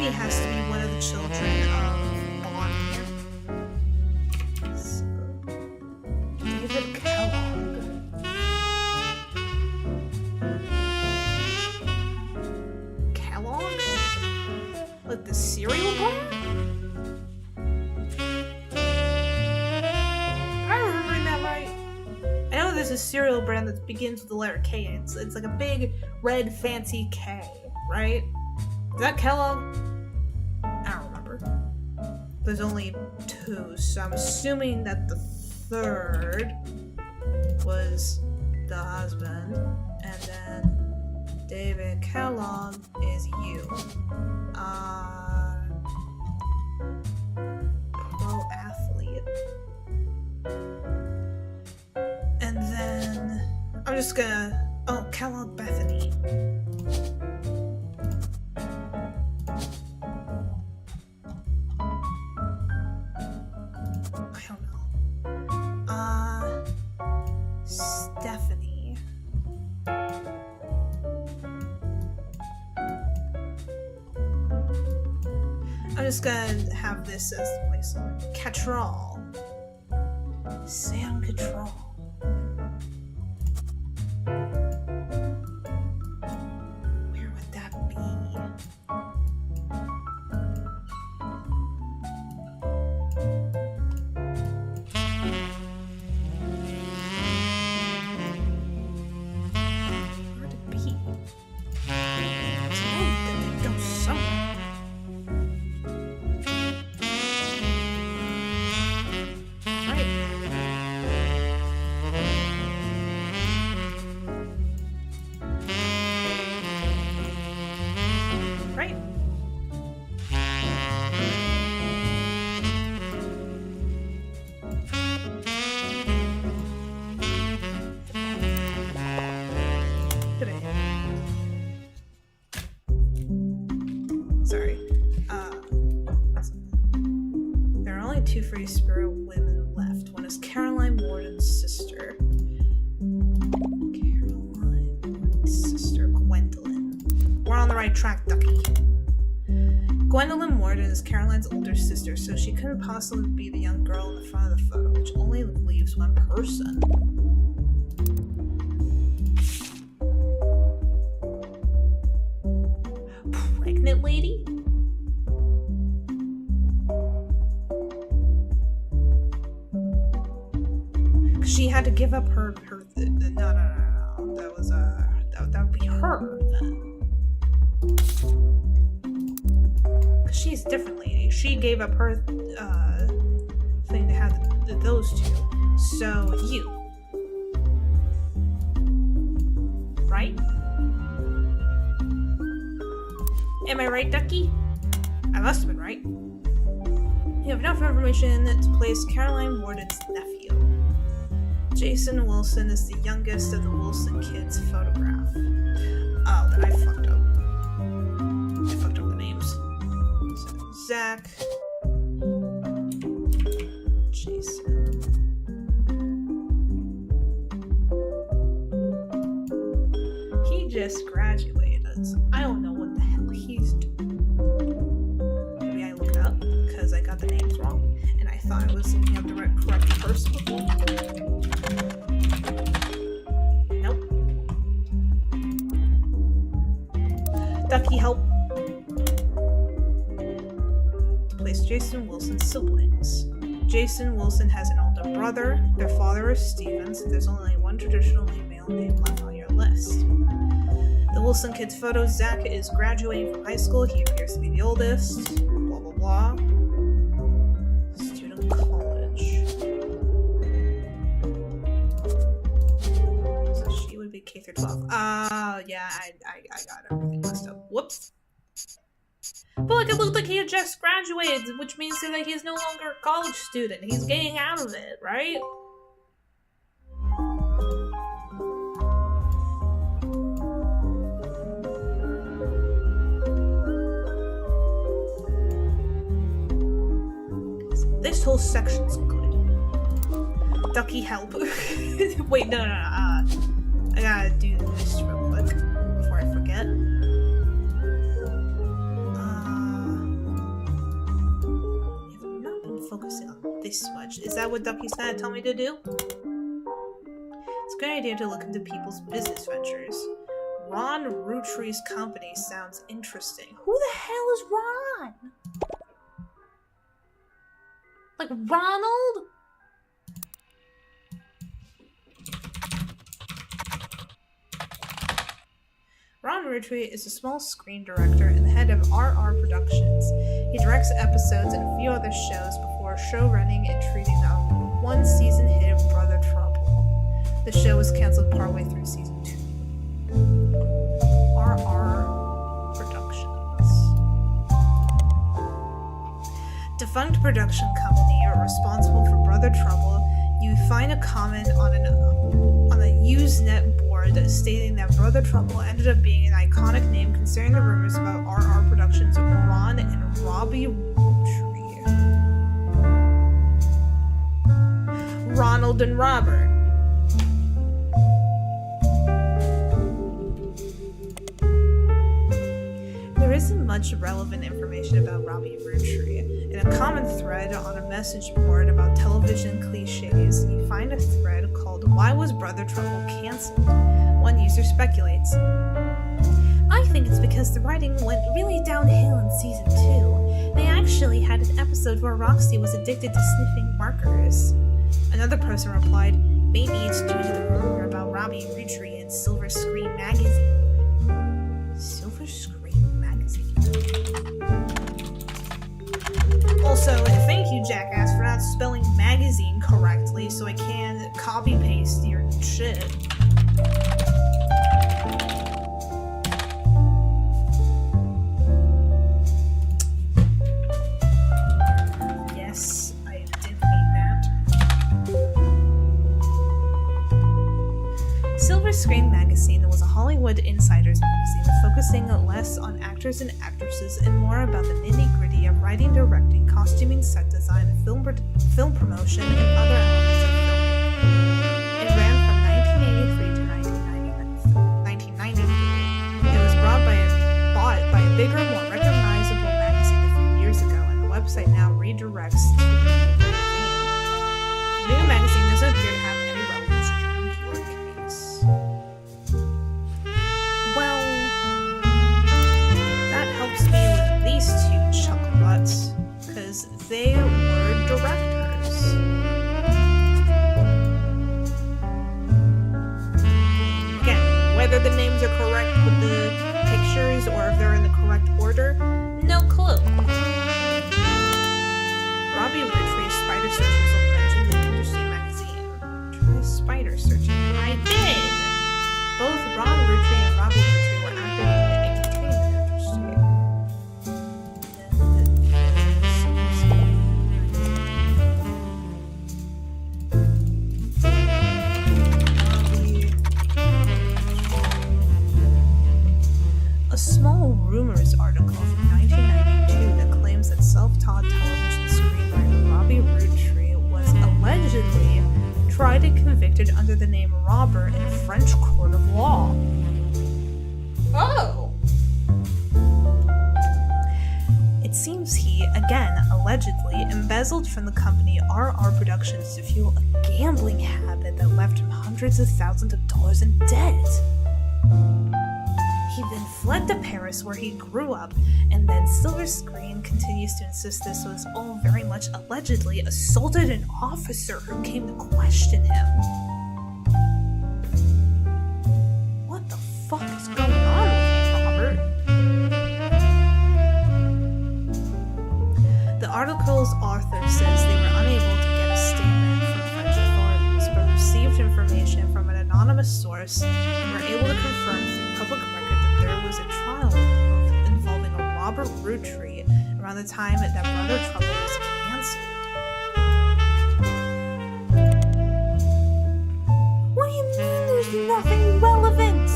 Has to be one of the children of Bonnie. So, David Kellogg. Kellogg? Like the cereal brand? Am I remembering that right? I know there's a cereal brand that begins with the letter K. It's like a big red fancy K, right? Is that Kellogg? I don't remember. There's only two, so I'm assuming that the third was the husband, and then David Kellogg is you. Pro athlete. And then I'm just gonna... Oh, Kellogg Bethany. Stephanie. I'm just gonna have this as the placeholder. Cattrall. Sam Cattrall. Where would that be? two free spirit women left. One is Caroline Morden's sister. Caroline Morden's sister, Gwendolyn. We're on the right track, Ducky. Gwendolyn Morden is Caroline's older sister, so she couldn't possibly be the young girl in the front of the photo, which only leaves one person. Pregnant lady? She had to give up her no. That was that would be her then. She's a different lady. She gave up her thing to have those two. So you, right? Am I right, Ducky? I must have been right. You have enough information to place Caroline Morden's nephew. Jason Wilson is the youngest of the Wilson kids photograph. Oh, then I fucked up. I fucked up the names. So, Zach. Jason. He just graduated. So I don't know what the hell he's doing. Maybe I looked it up because I got the names wrong and I thought I was looking up the correct person before. Nope. Ducky, help. To place Jason Wilson's siblings. Jason Wilson has an older brother. Their father is Steven, so there's only one traditionally male name left on your list. The Wilson kids photo, Zach is graduating from high school. He appears to be the oldest. Blah, blah, blah. Student college. So she would be K through 12. Yeah, I got everything messed up. Whoops. But like, it looked like he had just graduated, which means that he's no longer a college student. He's getting out of it, right? This whole section's good. Ducky, help. Wait, no. I gotta do this real quick before I forget. I've not been focusing on this much. Is that what Ducky's gonna tell me to do? It's a good idea to look into people's business ventures. Ron Roottrees' company sounds interesting. Who the hell is Ron? Like Ronald? Ron Roottrees is a small screen director and the head of RR Productions. He directs episodes and a few other shows before showrunning and treating the one-season hit of Brother Trouble. The show was canceled partway through season 2. RR Productions. Defunct production company are responsible for Brother Trouble. You find a comment on the Usenet board stating that Brother Trouble ended up being an iconic name considering the rumors about RR Productions of Ron and Robbie Roottrees. Ronald and Robert. There isn't much relevant information about Robbie Roottrees. In a common thread on a message board about television cliches, you find a thread called "Why Was Brother Trouble Cancelled?" One user speculates, "I think it's because the writing went really downhill in season 2. They actually had an episode where Roxy was addicted to sniffing markers." Another person replied, "Maybe it's due to the rumor about Robbie Roottrees and Silver Screen Magazine." Silver Screen Magazine. Also, thank you, jackass, for not spelling magazine correctly so I can copy-paste your shit. Yes, I did mean that. Silver Screen Magazine was a Hollywood insiders magazine that focusing less on actors and actresses and more about the nitty-gritty of writing, directing, costuming, set design, film promotion, and other elements of filmmaking. It ran from 1983 to 1993. It was bought by a bigger, more recognizable magazine a few years ago, and the website now redirects to the magazine. The new magazine doesn't appear to have any relevance to your case. Well, that helps me with these two chuckle butts, because they were directors. Again, whether the names are correct with the pictures or if they're in the correct order, no clue. Robbie Roottrees' Spider Search was mentioned in the Industry magazine. Try spider searching. I did! Both Ron Roottries and Robbie Roottries were active in the entertainment industry. A small rumors article from 1992 that claims that self-taught television screenwriter Robbie Roottree was allegedly tried and convicted under the name robber in a French court of law. Oh! It seems he, again, allegedly embezzled from the company RR Productions to fuel a gambling habit that left him hundreds of thousands of dollars in debt. He then fled to Paris, where he grew up, and then Silver Screen continues to insist this was all very much allegedly assaulted an officer who came to question him. What the fuck is going on with you, Robert? The article's author says they were unable to get a statement from French authorities, but received information from an anonymous source and were able to confirm through public record that there was a trial involving a Robert Roottree around the time that Brother Trouble was cancelled. What do you mean there's nothing relevant?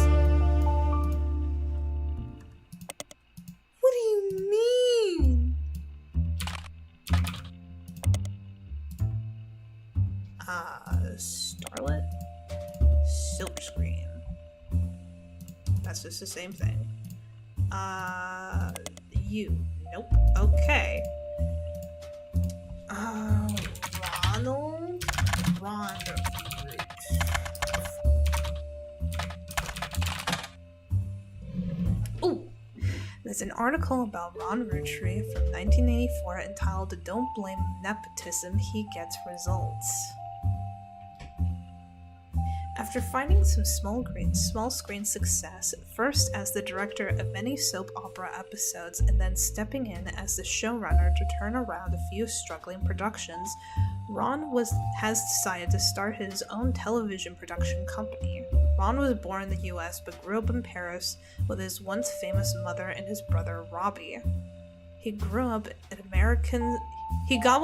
What do you mean? Starlet? Silver Screen. That's just the same thing. You. Nope. Okay. Ronald? Ron. Ooh! There's an article about Ron Roottree from 1984 entitled "Don't Blame Nepotism, He Gets Results." After finding some small screen success, first as the director of many soap opera episodes and then stepping in as the showrunner to turn around a few struggling productions, Ron has decided to start his own television production company. Ron was born in the US but grew up in Paris with his once famous mother and his brother Robbie. He gobbled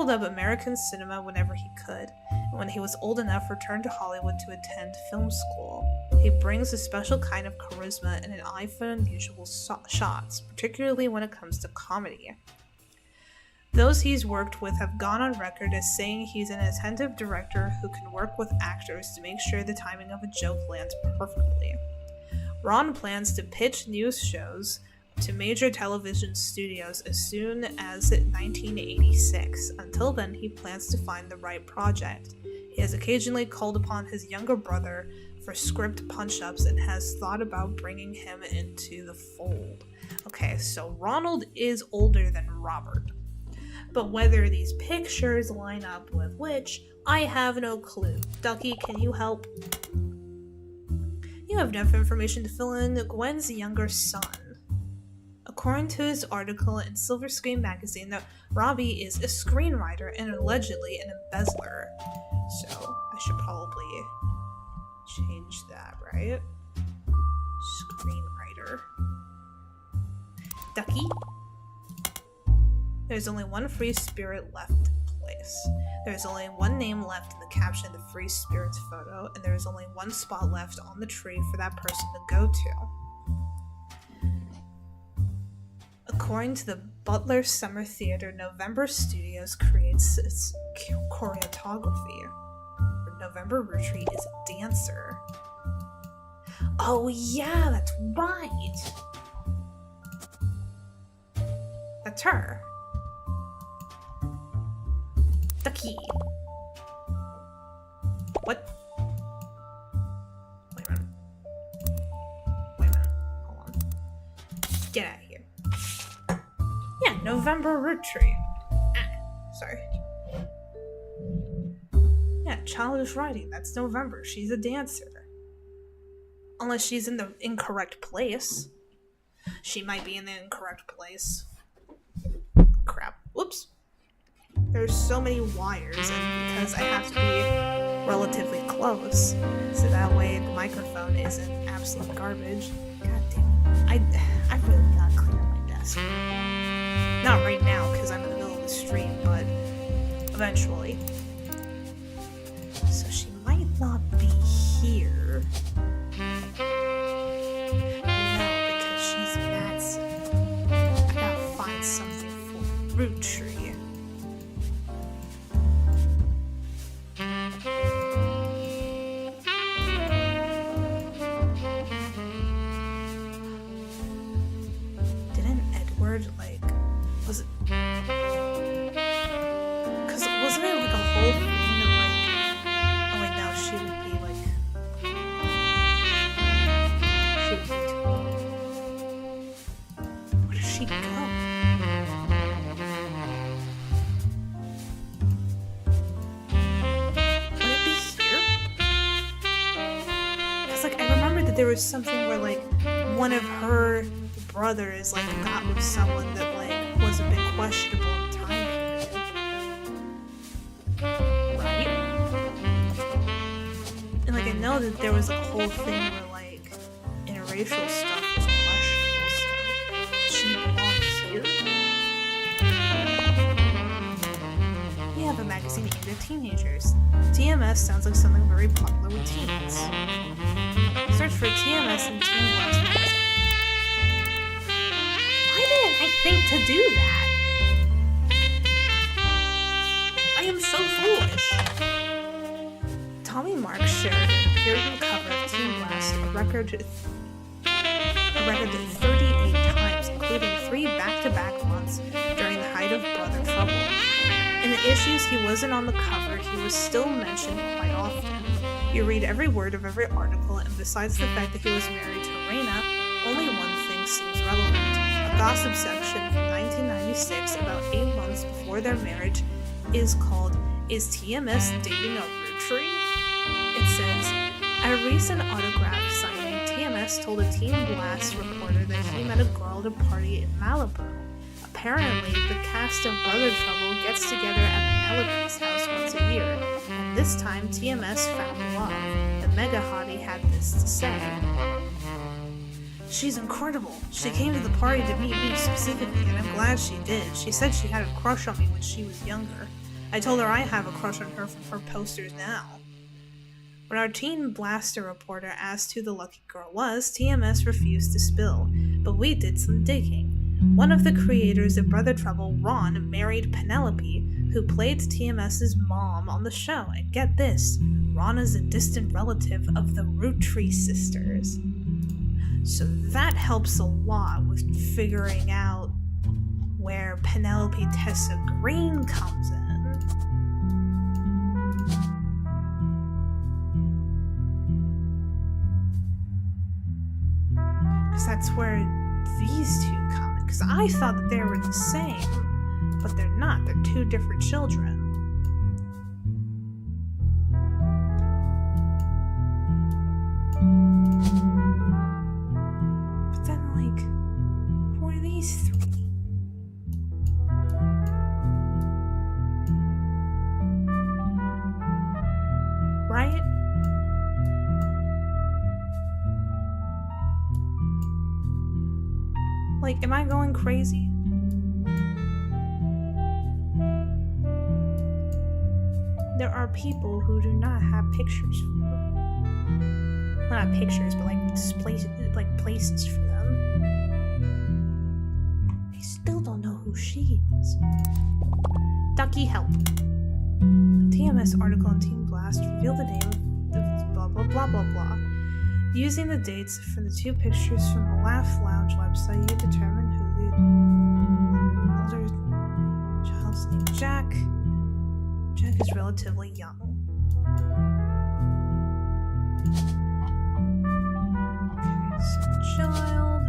up American cinema whenever he could, and when he was old enough, returned to Hollywood to attend film school. He brings a special kind of charisma and an eye for unusual shots, particularly when it comes to comedy. Those he's worked with have gone on record as saying he's an attentive director who can work with actors to make sure the timing of a joke lands perfectly. Ron plans to pitch news shows to major television studios as soon as 1986. Until then, he plans to find the right project. He has occasionally called upon his younger brother for script punch-ups and has thought about bringing him into the fold. Okay, so Ronald is older than Robert. But whether these pictures line up with which, I have no clue. Ducky, can you help? You have enough information to fill in Gwen's younger son. According to his article in Silver Screen magazine, that Robbie is a screenwriter and allegedly an embezzler. So, I should probably change that, right? Screenwriter. Ducky? There's only one free spirit left in place. There's only one name left in the caption of the free spirit's photo, and there is only one spot left on the tree for that person to go to. According to the Butler Summer Theater, November Studios creates its choreography. November Roottrees is a dancer. Oh yeah, that's right. That's her. The key. What? Wait a minute. Hold on. Get out of here. Yeah, November Roottrees. Sorry. Yeah, childish writing. That's November. She's a dancer. Unless she's in the incorrect place. She might be in the incorrect place. Crap. Whoops. There's so many wires, and because I have to be relatively close, so that way the microphone isn't absolute garbage. God damn it. I really gotta clear my desk. Not right now, because I'm in the middle of the stream, but eventually. So she might not be here. No, because she's Madsen. I gotta find something for Roottrees. Didn't Edward, was it? Because wasn't it like a whole thing that, oh wait, no, she would be where does she go? Would it be here? Because, I remember that there was something where, one of her brothers, got with someone that, was a bit questionable in the time period. Right? And, I know that there was a whole thing where, interracial stuff was questionable, so she belongs here. We have a magazine aimed at teenagers. TMS sounds like something very popular with teens. Search for TMS and Teen Blast magazine. Why didn't I think to do that? I am so foolish. Tommy Mark Sheridan appeared on the cover of Teen Blast, a record 38 times, including 3 back-to-back months during the height of Brother Trouble. In the issues he wasn't on the cover, he was still mentioned quite often. You read every word of every article, and besides the fact that he was married to Raina, only one thing seems relevant. A gossip section from 1996, about 8 months before their marriage, is called "Is TMS Dating a Roottrees?" It says, at a recent autograph signing, TMS told a Teen Blast reporter that he met a girl at a party in Malibu. Apparently, the cast of Brother Trouble gets together at Penelope's house once a year, and this time TMS found love. The mega hottie had this to say. She's incredible. She came to the party to meet me specifically, and I'm glad she did. She said she had a crush on me when she was younger. I told her I have a crush on her from her posters now. When our Teen Blaster reporter asked who the lucky girl was, TMS refused to spill, but we did some digging. One of the creators of Brother Trouble, Ron, married Penelope, who played TMS's mom on the show, and get this, Ron is a distant relative of the Roottrees sisters. So that helps a lot with figuring out where Penelope Tessa Green comes in. Because that's where these two come in. Because I thought that they were the same, but they're not. They're 2 different children. But then, who are these 3? Right? Am I going crazy? There are people who do not have pictures for them. Well, not pictures, but places for them. These Ducky, help. TMS article on Team Blast revealed the name of blah blah blah blah blah. Using the dates from the 2 pictures from the Laugh Lounge website, you determine who the older child's named Jack. Jack is relatively young. Okay, so child.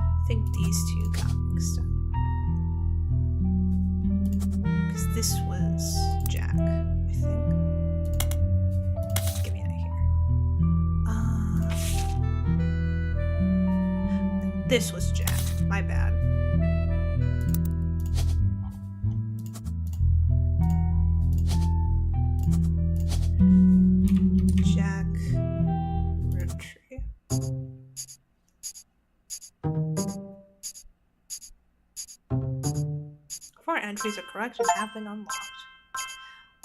I think these 2 got mixed up. Because this was Jack, I think. Get me out of here. This was Jack. My bad. Jack Roottrees. Four entries are correct and have been unlocked.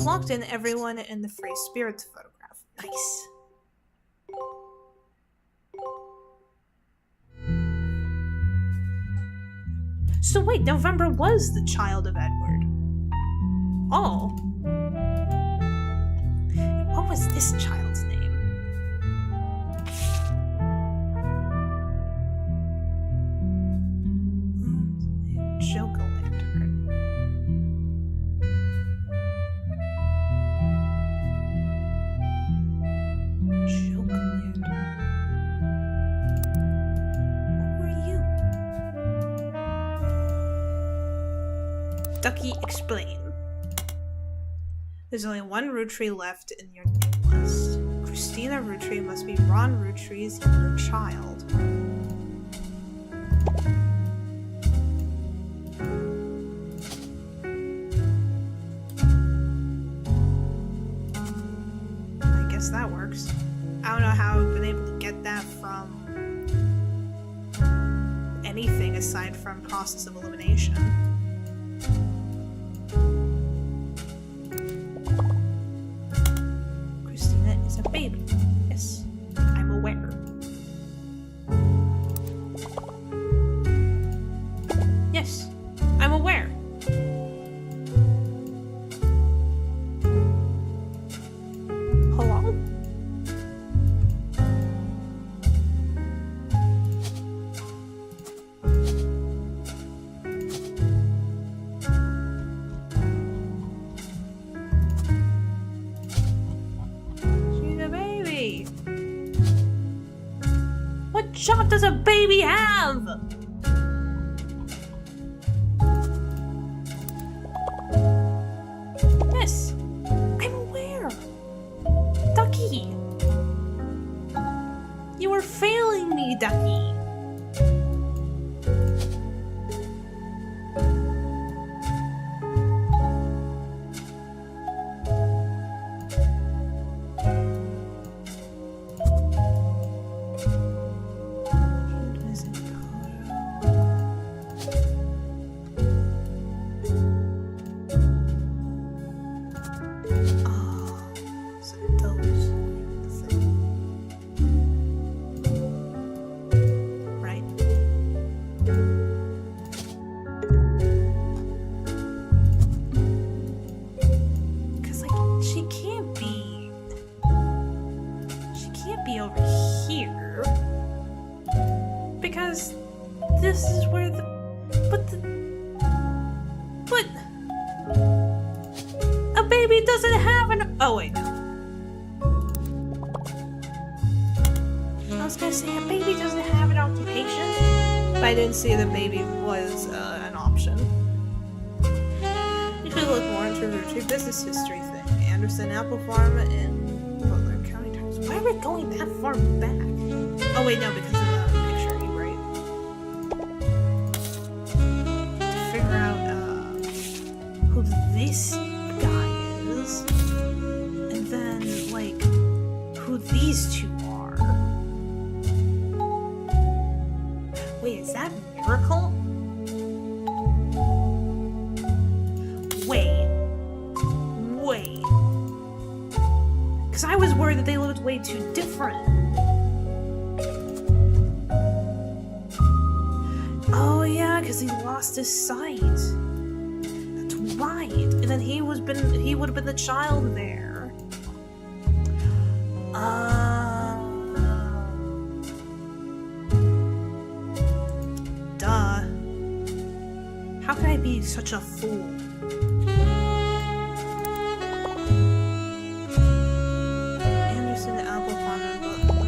Locked in everyone in the Free Spirits photograph. Nice. So wait, November was the child of Edward. Oh. What was this child's name? Joke-o-lantern. Joke-o-lantern. Who are you? Ducky, explain. There's only one Roottrees left in your name list. Christina Roottrees must be Ron Roottrees' younger child. I guess that works. I don't know how I've been able to get that from anything aside from process of elimination. A baby. Yes, I'm aware. Yes, I'm aware. Hello? What job does a baby have? Yes, I'm aware. Ducky. You are failing me, Ducky. Because this is where the... But... A baby doesn't have an... Oh, wait, no. I was gonna say, a baby doesn't have an occupation, but I didn't see the baby was an option. You should look more into Roottrees business history thing. Anderson Apple Farm in Butler County Times. Why are we going that far back? Oh, wait, no, because of the picture, you're right. To figure out, who this guy is, and then, like, who these two are. Wait, is that Miracle? Wait. Because I was worried that they looked way too different. Oh yeah, because he lost his sight. That's right. And then he would have been the child there. Duh. How can I be such a fool? Anderson, the apple farmer, but what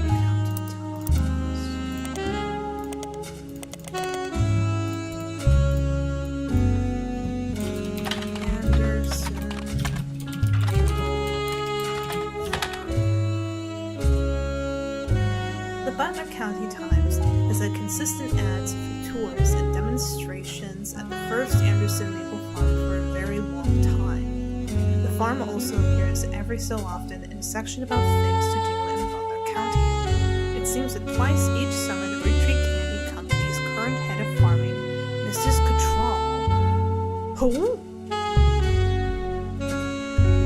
The Butler County Times has had consistent ads for tours and demonstrations at the first Anderson Maple Farm for a very long time. The farm also appears every so often in a section about things to do in Butler County. It seems that twice each summer the Roottrees Candy Company's current head of farming, Mrs. Cottrell,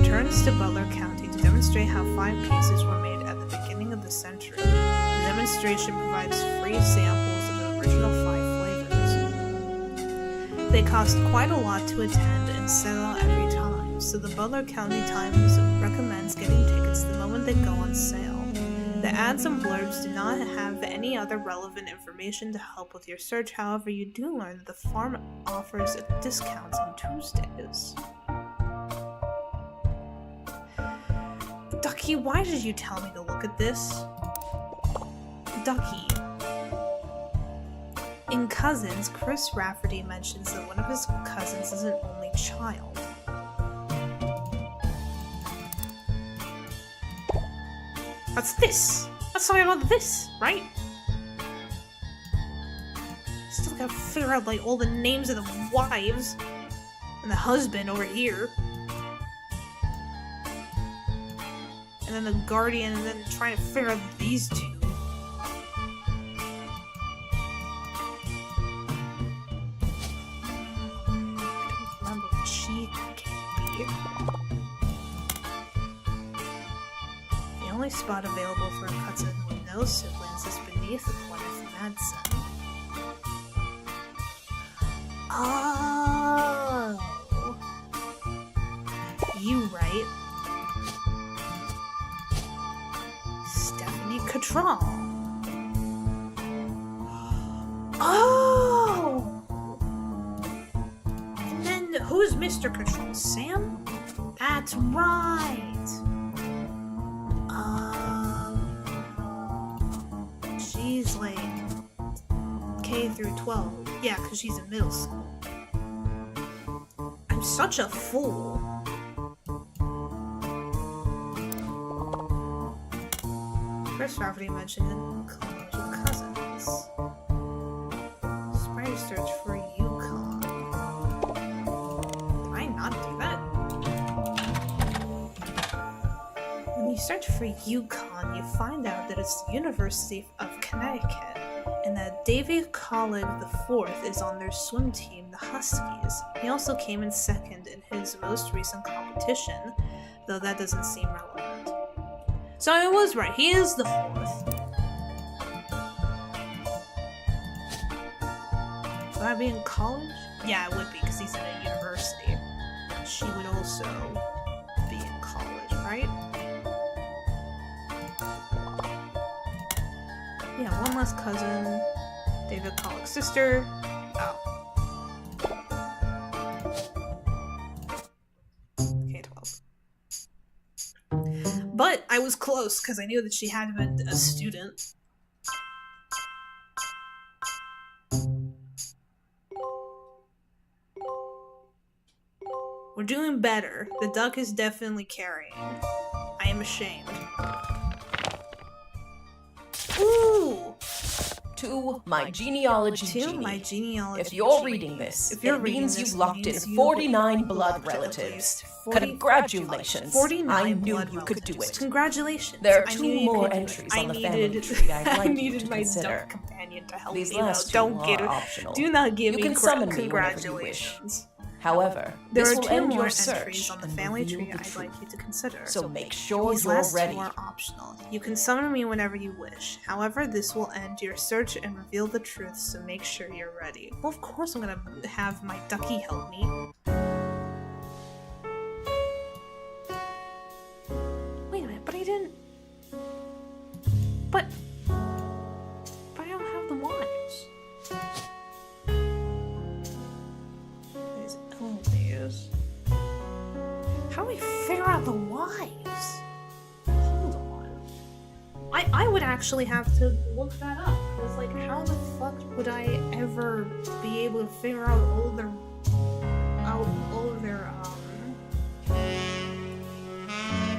returns to Butler County to demonstrate how 5 pieces were made at the beginning of the century. The demonstration provides free samples of the original 5 flavors. They cost quite a lot to attend and sell out every time, so the Butler County Times recommends getting tickets the moment they go on sale. The ads and blurbs do not have any other relevant information to help with your search, however you do learn that the farm offers discounts on Tuesdays. Ducky, why did you tell me to look at this? Ducky. In Cousins, Chris Rafferty mentions that one of his cousins is an only child. That's this! Let's talk about this, right? Still gotta figure out, like, all the names of the wives and the husband over here. And then the guardian, and then trying to figure out these two. The only spot available for a cousin with no siblings is beneath Gwyneth Madsen. Oh, you right. Stephanie Cottrell. Oh! And then who's Mr. Cottrell? Sam? That's right! She's like K through 12. Yeah, because she's in middle school. I'm such a fool. Chris Rafferty mentioned in College of Cousins. Sprite search for Yukon. Did I not do that? When you search for Yukon, you find out that it's the University of Connecticut, and that David Collig IV is on their swim team, the Huskies. He also came in second in his most recent competition, though that doesn't seem relevant. So I was right, he is the 4th. Would I be in college? Yeah, I would be, because he's in a university. She would also be in college, right? Yeah, one less cousin. David Collick's sister. Oh. Okay, 12. But I was close, because I knew that she had been a student. We're doing better. The duck is definitely carrying. I am ashamed. Ooh! To my genealogy genie. If you're genie. reading this, If you're it reading means this, you've locked in 49 blood relatives. 49 Congratulations. I knew blood you could do relatives. it. Congratulations. There are I 2 knew you more could do it. entries I on the needed, family tree I'd I like you needed to my consider. duck companion to help These me out. last 2 Don't are get it. optional. Do not give You me can summon me whenever you wish. congratulations. However, there this are will 2 end more your entries search on the and family reveal tree the I'd like truth. you to consider. So make sure These you're last ready. 2 are optional. You can summon me whenever you wish. However, this will end your search and reveal the truth, so make sure you're ready. Well, of course I'm gonna have my ducky help me. Wait a minute, but I didn't... But I don't have the wives. There's Eloise. How do we figure out the wives? Hold on. I would actually have to look that up. Because, like, how the fuck would I ever be able to figure out all of their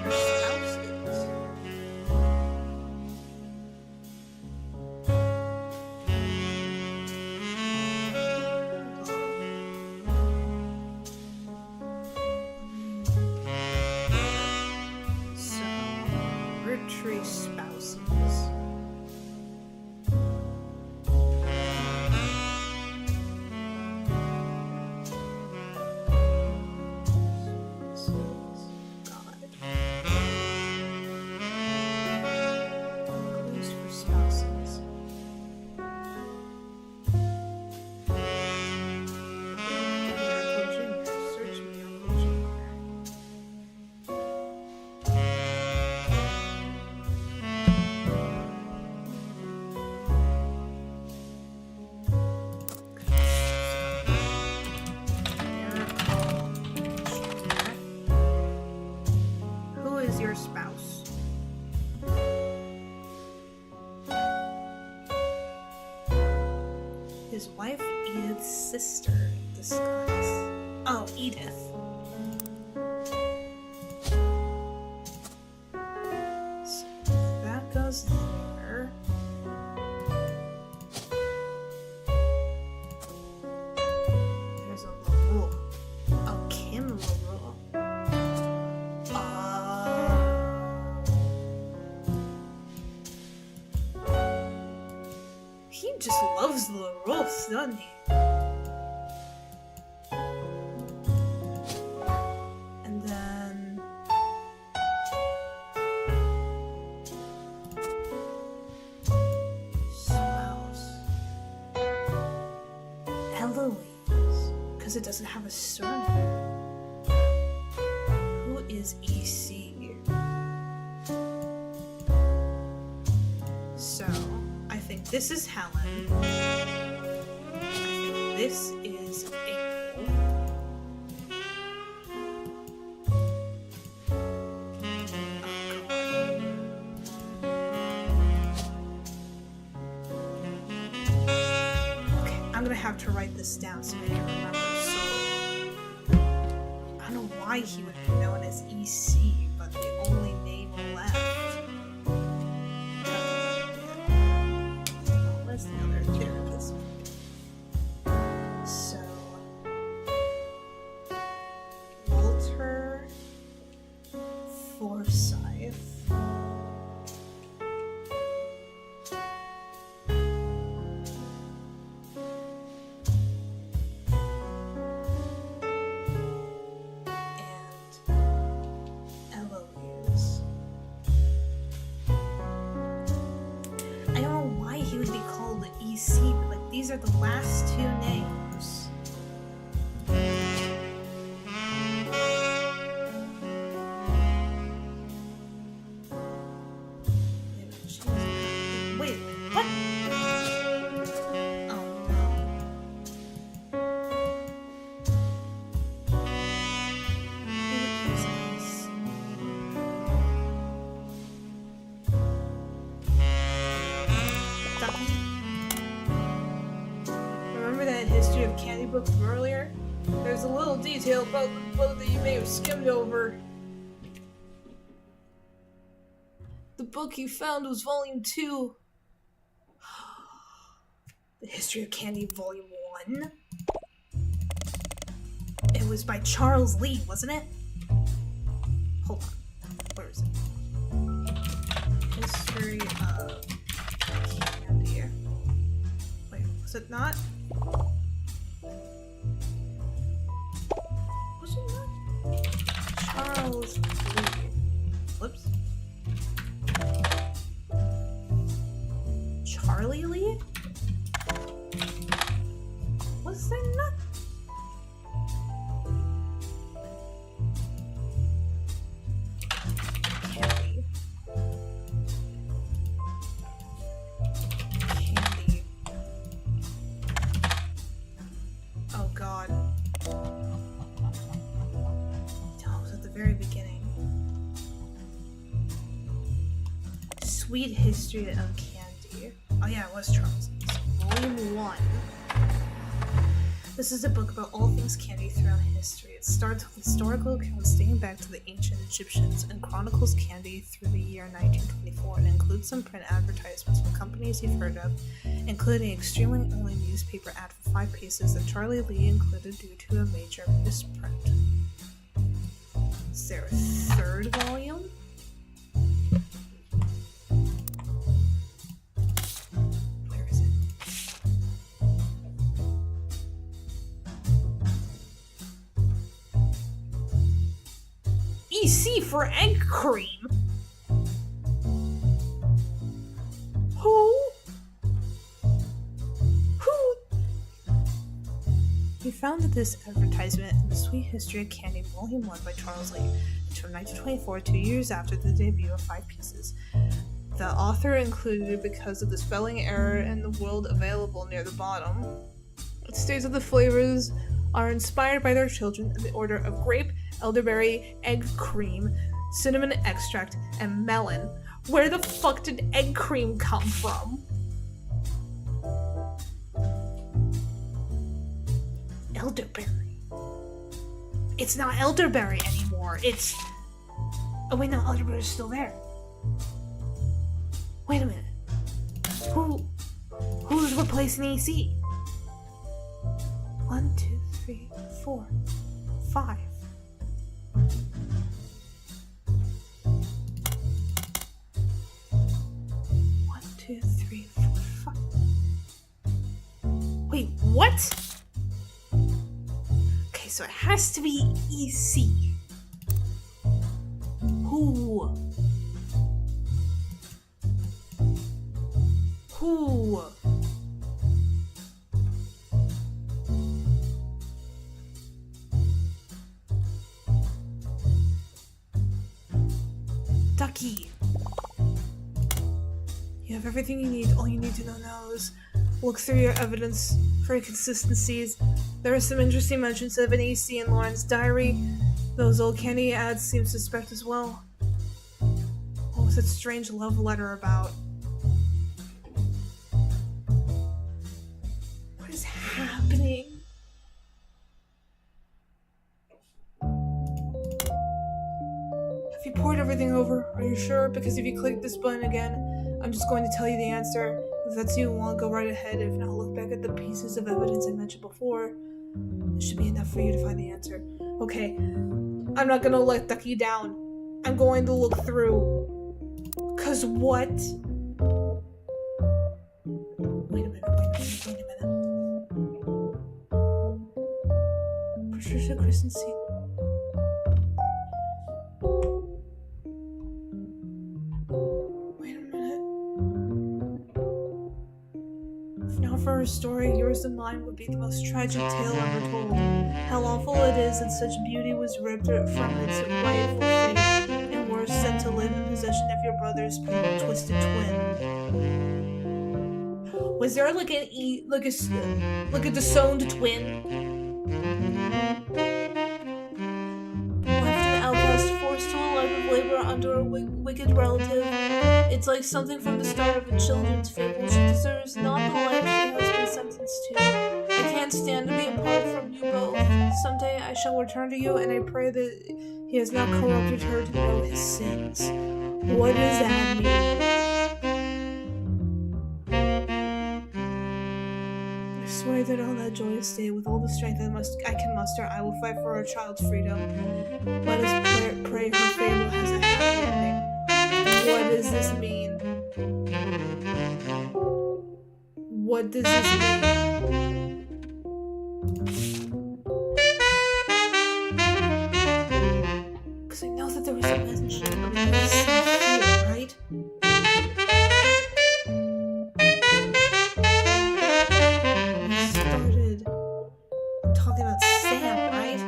spouses? So, Roottrees spouses. God. Clues for spouses. Search Miracle Junior. Who is your spouse? His wife, Edith's sister. Discuss. Oh, Edith. So that goes there. There's a LaRue. Oh, Kim LaRue. He just loves LaRue, doesn't he? And then spouse. Eloise, because it doesn't have a surname. Who is EC? So, I think this is Helen. I think this is April. Okay, I'm gonna have to write this down so I can remember. So, I don't know why he would be known as EC, but the only name left. Where's the other therapist? So, Walter Forsyth. And Eloise. I don't know why he would be called the EC, but like these are the last 2 names. Wait a minute, what? Oh no. Who is this? Ducky? Remember that history of candy book from earlier? There's a little detail about the book that you may have skimmed over. The book you found was volume 2. The History of Candy volume 1? It was by Charles Lee, wasn't it? Hold on. Where is it? History of Candy. Wait, was it not? Charles Lee. Whoops. Charlie Lee? Was there not? Candy. Candy. Oh god. That was at the very beginning. Sweet History of Candy. Oh yeah, it was Charles Lee. Volume 1. This is a book about all things candy throughout history. It starts with historical accounts dating back to the ancient Egyptians and chronicles candy through the year 1924 and includes some print advertisements from companies you've heard of, including an extremely early newspaper ad for 5 pieces that Charlie Lee included due to a major misprint. Is there a 3rd volume? EC for egg cream? Who? He founded this advertisement in the Sweet History of Candy, Volume 1 by Charles Lee. It's from 1924, 2 years after the debut of 5 pieces. The author included it because of the spelling error in the word available near the bottom. It states that the flavors are inspired by their children in the order of grape, elderberry, egg cream, cinnamon extract, and melon. Where the fuck did egg cream come from? Elderberry. It's not elderberry anymore. It's... Oh wait, no, elderberry's still there. Wait a minute. Who's replacing EC? 1, 2, 3, 4, 5. 1, 2, 3, 4, 5. Wait, what? Okay, so it has to be EC. Who? Ducky. You have everything you need. All you need to know now is look through your evidence for inconsistencies. There are some interesting mentions of an EC in Lauren's diary. Those old candy ads seem suspect as well. What was that strange love letter about? What is happening? Have you poured everything over? Are you sure? Because if you click this button again, I'm just going to tell you the answer. If that's you, want to go right ahead. If not, look back at the pieces of evidence I mentioned before. It should be enough for you to find the answer. Okay, I'm not gonna let Ducky down. I'm going to look through. 'Cause what? Wait a minute. Patricia Christensen. Wait a minute. If not for her story, yours and mine would be the most tragic tale ever told. How awful it is that such beauty was ripped from its rightful fate, and worse, sent to live in possession of your brother's twisted twin. Was there like a disowned twin? Left an outcast, forced to a life of labor under a wicked relative. It's like something from the start of a children's fable. She deserves not the life she has been sentenced to. I can't stand to be apart from you both. Someday I shall return to you, and I pray that he has not corrupted her to know his sins. What does that mean? I swear that on that joyous day, with all the strength I can muster, I will fight for our child's freedom. Let us pray her fable has a happy ending. What does this mean? What does this mean? Right? We started talking about Sam, right?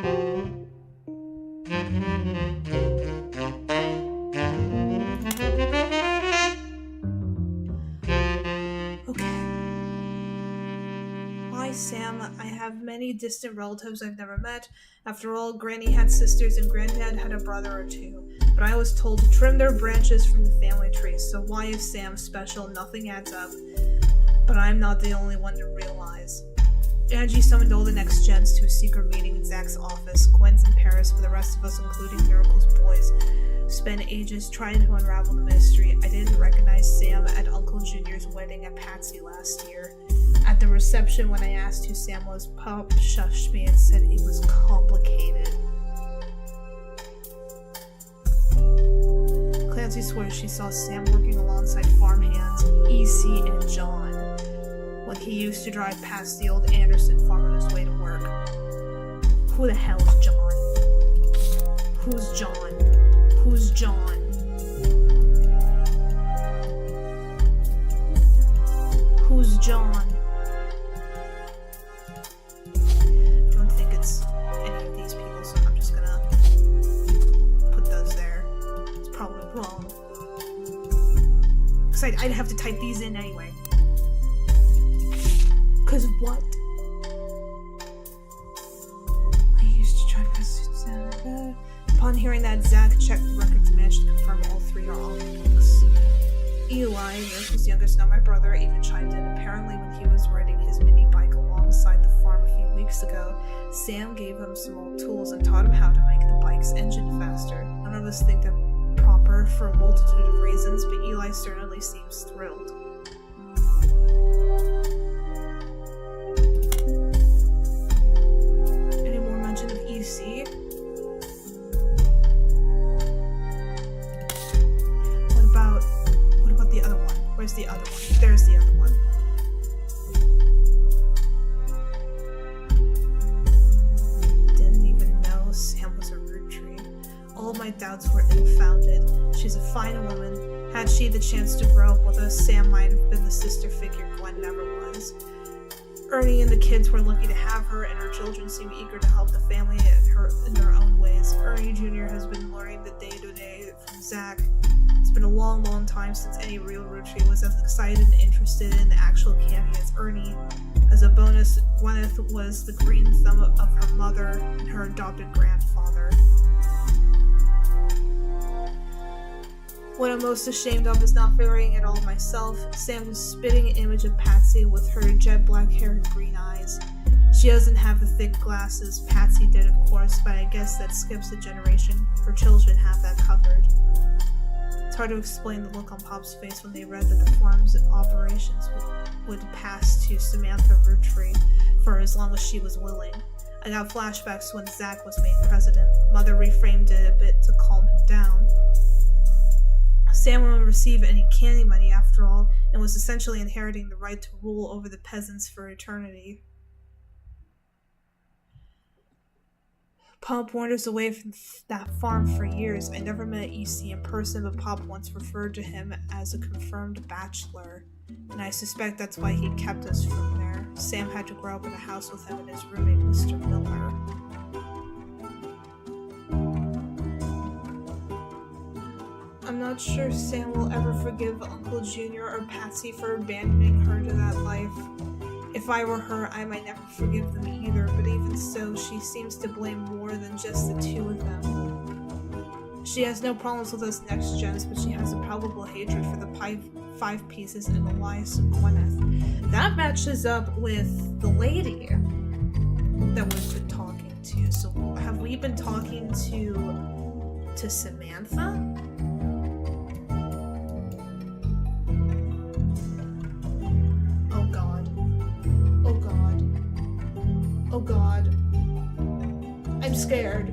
Okay. Hi, Sam. I have many distant relatives I've never met. After all, Granny had sisters and Granddad had a brother or two. But I was told to trim their branches from the family tree, so why is Sam special? Nothing adds up. But I'm not the only one to realize. Angie summoned all the next gens to a secret meeting in Zach's office. Gwen's in Paris, but the rest of us, including Miracle's boys, spent ages trying to unravel the mystery. I didn't recognize Sam at Uncle Junior's wedding at Patsy last year. At the reception, when I asked who Sam was, Pop shushed me and said it was complicated. Clancy swears she saw Sam working alongside farmhands EC and John when he used to drive past the old Anderson farm on his way to work. Who the hell is John? Who's John? Who's John? Who's John? I don't think it's any of these people, so I'm just gonna put those there. It's probably wrong. Because I'd have to type these in anyway. Because what? I used to try to pass it. Upon hearing that, Zach checked the records and managed to confirm all three are on the books. Eli, Miracle's youngest, now my brother, even chimed in. Apparently, when he was riding his mini bike alongside the farm a few weeks ago, Sam gave him some old tools and taught him how to make the bike's engine faster. None of us think that proper for a multitude of reasons, but Eli certainly seems thrilled. Any more mention of EC? What about the other one? Where's the other one? There's the other one. Didn't even know Sam was a Roottrees. All of my doubts were ill-founded. She's a fine woman. Had she the chance to grow up with us, Sam might have been the sister figure Gwen never was. Ernie and the kids were lucky to have her, and her children seem eager to help the family in their own ways. Ernie Jr. has been learning the day-to-day from Zach. It's been a long, long time since any real Roottrees was as excited and interested in the actual candy as Ernie. As a bonus, Gwyneth was the green thumb of her mother and her adopted grandfather. What I'm most ashamed of is not figuring it all myself. Sam's spitting image of Patsy with her jet black hair and green eyes. She doesn't have the thick glasses Patsy did, of course, but I guess that skips a generation. Her children have that covered. It's hard to explain the look on Pop's face when they read that the farm's operations would pass to Samantha Roottrees for as long as she was willing. I got flashbacks when Zach was made president. Mother reframed it a bit to calm him down. Sam wouldn't receive any candy money after all, and was essentially inheriting the right to rule over the peasants for eternity. Pop wanders away from that farm for years. I never met EC in person, but Pop once referred to him as a confirmed bachelor, and I suspect that's why he kept us from there. Sam had to grow up in a house with him and his roommate, Mr. Miller. I'm not sure Sam will ever forgive Uncle Junior or Patsy for abandoning her to that life. If I were her, I might never forgive them either, but even so, she seems to blame more than just the two of them. She has no problems with us next gens, but she has a palpable hatred for the five pieces and Elias and Gwyneth. That matches up with the lady that we've been talking to. So have we been talking to Samantha? Oh god. I'm scared.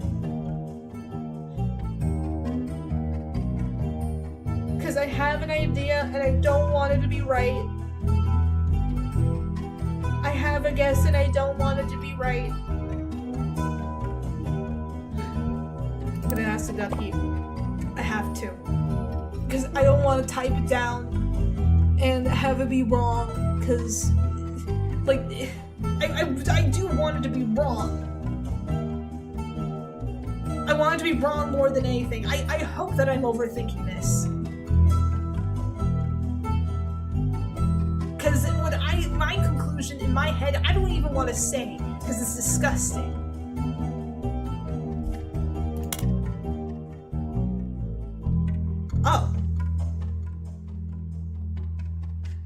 Because I have an idea and I don't want it to be right. I have a guess and I don't want it to be right. I'm gonna ask the ducky. I have to. because I don't want to type it down and have it be wrong, because, like, I do want it to be wrong. I want it to be wrong more than anything. I hope that I'm overthinking this. Because my conclusion in my head, I don't even want to say, because it's disgusting. Oh.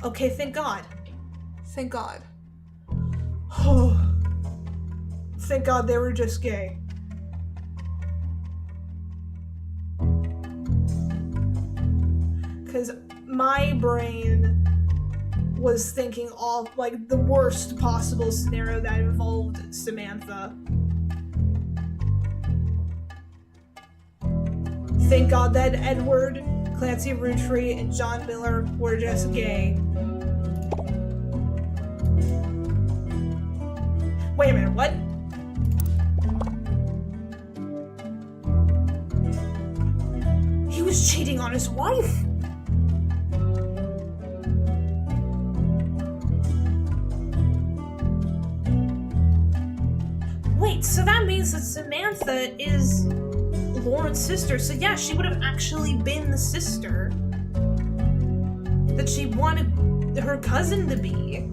Okay, thank God. Thank God. Oh. Thank God they were just gay. Because my brain was thinking all, like, the worst possible scenario that involved Samantha. Thank God that Edward, Clancy Roottrees, and John Miller were just gay. Wait a minute, what? He was cheating on his wife? Wait, so that means that Samantha is Lauren's sister, so yeah, she would have actually been the sister that she wanted her cousin to be.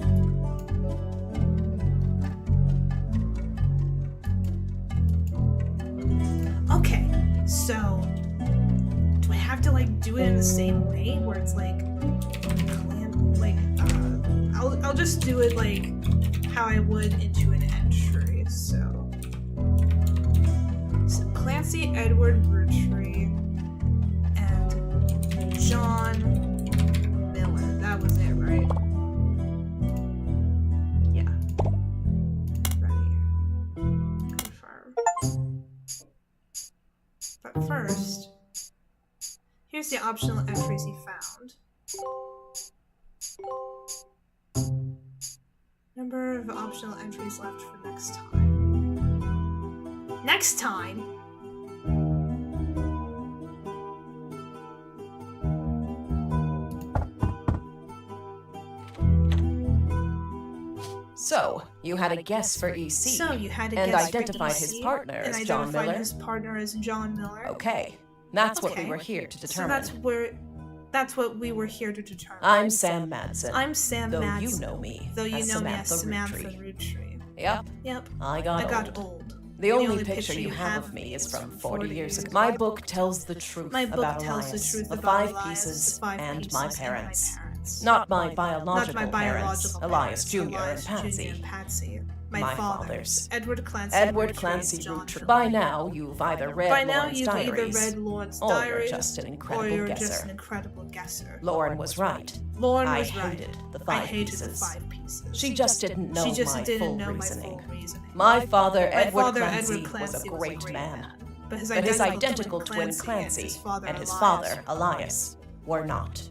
Okay, so do I have to, like, do it in the same way where it's like I'll just do it like how I would into an entry. So Clancy Edward Roottrees and John Miller. That was it, right? Yeah. Ready. Confirm. But first, here's the optional entries he found. Number of optional entries left for next time. Next time? So, you had a guess for EC. So, you had a and guess identified for EC, his partner and as John identified Miller? his partner as John Miller. Okay. That's what we were here to determine. So that's what we were here to determine. I'm Sam Madsen. I'm Sam Madsen. You know me. Though you as know Samantha me as Samantha Roottrees. Roottrees. Yep. I got old. The only picture you have of me is from 40 years ago. My book tells the truth about Elias, the 5 pieces, and my parents. Not my biological parents, Elias Jr. and Patsy. My fathers. Edward Clancy Roottrees. By now, you've either read Lauren's diaries, or you're just an incredible guesser. Lauren was right. I hated the 5 pieces. She just didn't know my full reasoning. My father, Edward Clancy, was a great man. But his identical twin Clancy and his father, Elias, were not.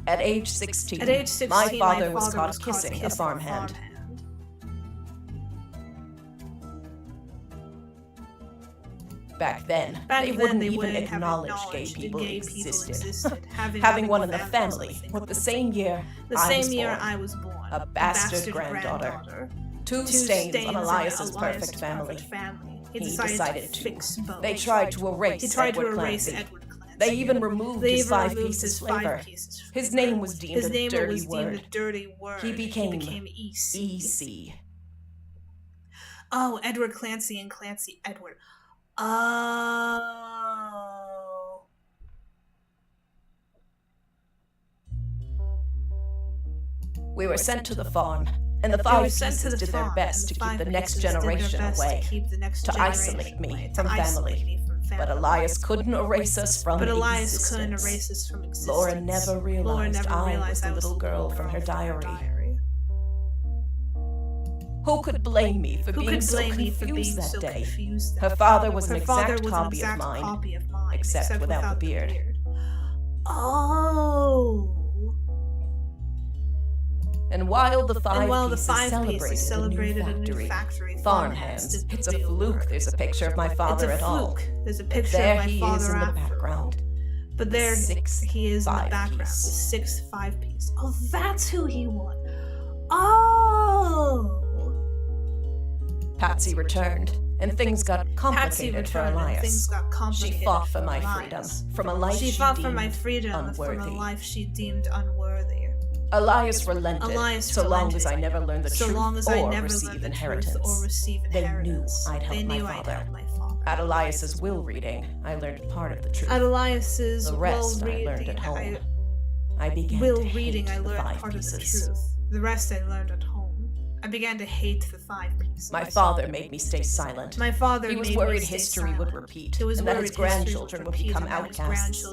At age 16, my father was caught kissing a farmhand. Back then, they wouldn't even acknowledge gay people existed. Having one in the family was the same year I was born. A bastard granddaughter. 2 stains on Elias's perfect family. He decided to fix both. They tried to erase Edward Clancy. They even removed his 5 pieces flavor. His name was deemed a dirty word. He became EC. Oh, Edward Clancy and Clancy Edward. Oh. We were sent to the farm, and the 5 pieces did their best to keep the next generation away, to isolate me from family. But Elias couldn't erase us from existence. Lauren never realized I was the little girl from her diary. Who could blame me for being so confused that day? Her father was an exact copy of mine, except without the beard. Oh. And while the 5 pieces celebrated a new factory, farmhands, it's a fluke there's a picture of my father at all. There's a picture of my father in the background. But there he is in the background, the piece. 6th 5-piece. Oh, that's who he was. Oh! Patsy returned, and things got complicated for Elias. She fought for my freedom, from a life she she fought deemed for my freedom unworthy. from a life she deemed unworthy. Elias relented, so long as I never learned the truth or receive inheritance. They knew I'd help my father. At Elias's will reading, I learned part of the truth. At Elias's the rest I learned at home. I began to hate the 5 pieces. The rest I learned at home. I began to hate the 5 pieces. My father made me stay silent. He was worried history would repeat, and that his grandchildren would become outcasts.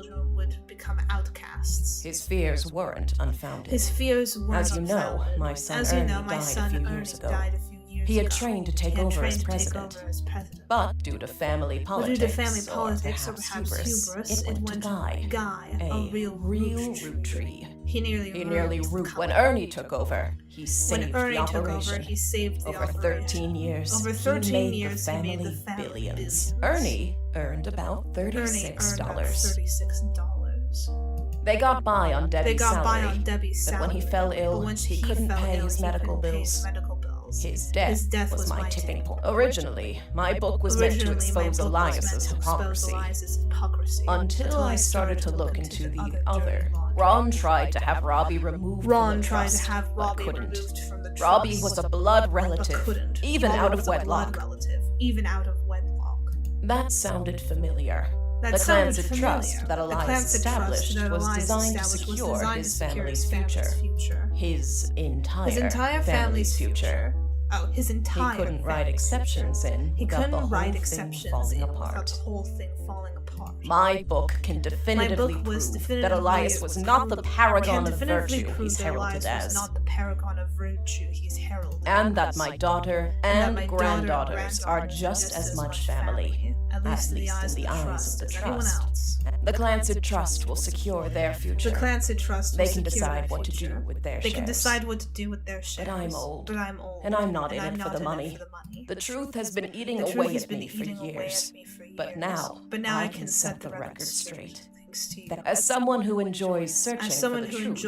His fears weren't unfounded. As you know, my son Ernie died a few years ago. He had trained to take over as president. But due to family politics, or perhaps hubris, it went to Guy, a real Roottrees. He nearly root when Ernie took over. He saved the operation. Over 13 years, he made the family billions. Ernie earned about $36. They got by on Debbie's salary, but when he fell ill, he couldn't pay his medical bills. His death was my tipping point. Originally, my book was meant to expose Elias's hypocrisy. Until I started to look into the other. Ron tried to have Robbie removed from the trust, but couldn't. Robbie was a blood relative, even out of wedlock. That sounded familiar. The Clancy trust that Elias established was designed to secure his family's future. His entire family's future. Oh, his entire He couldn't write exceptions in without the whole thing falling apart. My book can definitively prove that Elias was not the paragon of virtue he's heralded as. And that my daughter and granddaughters are just as much family, at least in the eyes of the trust. The Clancy Trust will secure their future. They can decide what to do with their shares. But I'm old, and I'm not in it for the money. The truth has been eating away at me for years. But now I can set the record straight. As someone who enjoys searching for the truth,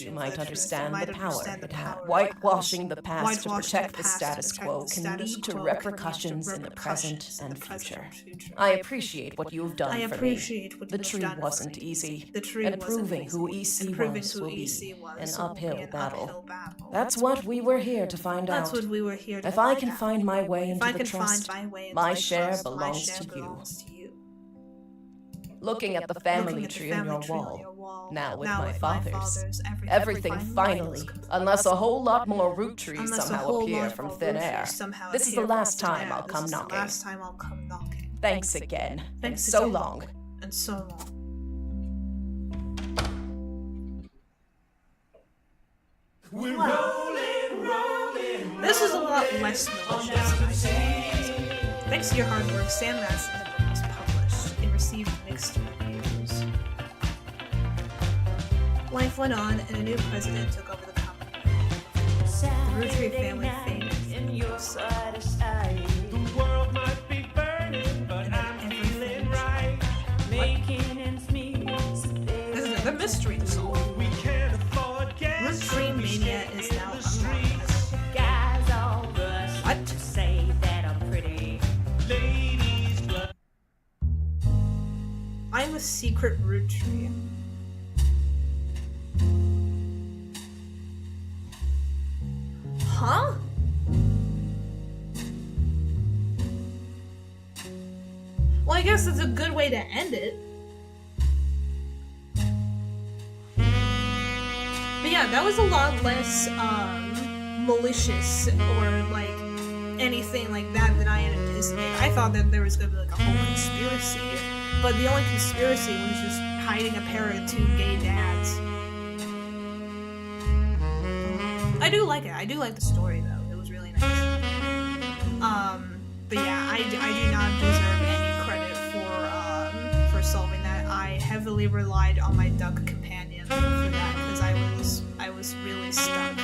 you might understand the power it had. Whitewashing the past to protect the status quo can lead to repercussions in the present and future. I appreciate what you've done for me. The tree wasn't easy, and proving who EC was will be an uphill battle. That's what we were here to find out. If I can find my way into the trust, my share belongs to you. Looking at the family tree on your wall, now with my father's, everything finally, unless a whole lot more Roottrees somehow appear from thin air. This is the last time I'll come knocking. Thanks again, and so long. We're rolling. This is a lot less malicious than I thought. Thanks to your hard work, Sam Madsen was published. It received mixed reviews. Life went on, and a new president took over the company. The Roottrees family faded. The world might be burning, but I'm feeling right. Making ends meet. This is the mystery song. We can't afford gas. Roottrees mania is now unlocked. Guys all rush what? To say that I'm pretty. Ladies blood. I'm a secret Roottrees. Huh? Well, I guess that's a good way to end it. But yeah, that was a lot less malicious or like anything like that than I had anticipated. I thought that there was gonna be like a whole conspiracy, but the only conspiracy was just hiding a pair of two gay dads. I do like it. I do like the story though. It was really nice. But yeah, I do not deserve any credit for solving that. I heavily relied on my duck companion for that because I was really stuck.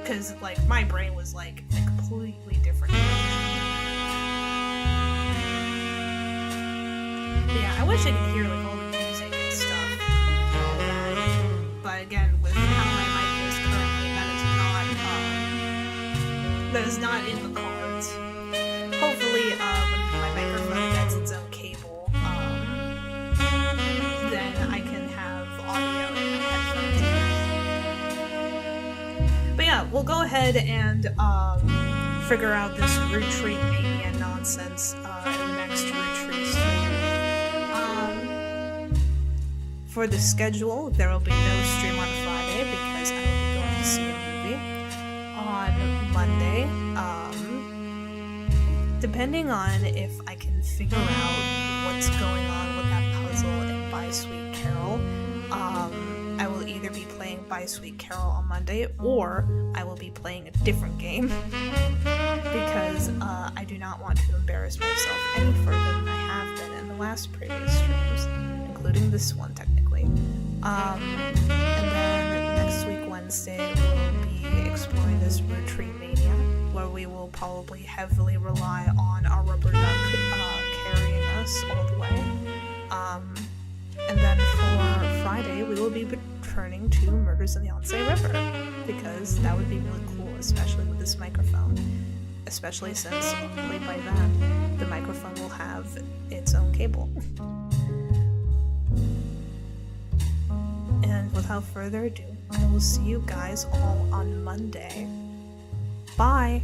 Because like my brain was like in a completely different direction. But yeah, I wish I could hear like all the music and stuff. But again, with how my mic is currently, that is not in the cards. Hopefully, when my microphone gets its own cable, then I can have audio in my headphones. But yeah, we'll go ahead and figure out this Roottrees mania nonsense in the next Roottrees stream. For the schedule, there will be no stream on Friday because I will be going to see a movie. On Monday, depending on if I can figure out what's going on with that puzzle in By Sweet Carol, I will either be playing By Sweet Carol on Monday, or I will be playing a different game, because I do not want to embarrass myself any further than I have been in the last previous streams, including this one technically. And then next week, Wednesday, we'll be exploring this Roottrees mania, where we will probably heavily rely on our rubber duck carrying us all the way. And then for Friday, we will be returning to Murders in the Yonsei River, because that would be really cool, especially with this microphone. Especially since, hopefully by then, the microphone will have its own cable. And without further ado, I will see you guys all on Monday. Bye!